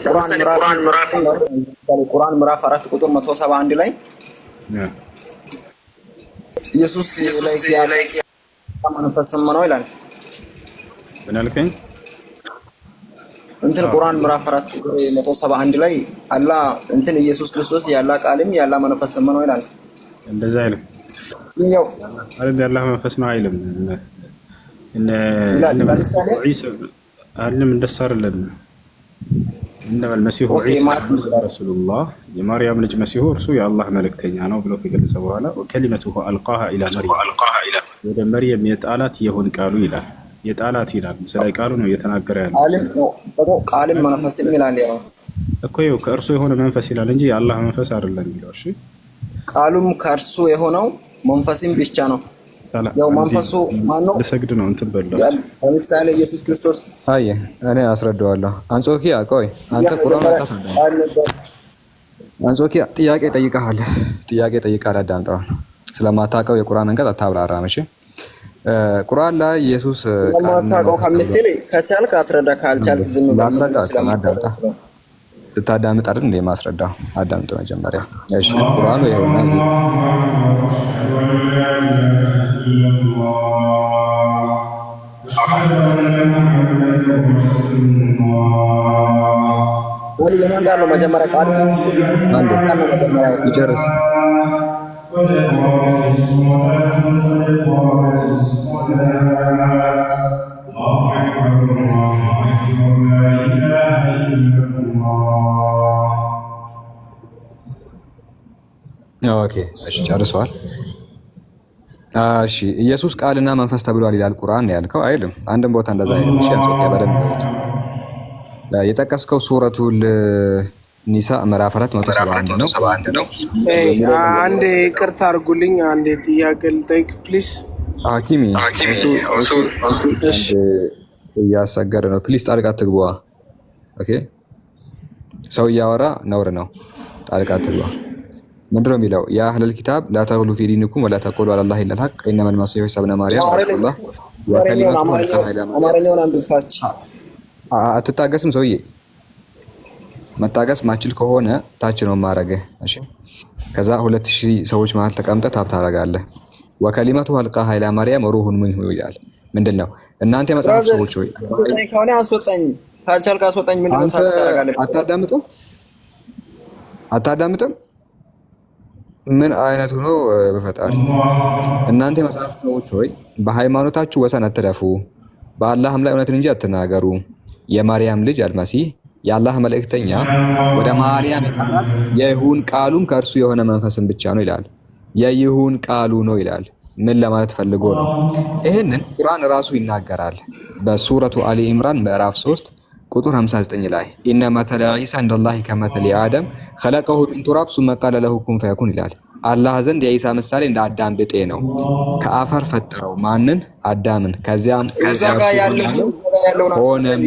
ቁርአን ምዕራፍ 4 ቁጥር 171 ላይ ኢየሱስ ላይ መንፈስ ነው ይላል። ምን አልከኝ? እንትን ቁርአን ምዕራፍ 4 ቁጥር 171 ላይ አላህ እንትን ኢየሱስ ክርስቶስ ያላ ቃልም ያላ መንፈስ ነው ይላል። እንደዛ አይልም። ያው ያላ መንፈስ ነው አይልም። ለምሳሌ አለም እንደሱ አይደለም። إنما المسيح عيسى رسول الله የማርያም ልጅ መሲሁ እርሱ የአላህ መልእክተኛ ነው ብሎ ከገለጸ በኋላ ወከሊመቱሁ አልቃሃ ኢላ መርየም ወደ መርየም የጣላት የሆን ቃሉ ይላል። የጣላት ይላል። ስለ ቃሉ ነው እየተናገረ ያለው። ቃልም መንፈስም ይላል። ያው እኮ ይኸው ከእርሱ የሆነ መንፈስ ይላል እንጂ የአላህ መንፈስ አይደለም የሚለው። እሺ ቃሉም ከእርሱ የሆነው መንፈስም ብቻ ነው። ያው መንፈሱ ማን ነው? ለሰግድ ነው እንትን በለው። ለምሳሌ ኢየሱስ ክርስቶስ እኔ አስረዳዋለሁ። አንጾኪያ ቆይ አንተ ቁርአን አታስረዳኝ። አንጾኪያ ጥያቄ ጠይቀሃል። አዳምጠው። ስለማታውቀው የቁርአን አንቀጽ አታብራራም። እሺ ቁርአን ላይ ኢየሱስ ከማታውቀው ከምትል ከቻልክ አስረዳ፣ ካልቻልክ ዝም ብለህ ስታዳምጥ አይደል እንደ ማስረዳው አዳምጥ መጀመሪያ። እሺ ቁርአኑ ይኸውና እዚህ ወል የማን ጋር ነው መጀመሪያ ቃል አንዴ ይጨርስ። ኦኬ እሺ ጨርሰዋል። እሺ ኢየሱስ ቃልና መንፈስ ተብሏል ይላል ቁርአን ነው ያልከው አይልም። አንድም ቦታ እንደዛ አይልም። እሺ አንሶኪያ በደንብ የጠቀስከው ሱረቱል ኒሳ ምዕራፍ 471 ነው። አንዴ ይቅርታ አድርጉልኝ፣ አንዴ ጥያቄ ልጠይቅ ፕሊዝ። ሐኪሚ እሺ እያሰገደ ነው። ፕሊዝ ጣልቃ ትግባ። ኦኬ ሰው እያወራ ነውር ነው። ጣልቃ ትግባ። ምንድነው የሚለው? ያ አህለል ኪታብ ላ ተግሉ ፊ ዲኒኩም ወላ ተቁሉ ዐለላሂ ኢለል ሐቅ ኢነመል መሲሑ ዒሳ ኢብኑ መርየም ረሱሉላህ አማርኛውን አንብታች አትታገስም። ሰውዬ መታገስ ማችል ከሆነ ታች ነው ማረገህ። እሺ ከዛ 2000 ሰዎች መሃል ተቀምጠህ ታብ ታረጋለህ። ወከሊመቱ አልቃሃ ኢላ መርየም ሩሁን ሚንሁ ይላል። ምንድነው? እናንተ የመጽሐፍ ሰዎች ሆይ ከሆነ አስወጣኝ፣ ካልቻልክ አስወጣኝ። ምንድነው ታረጋለህ? አታዳምጥም? ምን አይነቱ ነው? በፈጣሪ እናንተ የመጽሐፍ ሰዎች ሆይ በሃይማኖታችሁ ወሰን አትለፉ፣ በአላህም ላይ እውነትን እንጂ አትናገሩ። የማርያም ልጅ አልመሲህ የአላህ መልእክተኛ ወደ ማርያም የጠራት የይሁን ቃሉም ከእርሱ የሆነ መንፈስን ብቻ ነው ይላል። የይሁን ቃሉ ነው ይላል። ምን ለማለት ፈልጎ ነው? ይሄንን ቁርአን ራሱ ይናገራል። በሱረቱ አሊ ኢምራን ምዕራፍ 3 ቁጥር 59 ላይ ኢነ መተለ ዒሳ እንደላሂ ከመተሊ አደም خلقه من تراب ثم قال له كن فيكون ይላል። አላህ ዘንድ የኢሳ ምሳሌ እንደ አዳም ብጤ ነው። ከአፈር ፈጠረው ማንን? አዳምን። ከዚያም ሆነም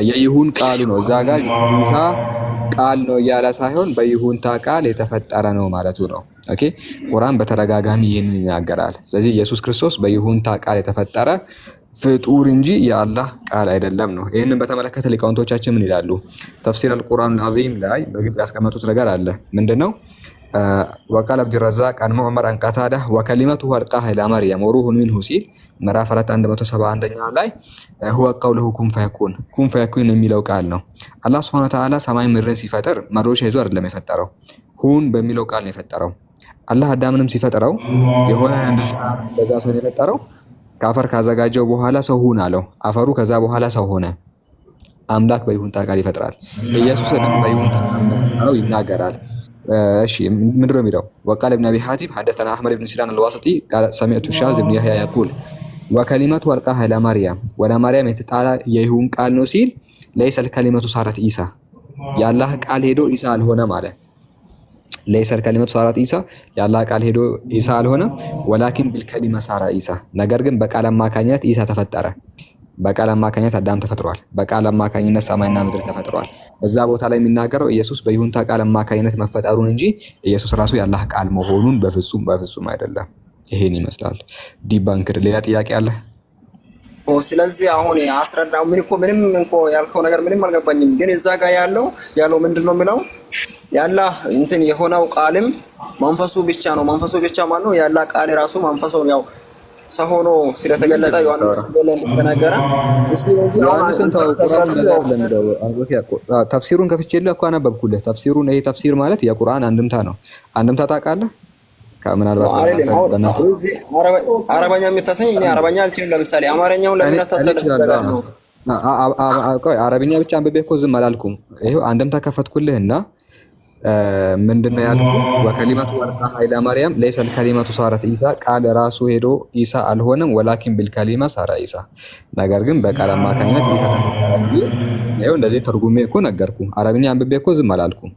የይሁን ቃሉ ነው። እዛ ጋር ኢሳ ቃል ነው እያለ ሳይሆን በይሁንታ ቃል የተፈጠረ ነው ማለቱ ነው። ኦኬ ቁርአን በተደጋጋሚ ይህንን ይናገራል። ስለዚህ ኢየሱስ ክርስቶስ በይሁንታ ቃል የተፈጠረ ፍጡር እንጂ የአላህ ቃል አይደለም ነው። ይህንን በተመለከተ ሊቃውንቶቻችን ምን ይላሉ? ተፍሲር አልቁርአን አዚም ላይ በግልጽ ያስቀመጡት ነገር አለ። ምንድነው? ወቃል አብዱረዛቅ አን ሙዕመር አን ቀታዳ ወከሊመቱ አልቃሃ ኢላ መርየም ወሩሁን ሚንሁ ሲል ምዕራፍ 471ኛ ላይ ሁወ ቀውሉሁ ኩን ፈየኩን ኩን ፈየኩን የሚለው ቃል ነው። አላህ ሱብሓነሁ ወተዓላ ሰማይ ምድርን ሲፈጥር መዶሻ ይዞ አይደለም የፈጠረው፣ ሁን በሚለው ቃል ነው የፈጠረው። አላህ አዳምንም ሲፈጥረው የሆነ እንደዛ ሰው የፈጠረው ከአፈር ካዘጋጀው በኋላ ሰው ሁን አለው። አፈሩ ከዛ በኋላ ሰው ሆነ። አምላክ በይሁንታ ቃል ይፈጥራል። ኢየሱስን በይሁንታ ቃል ይናገራል። እሺ ምንድነው የሚለው? ወቃል ኢብኑ አቢ ሐቲም ሐደተና አህመድ ኢብኑ ሲናን አልዋሲጢ ቃል ሰሚዕቱ ሻዝ ኢብኑ ያህያ يقول ወከሊመቱ አልቃሃ ኢላ መርየም ወላ መርየም የተጣላ የይሁን ቃል ነው ሲል ለይሰ الكلمة صارت ኢሳ ያላህ ቃል ሄዶ ኢሳ አልሆነ ማለት ለይሰ الكلمة صارت ኢሳ ያላህ ቃል ሄዶ ኢሳ አልሆነ ወላኪን بالكلمة صار ኢሳ ነገር ግን በቃል አማካኝነት ኢሳ ተፈጠረ። በቃል አማካኝነት አዳም ተፈጥሯል። በቃል አማካኝነት ሰማይና ምድር ተፈጥሯል። እዛ ቦታ ላይ የሚናገረው ኢየሱስ በይሁንታ ቃል አማካኝነት መፈጠሩን እንጂ ኢየሱስ ራሱ ያላህ ቃል መሆኑን በፍጹም አይደለም። ይሄን ይመስላል። ዲባንክድ ሌላ ጥያቄ አለ? ስለዚህ አሁን አስረዳው። ምንም እንኮ ያልከው ነገር ምንም አልገባኝም። ግን እዛ ጋር ያለው ምንድነው የሚለው? ያላህ እንትን የሆነው ቃልም መንፈሱ ብቻ ነው። መንፈሱ ብቻ ማለት ነው ያላህ ቃል ራሱ መንፈሱ ያው ሰው ሆኖ ስለተገለጠ ዮሐንስ ተናገረ። ተፍሲሩን ከፍቼልህ እኮ አነበብኩልህ። ተፍሲሩን ይሄ ተፍሲር ማለት የቁርአን አንድምታ ነው። አንድምታ ታውቃለህ? ከምናልባት አረበኛ የምታሰኝ እኔ አረበኛ አልችልም። ለምሳሌ አማርኛውን ለምን አታስረዳም? አረብኛ ብቻ አንብቤ እኮ ዝም አላልኩም። ይሄው አንድምታ ከፈትኩልህና ምንድነው ያልኩት? ወከሊመቱ አልቃሃ ኢላ መርየም ለይሰ الكلمة صارت ኢሳ ቃል ራሱ ሄዶ ኢሳ አልሆነም። ወላኪን بالكلمة صار ኢሳ ነገር ግን በቃል አማካኝነት ኢሳ ተፈጠረ። ይሄው እንደዚህ ተርጉሜ እኮ ነገርኩ። አረብኛ አንብቤ እኮ ዝም አላልኩም።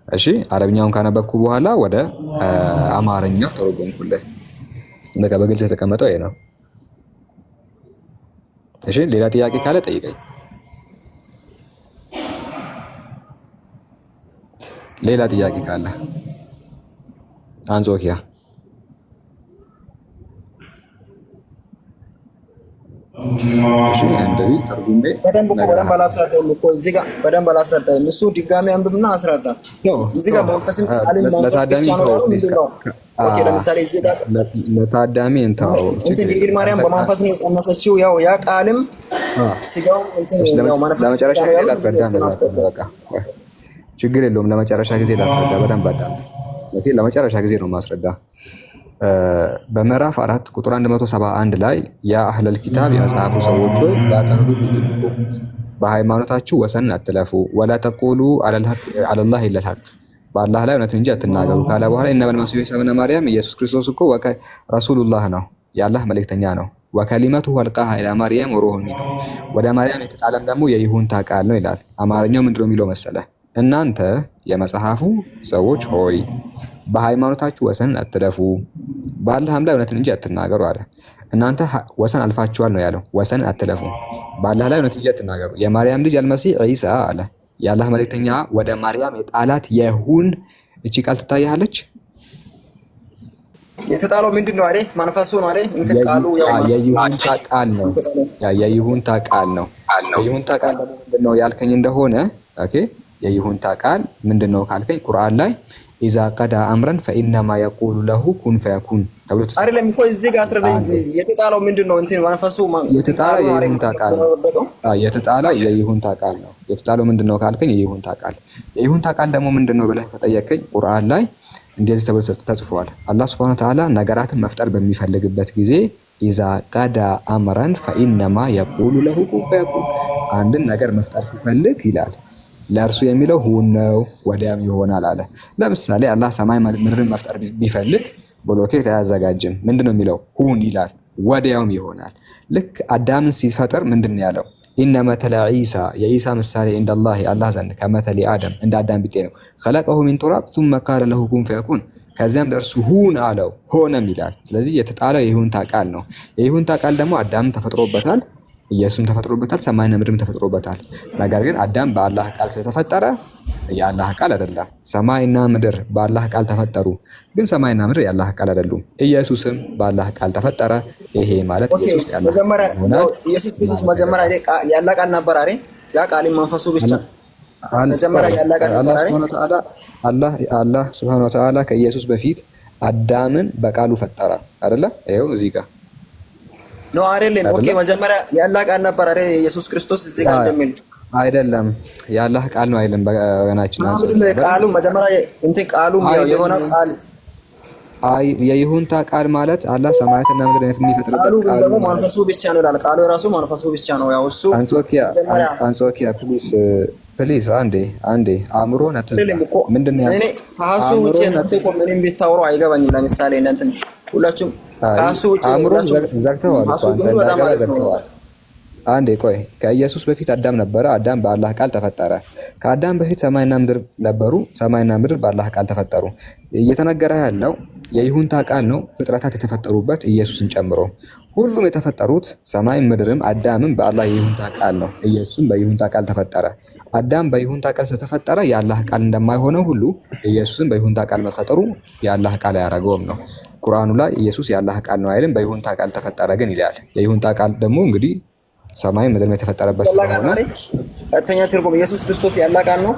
እሺ አረብኛውን ካነበብኩ በኋላ ወደ አማርኛ ተረጎምኩልህ። እንደጋ በግልጽ የተቀመጠው ይሄ ነው። እሺ ሌላ ጥያቄ ካለ ጠይቀኝ። ሌላ ጥያቄ ካለ አንጾኪያ እሺ እንደዚህ ተርጉሜ በደንብ አላስረዳም እኮ እዚህ ጋር በደንብ አላስረዳም። እሱ ድጋሚ አንብብና አስረዳ። እዚህ ጋር መንፈስም ቃልም መንፈስ ብቻ ነው ያለው ምንድነው? ኦኬ ለምሳሌ እዚህ ጋር ለታዳሚ እንታው እንትን ድንግል ማርያም በመንፈስ ነው የጸነሰችው። ያው ያ ቃልም ስጋው እንትን ያው መንፈስ ለመጨረሻ ጊዜ ላስረዳ። በቃ ችግር የለውም። ለመጨረሻ ጊዜ ላስረዳ። በደንብ አዳምጥ። ለመጨረሻ ጊዜ ነው ማስረዳ። በምዕራፍ 4 ቁጥር 171 ላይ ያ አህለል ኪታብ የመጽሐፉ ሰዎች ሆይ ላተግሉ በሃይማኖታችሁ ወሰን አትለፉ፣ ወላ ተቁሉ አለላህ ኢለል ሐቅ በአላህ ላይ እውነት እንጂ አትናገሩ ካለ በኋላ ኢነመል መሲሑ ዒሳ ኢብነ ማርያም ኢየሱስ ክርስቶስ እኮ ረሱሉላህ ነው፣ የአላህ መልእክተኛ ነው። ወከሊመቱ አልቃሃ ኢላ ማርያም ወሩሁን ሚንሁ ወደ ማርያም የተጣለም ደግሞ የይሁንታ ቃል ነው ይላል። አማርኛው ምንድነው የሚለው መሰለ? እናንተ የመጽሐፉ ሰዎች ሆይ በሃይማኖታችሁ ወሰን አትለፉ፣ በአላህም ላይ እውነትን እንጂ አትናገሩ አለ። እናንተ ወሰን አልፋችኋል ነው ያለው። ወሰን አትለፉ፣ በአላህ ላይ እውነትን እንጂ አትናገሩ። የማርያም ልጅ አልመሲህ ዒሳ አለ የአላህ መልእክተኛ ወደ ማርያም የጣላት የሁን እቺ ቃል ትታያለች። የተጣለው ምንድን ነው አይደል? መንፈሱ ነው አይደል? እንትን ቃሉ ያው የይሁንታ ቃል ነው። የይሁንታ ቃል ነው። የይሁንታ ቃል ደግሞ ምንድነው ያልከኝ እንደሆነ ኦኬ፣ የይሁንታ ቃል ምንድነው ካልከኝ ቁርአን ላይ ኢዛ ቀዳ አምረን ፈኢነማ የቁሉ ለሁ ኩን ፈየኩን ተብሎ አይደለም እኮ እዚህ ጋር አስረዳኝ እንጂ የተጣለው ምንድነው? እንትን መንፈሱ የተጣለው የይሁንታ ቃል ነው። የተጣለው የይሁንታ ቃል ነው። የተጣለው ምንድነው ካልከኝ የይሁንታ ቃል። የይሁንታ ቃል ደግሞ ምንድነው ብለህ ከጠየቀኝ ቁርአን ላይ እንደዚህ ተብሎ ተጽፏል። አላህ Subhanahu Wa Ta'ala ነገራትን መፍጠር በሚፈልግበት ጊዜ ኢዛ ቀዳ አምረን ፈኢነማ የቁሉ ለሁ ኩን ፈየኩን አንድን ነገር መፍጠር ሲፈልግ ይላል ለእርሱ የሚለው ሁን ነው ወዲያም ይሆናል አለ። ለምሳሌ አላህ ሰማይ ምድርን መፍጠር ቢፈልግ ብሎኬት አያዘጋጅም። ምንድነው የሚለው? ሁን ይላል፣ ወዲያውም ይሆናል። ልክ አዳምን ሲፈጥር ምንድነው ያለው? ኢነ መተለ ዒሳ የዒሳ ምሳሌ እንደላህ አላህ ዘንድ ከመተሊ አደም እንደ አዳም ቢጤ ነው። خلقه من تراب ثم قال له كن فيكون ከዚያም ለእርሱ ሁን አለው ሆነም ይላል። ስለዚህ የተጣለው የይሁንታ ቃል ነው። የይሁንታ ቃል ደግሞ አዳም ተፈጥሮበታል፣ ኢየሱስም ተፈጥሮበታል፣ ሰማይና ምድርም ተፈጥሮበታል። ነገር ግን አዳም በአላህ ቃል ስለተፈጠረ የአላህ ቃል አይደለም። ሰማይና ምድር በአላህ ቃል ተፈጠሩ፣ ግን ሰማይና ምድር የአላህ ቃል አይደሉም። ኢየሱስም በአላህ ቃል ተፈጠረ። ይሄ ማለት ኢየሱስ ያለ መጀመሪያ ኢየሱስ ክርስቶስ መጀመሪያ ያለ ቃል ነበር አይደል? ያ ቃል መንፈሱ ብቻ መጀመሪያ ያለ ቃል ነበር አይደል? አላህ Subhanahu Wa Ta'ala ከኢየሱስ በፊት አዳምን በቃሉ ፈጠረ አይደለ? ይሄው እዚህ ጋር ነው አይደለም? ኦኬ መጀመሪያ ያለ ቃል ነበር አይደል? ኢየሱስ ክርስቶስ እዚህ ጋር እንደሚል አይደለም። የአላህ ቃል ነው አይደለም? በገናችን ቃሉ መጀመሪያ እንትን ቃሉ የሆነ ቃል የይሁንታ ቃል ማለት አላህ ሰማያትና ምድርን የሚፈጥርበት ቃል ደግሞ መንፈሱ ብቻ ነው ይላል። ቃሉ የራሱ መንፈሱ ብቻ ነው። ያው እሱ አንጾኪያ ፕሊዝ አንዴ አእምሮን ምንድን ነው እኔ ከሀሱ ውጭ ነው ምንም ቢታወሩ አይገባኝም። ለምሳሌ እናንተን ሁላችሁም ከሀሱ ውጭ አእምሮን ዘግተዋል። አንዴ ቆይ፣ ከኢየሱስ በፊት አዳም ነበረ። አዳም በአላህ ቃል ተፈጠረ። ከአዳም በፊት ሰማይና ምድር ነበሩ። ሰማይና ምድር በአላህ ቃል ተፈጠሩ። እየተነገረ ያለው የይሁንታ ቃል ነው። ፍጥረታት የተፈጠሩበት ኢየሱስን ጨምሮ ሁሉም የተፈጠሩት ሰማይ ምድርም አዳምም በአላህ የይሁንታ ቃል ነው። ኢየሱስም በይሁንታ ቃል ተፈጠረ። አዳም በይሁንታ ቃል ስለተፈጠረ የአላህ ቃል እንደማይሆነው ሁሉ ኢየሱስም በይሁንታ ቃል መፈጠሩ የአላህ ቃል አያደርገውም ነው። ቁርአኑ ላይ ኢየሱስ የአላህ ቃል ነው አይልም፣ በይሁንታ ቃል ተፈጠረ ግን ይላል። የይሁንታ ቃል ደግሞ እንግዲህ ሰማይ ምድር የተፈጠረበት ስለሆነ አተኛ ትርጉም ኢየሱስ ክርስቶስ ያለ ቃል ነው።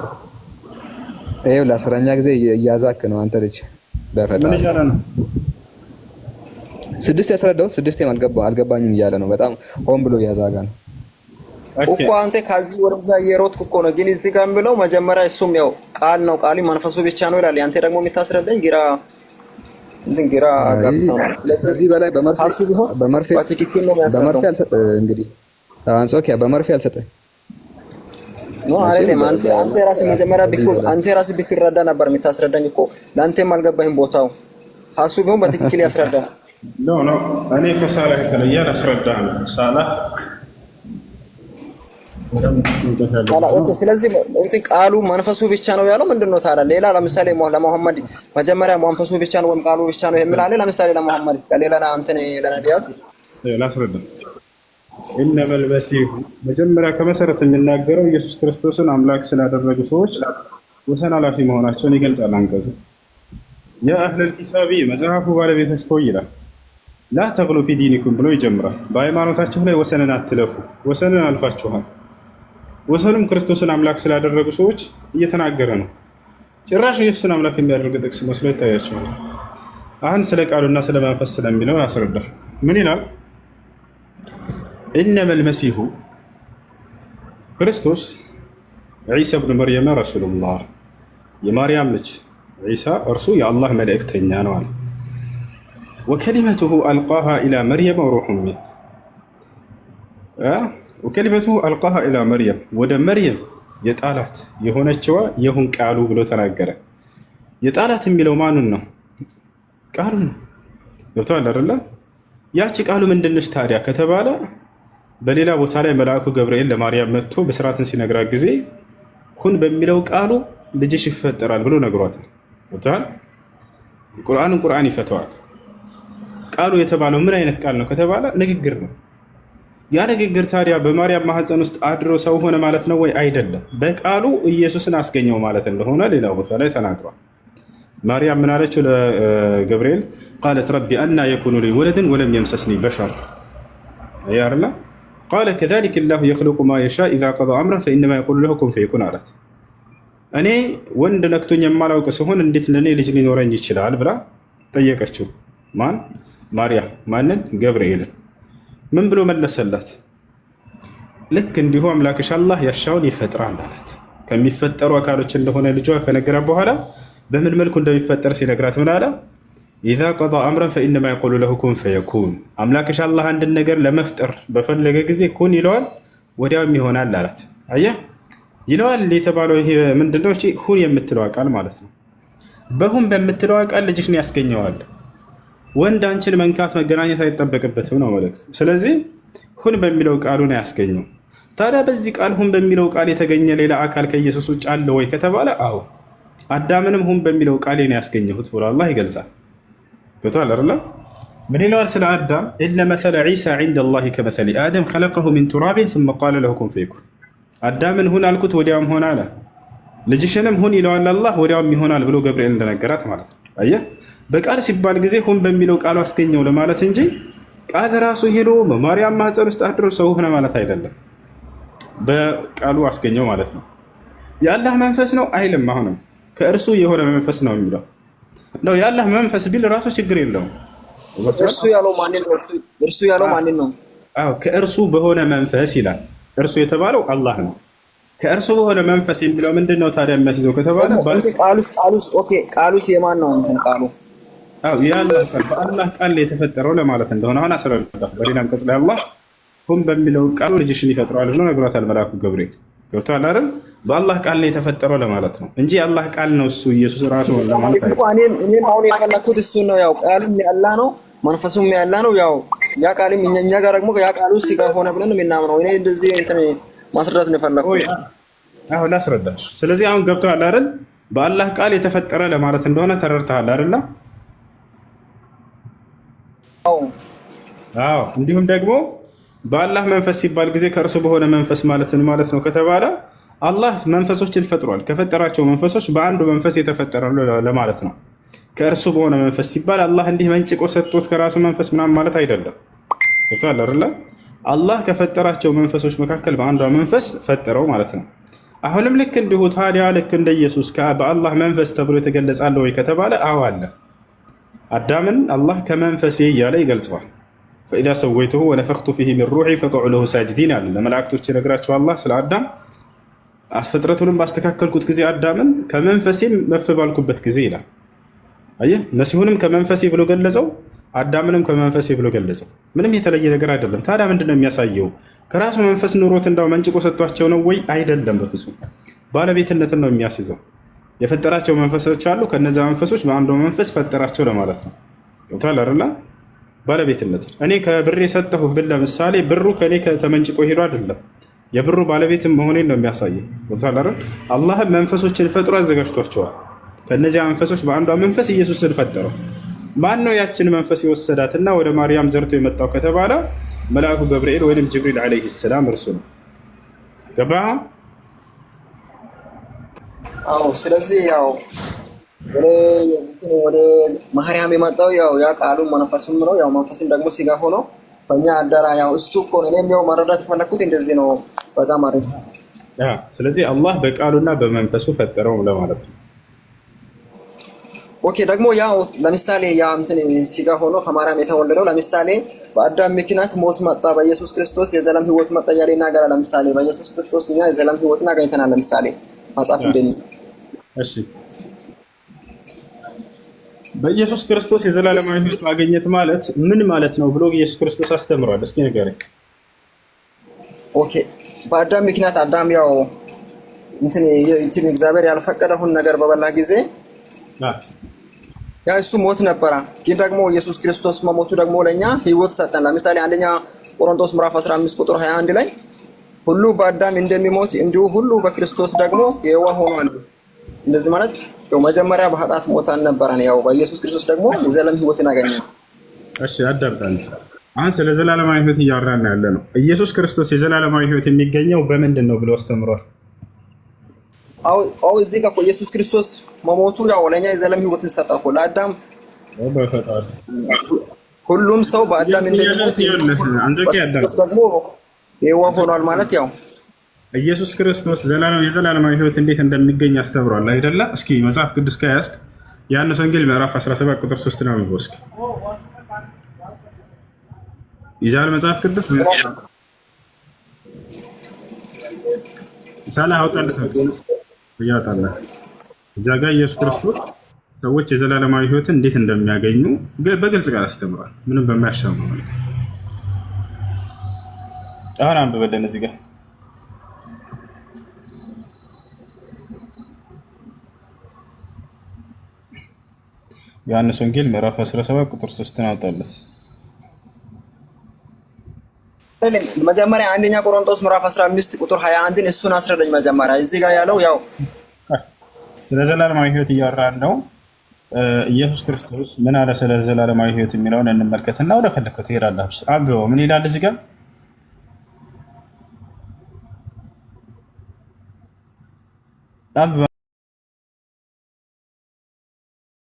ይሄው ለአስረኛ ጊዜ እያዛክ ነው አንተ ልጅ በፈጣሪ ስድስት ያስረዳው ስድስት አልገባኝም እያለ ነው። በጣም ሆን ብሎ እያዛጋ ነው እኮ አንተ ከዚህ ወደዛ እየሮጥክ እኮ ነው። ግን እዚህ ጋር ብለው መጀመሪያ እሱም ያው ቃል ነው ቃሉ መንፈሱ ብቻ ነው ይላል። አንተ ደግሞ የምታስረዳኝ ግራ ገብቶ ነው። ስለዚህ በላይ በመርፌ አልሰጥ እንግዲህ አንጾኪያ በመርፌ አልሰጥ ነው አይደለም። አንተ ራስህ መጀመሪያ ቢሆን አንተ ራስህ ብትረዳ ነበር የምታስረዳኝ እኮ። ለአንተም አልገባህም ቦታው። ሀሱ ቢሆን በትክክል ያስረዳ። ኖ እኔ ከሳላህ የተለየ አላስረዳህም። ሳላህ ስለዚህ እንትን ቃሉ መንፈሱ ብቻ ነው ያለው ምንድነው ታዲያ? ሌላ ለምሳሌ ለሙሐመድ መጀመሪያ መንፈሱ ብቻ ነው ወይም ቃሉ ብቻ ነው የሚል አለ። ለምሳሌ ለሙሐመድ ሌላ እንትን ለነቢያት ላስረዳ። ኢነመል መሲሁ መጀመሪያ ከመሰረት የሚናገረው ኢየሱስ ክርስቶስን አምላክ ስላደረጉ ሰዎች ወሰን አላፊ መሆናቸውን ይገልጻል አንቀጹ። የአህለል ኪታቢ መጽሐፉ ባለቤቶች ሆይ ይላል። ላ ተግሉ ፊ ዲኒኩም ብሎ ይጀምራል። በሃይማኖታችሁ ላይ ወሰንን አትለፉ፣ ወሰንን አልፋችኋል። ወሰኑም ክርስቶስን አምላክ ስላደረጉ ሰዎች እየተናገረ ነው። ጭራሽ ኢየሱስን አምላክ የሚያደርግ ጥቅስ መስሎ ይታያቸዋል። አሁን ስለ ቃሉና ስለ መንፈስ ስለሚለው አስረዳ። ምን ይላል? ኢነመ ልመሲሁ ክርስቶስ ዒሳ ብኑ መርየም ረሱሉላህ የማርያም ልጅ ዒሳ እርሱ የአላህ መልእክተኛ ነው አለ። ወከሊመቱሁ አልቃሃ ኢላ መርየም ወሩሑን ሚንሁ ወከሊመቱሁ አልቃሃ ኢላ መርየም ወደ መርየም የጣላት የሆነችዋ የሁን ቃሉ ብሎ ተናገረ። የጣላት የሚለው ማኑን ነው? ቃሉን ነው። ገብቶሃል አይደለ? ያቺ ቃሉ ምንድነች ታዲያ ከተባለ በሌላ ቦታ ላይ መልአኩ ገብርኤል ለማርያም መጥቶ በስራትን ሲነግራት ጊዜ ሁን በሚለው ቃሉ ልጅሽ ይፈጠራል ብሎ ነግሯታል። ገብቶሃል? ቁርአንን ቁርአን ይፈተዋል። ቃሉ የተባለው ምን አይነት ቃል ነው ከተባለ ንግግር ነው። ያ ንግግር ታዲያ በማርያም ማህፀን ውስጥ አድሮ ሰው ሆነ ማለት ነው ወይ? አይደለም። በቃሉ ኢየሱስን አስገኘው ማለት እንደሆነ ሌላ ቦታ ላይ ተናግሯል። ማርያም ምን አለችው ለገብርኤል? ቃለት ረቢ አና የኩኑ ሊ ወለድን ወለም የምሰስኒ በሸር ያርላ ቃለ ከዛሊከ ላሁ የኽሉቁ ማ የሻ ኢዛ ቀዳ አምረን ፈኢነማ የቁሉ ለሁ ኩን ፈየኩን አላት። እኔ ወንድ ነክቶኝ የማላውቅ ሲሆን እንዴት ለእኔ ልጅ ሊኖረኝ ይችላል ብላ ጠየቀችው። ማን? ማርያም። ማንን? ገብርኤልን። ምን ብሎ መለሰላት? ልክ እንዲሁ አምላክሽ አላህ ያሻውን ይፈጥራል አላት። ከሚፈጠሩ አካሎች እንደሆነ ልጇ ከነገራት በኋላ በምን መልኩ እንደሚፈጠር ሲነግራት ምን አለ? ኢዛ ቀዳ አምረን ፈኢነማ የቁሉ ለሁ ኩን ፈየኩን። አምላክሽ አላህ አንድን ነገር ለመፍጠር በፈለገ ጊዜ ኩን ይለዋል፣ ወዲያውም ይሆናል አላት። አየህ ይለዋል የተባለው ይሄ ምንድነው? እቺ ሁን የምትለዋ ቃል ማለት ነው። በሁን በምትለዋ ቃል ልጅሽን ያስገኘዋል። ወንድ አንቺን መንካት መገናኘት አይጠበቅበትም ነው መልእክቱ። ስለዚህ ሁን በሚለው ቃሉ ነው ያስገኘው። ታዲያ በዚህ ቃል ሁን በሚለው ቃል የተገኘ ሌላ አካል ከኢየሱስ ውጭ አለ ወይ ከተባለ አዎ፣ አዳምንም ሁን በሚለው ቃል ነው ያስገኘሁት ብሎ አላህ ይገልጻል። ገብቶሃል አይደል? ምን ይለዋል ስለ አዳም? ኢነ መሰለ ዒሳ ዒንደ ላሂ ከመሰሊ አደም ኸለቀሁ ሚን ቱራቢን ሱመ ቃለ ለሁ ኩን ፈየኩን። አዳምን ሁን አልኩት ወዲያውም ሆነ አለ። ልጅሽንም ሁን ይለዋል አላህ ወዲያውም ይሆናል ብሎ ገብርኤል እንደነገራት ማለት ነው። አየህ በቃል ሲባል ጊዜ ሁን በሚለው ቃሉ አስገኘው ለማለት እንጂ ቃል ራሱ ሄዶ በማርያም ማህፀን ውስጥ አድሮ ሰው ሆነ ማለት አይደለም። በቃሉ አስገኘው ማለት ነው። የአላህ መንፈስ ነው አይልም። አሁንም ከእርሱ የሆነ መንፈስ ነው የሚለው ነው። የአላህ መንፈስ ቢል ራሱ ችግር የለውም። እርሱ ያለው ማንን ነው? እርሱ ያለው ማንን ነው? አዎ ከእርሱ በሆነ መንፈስ ይላል። እርሱ የተባለው አላህ ነው። ከእርሱ በሆነ መንፈስ የሚለው ምንድን ነው ታዲያ የሚያስይዘው ከተባለ ቃሉስ የማን ነው? እንትን ቃሉ በአላህ ቃል የተፈጠረው ለማለት እንደሆነ አሁን አስረዳ። በሌላ አንቀጽ ላይ አላህ ሁን በሚለው ቃሉ ልጅሽን ይፈጥረዋል ብሎ ነግሯታል መልአኩ ገብርኤል። ገብቶሃል አይደል? በአላህ ቃል የተፈጠረው ለማለት ነው እንጂ አላህ ቃል ነው እሱ ኢየሱስ ራሱ ለማለት አይደለም። እኔም አሁን የፈለኩት እሱ ነው። ያው ቃልም ያላ ነው መንፈሱም ያላ ነው። ያው ያ ቃልም እኛ ጋር ደግሞ ያ ቃሉ ሲጋ ሆነ ብለን ነው የምናምነው። እኔ እንደዚህ እንትን ማስረዳት ነው የፈለኩት። አሁን ላስረዳሽ። ስለዚህ አሁን ገብቶሃል አይደል? በአላህ ቃል የተፈጠረ ለማለት እንደሆነ ተረድተሃል አይደል? አዎ። እንዲሁም ደግሞ በአላህ መንፈስ ሲባል ጊዜ ከእርሱ በሆነ መንፈስ ማለት ነው ከተባለ አላህ መንፈሶችን ፈጥሯል። ከፈጠራቸው መንፈሶች በአንዱ መንፈስ የተፈጠረ ለማለት ነው። ከእርሱ በሆነ መንፈስ ሲባል አላህ እንዲህ መንጭቆ ሰጥቶት ከራሱ መንፈስ ምናምን ማለት አይደለም። ገብቶሃል አይደል? አላህ ከፈጠራቸው መንፈሶች መካከል በአንዷ መንፈስ ፈጠረው ማለት ነው። አሁንም ልክ እንዲሁ ታዲያ ልክ እንደ ኢየሱስ በአላህ መንፈስ ተብሎ የተገለጸ አለ ወይ ከተባለ አዎ አለ። አዳምን አላህ ከመንፈሴ እያለ ይገልጸዋል። ፈኢዛ ሰወይቱሁ ወነፈኽቱ ፊሂ ሚን ሩሒ ፈቀዑ ለሁ ሳጅዲን አለ። ለመላእክቶች የነግራቸው አላህ ስለ አዳም ፍጥረቱንም ባስተካከልኩት ጊዜ አዳምን ከመንፈሴም መፍ ባልኩበት ጊዜ ይላል። አየህ መሲሁንም ከመንፈሴ ብሎ ገለጸው፣ አዳምንም ከመንፈሴ ብሎ ገለጸው። ምንም የተለየ ነገር አይደለም። ታዲያ ምንድነው የሚያሳየው? ከራሱ መንፈስ ኑሮት እንዳው መንጭቆ ሰጥቷቸው ነው ወይ? አይደለም፣ በፍጹም ባለቤትነትን ነው የሚያስይዘው። የፈጠራቸው መንፈሶች አሉ። ከነዚያ መንፈሶች በአንዱ መንፈስ ፈጠራቸው ለማለት ነው። ገብቶሃል አይደል? ባለቤትነትን እኔ ከብሬ ሰጠሁህ ብል ለምሳሌ ብሩ ከኔ ተመንጭቆ ሄዶ አይደለም፣ የብሩ ባለቤትም መሆኔን ነው የሚያሳየው። ገብቶሃል አይደል? አላህም መንፈሶችን ፈጥሮ አዘጋጅቷቸዋል። ከነዚያ መንፈሶች በአንዷ መንፈስ ኢየሱስን ፈጠረው። ማን ነው ያችን መንፈስ የወሰዳትና ወደ ማርያም ዘርቶ የመጣው ከተባለ መልአኩ ገብርኤል ወይም ጅብሪል ዓለይሂ ሰላም እርሱ ነው። ገባህ? አዎ። ስለዚህ ያው ወደ ማርያም የመጣው ያው ያ ቃሉ መንፈሱም ነው። ያው መንፈስም ደግሞ ስጋ ሆኖ በእኛ አደራ። ያው እሱ እኮ ነው። እኔም ያው መረዳት የፈለኩት እንደዚህ ነው። በጣም አሪፍ። ስለዚህ አላህ በቃሉና በመንፈሱ ፈጠረው ለማለት ነው። ኦኬ ደግሞ ያው ለምሳሌ ያ እንትን ስጋ ሆኖ ከማርያም የተወለደው ለምሳሌ በአዳም ምክንያት ሞት መጣ፣ በኢየሱስ ክርስቶስ የዘላለም ሕይወት መጣ እያለ ይናገራል። ለምሳሌ በኢየሱስ ክርስቶስ እኛ የዘላለም ሕይወትን አገኝተናል። ለምሳሌ መጽሐፍ እንደሚል እሺ በኢየሱስ ክርስቶስ የዘላለማዊ ሕይወት ማግኘት ማለት ምን ማለት ነው ብሎ ኢየሱስ ክርስቶስ አስተምሯል። እስኪ ንገረኝ። ኦኬ በአዳም ምክንያት አዳም ያው እንትን እግዚአብሔር ያልፈቀደውን ነገር በበላ ጊዜ ያ እሱ ሞት ነበረ። ግን ደግሞ ኢየሱስ ክርስቶስ መሞቱ ደግሞ ለኛ ሕይወት ሰጠን። ለምሳሌ አንደኛ ቆሮንቶስ ምዕራፍ 15 ቁጥር 21 ላይ ሁሉ በአዳም እንደሚሞት እንዲሁ ሁሉ በክርስቶስ ደግሞ የዋህ ሆኗል። እንደዚህ ማለት ያው መጀመሪያ በኃጢአት ሞተን ነበረን፣ ያው በኢየሱስ ክርስቶስ ደግሞ የዘላለም ሕይወትን አገኘን። እሺ አዳምጣን። አሁን ስለ ዘላለማዊ ሕይወት እያወራን ያለ ነው። ኢየሱስ ክርስቶስ የዘላለማዊ ሕይወት የሚገኘው በምንድን ነው ብሎ አስተምሯል? አው እዚህ ጋር ኢየሱስ ክርስቶስ መሞቱ ያው ለኛ የዘላለም ሕይወትን ሰጠ እኮ ለአዳም በፈጣሪ ሁሉም ሰው በአዳም እንደሚሞት ደግሞ የዋህ ሆኗል ማለት ያው ኢየሱስ ክርስቶስ የዘላለማዊ ሕይወት እንዴት እንደሚገኝ አስተምሯል አይደለ? እስኪ መጽሐፍ ቅዱስ ከያዝክ ዮሐንስ ወንጌል ምዕራፍ 17 ቁጥር 3 ነው የሚለው። እስኪ ይዛል መጽሐፍ ቅዱስ ሳላ አውጣልህ ያጣላ እዛ ጋር ኢየሱስ ክርስቶስ ሰዎች የዘላለማዊ ሕይወትን እንዴት እንደሚያገኙ በግልጽ ቃል አስተምሯል። ምንም በማያሻማ መልኩ አሁን አንብበልን እዚህ ጋር ዮሐንስ ወንጌል ምዕራፍ 17 ቁጥር 3 አውጣለት። መጀመሪያ አንደኛ ቆሮንቶስ ምዕራፍ 15 ቁጥር 21ን እሱን አስረዳኝ። መጀመሪያ እዚህ ጋር ያለው ያው ስለ ዘላለማዊ ሕይወት እያወራን ነው። ኢየሱስ ክርስቶስ ምን አለ ስለ ዘላለማዊ ሕይወት የሚለውን እንመልከትና ወደ ፈለከው ትሄዳለህ። አንብበው። ምን ይላል እዚህ ጋር? አንብበው።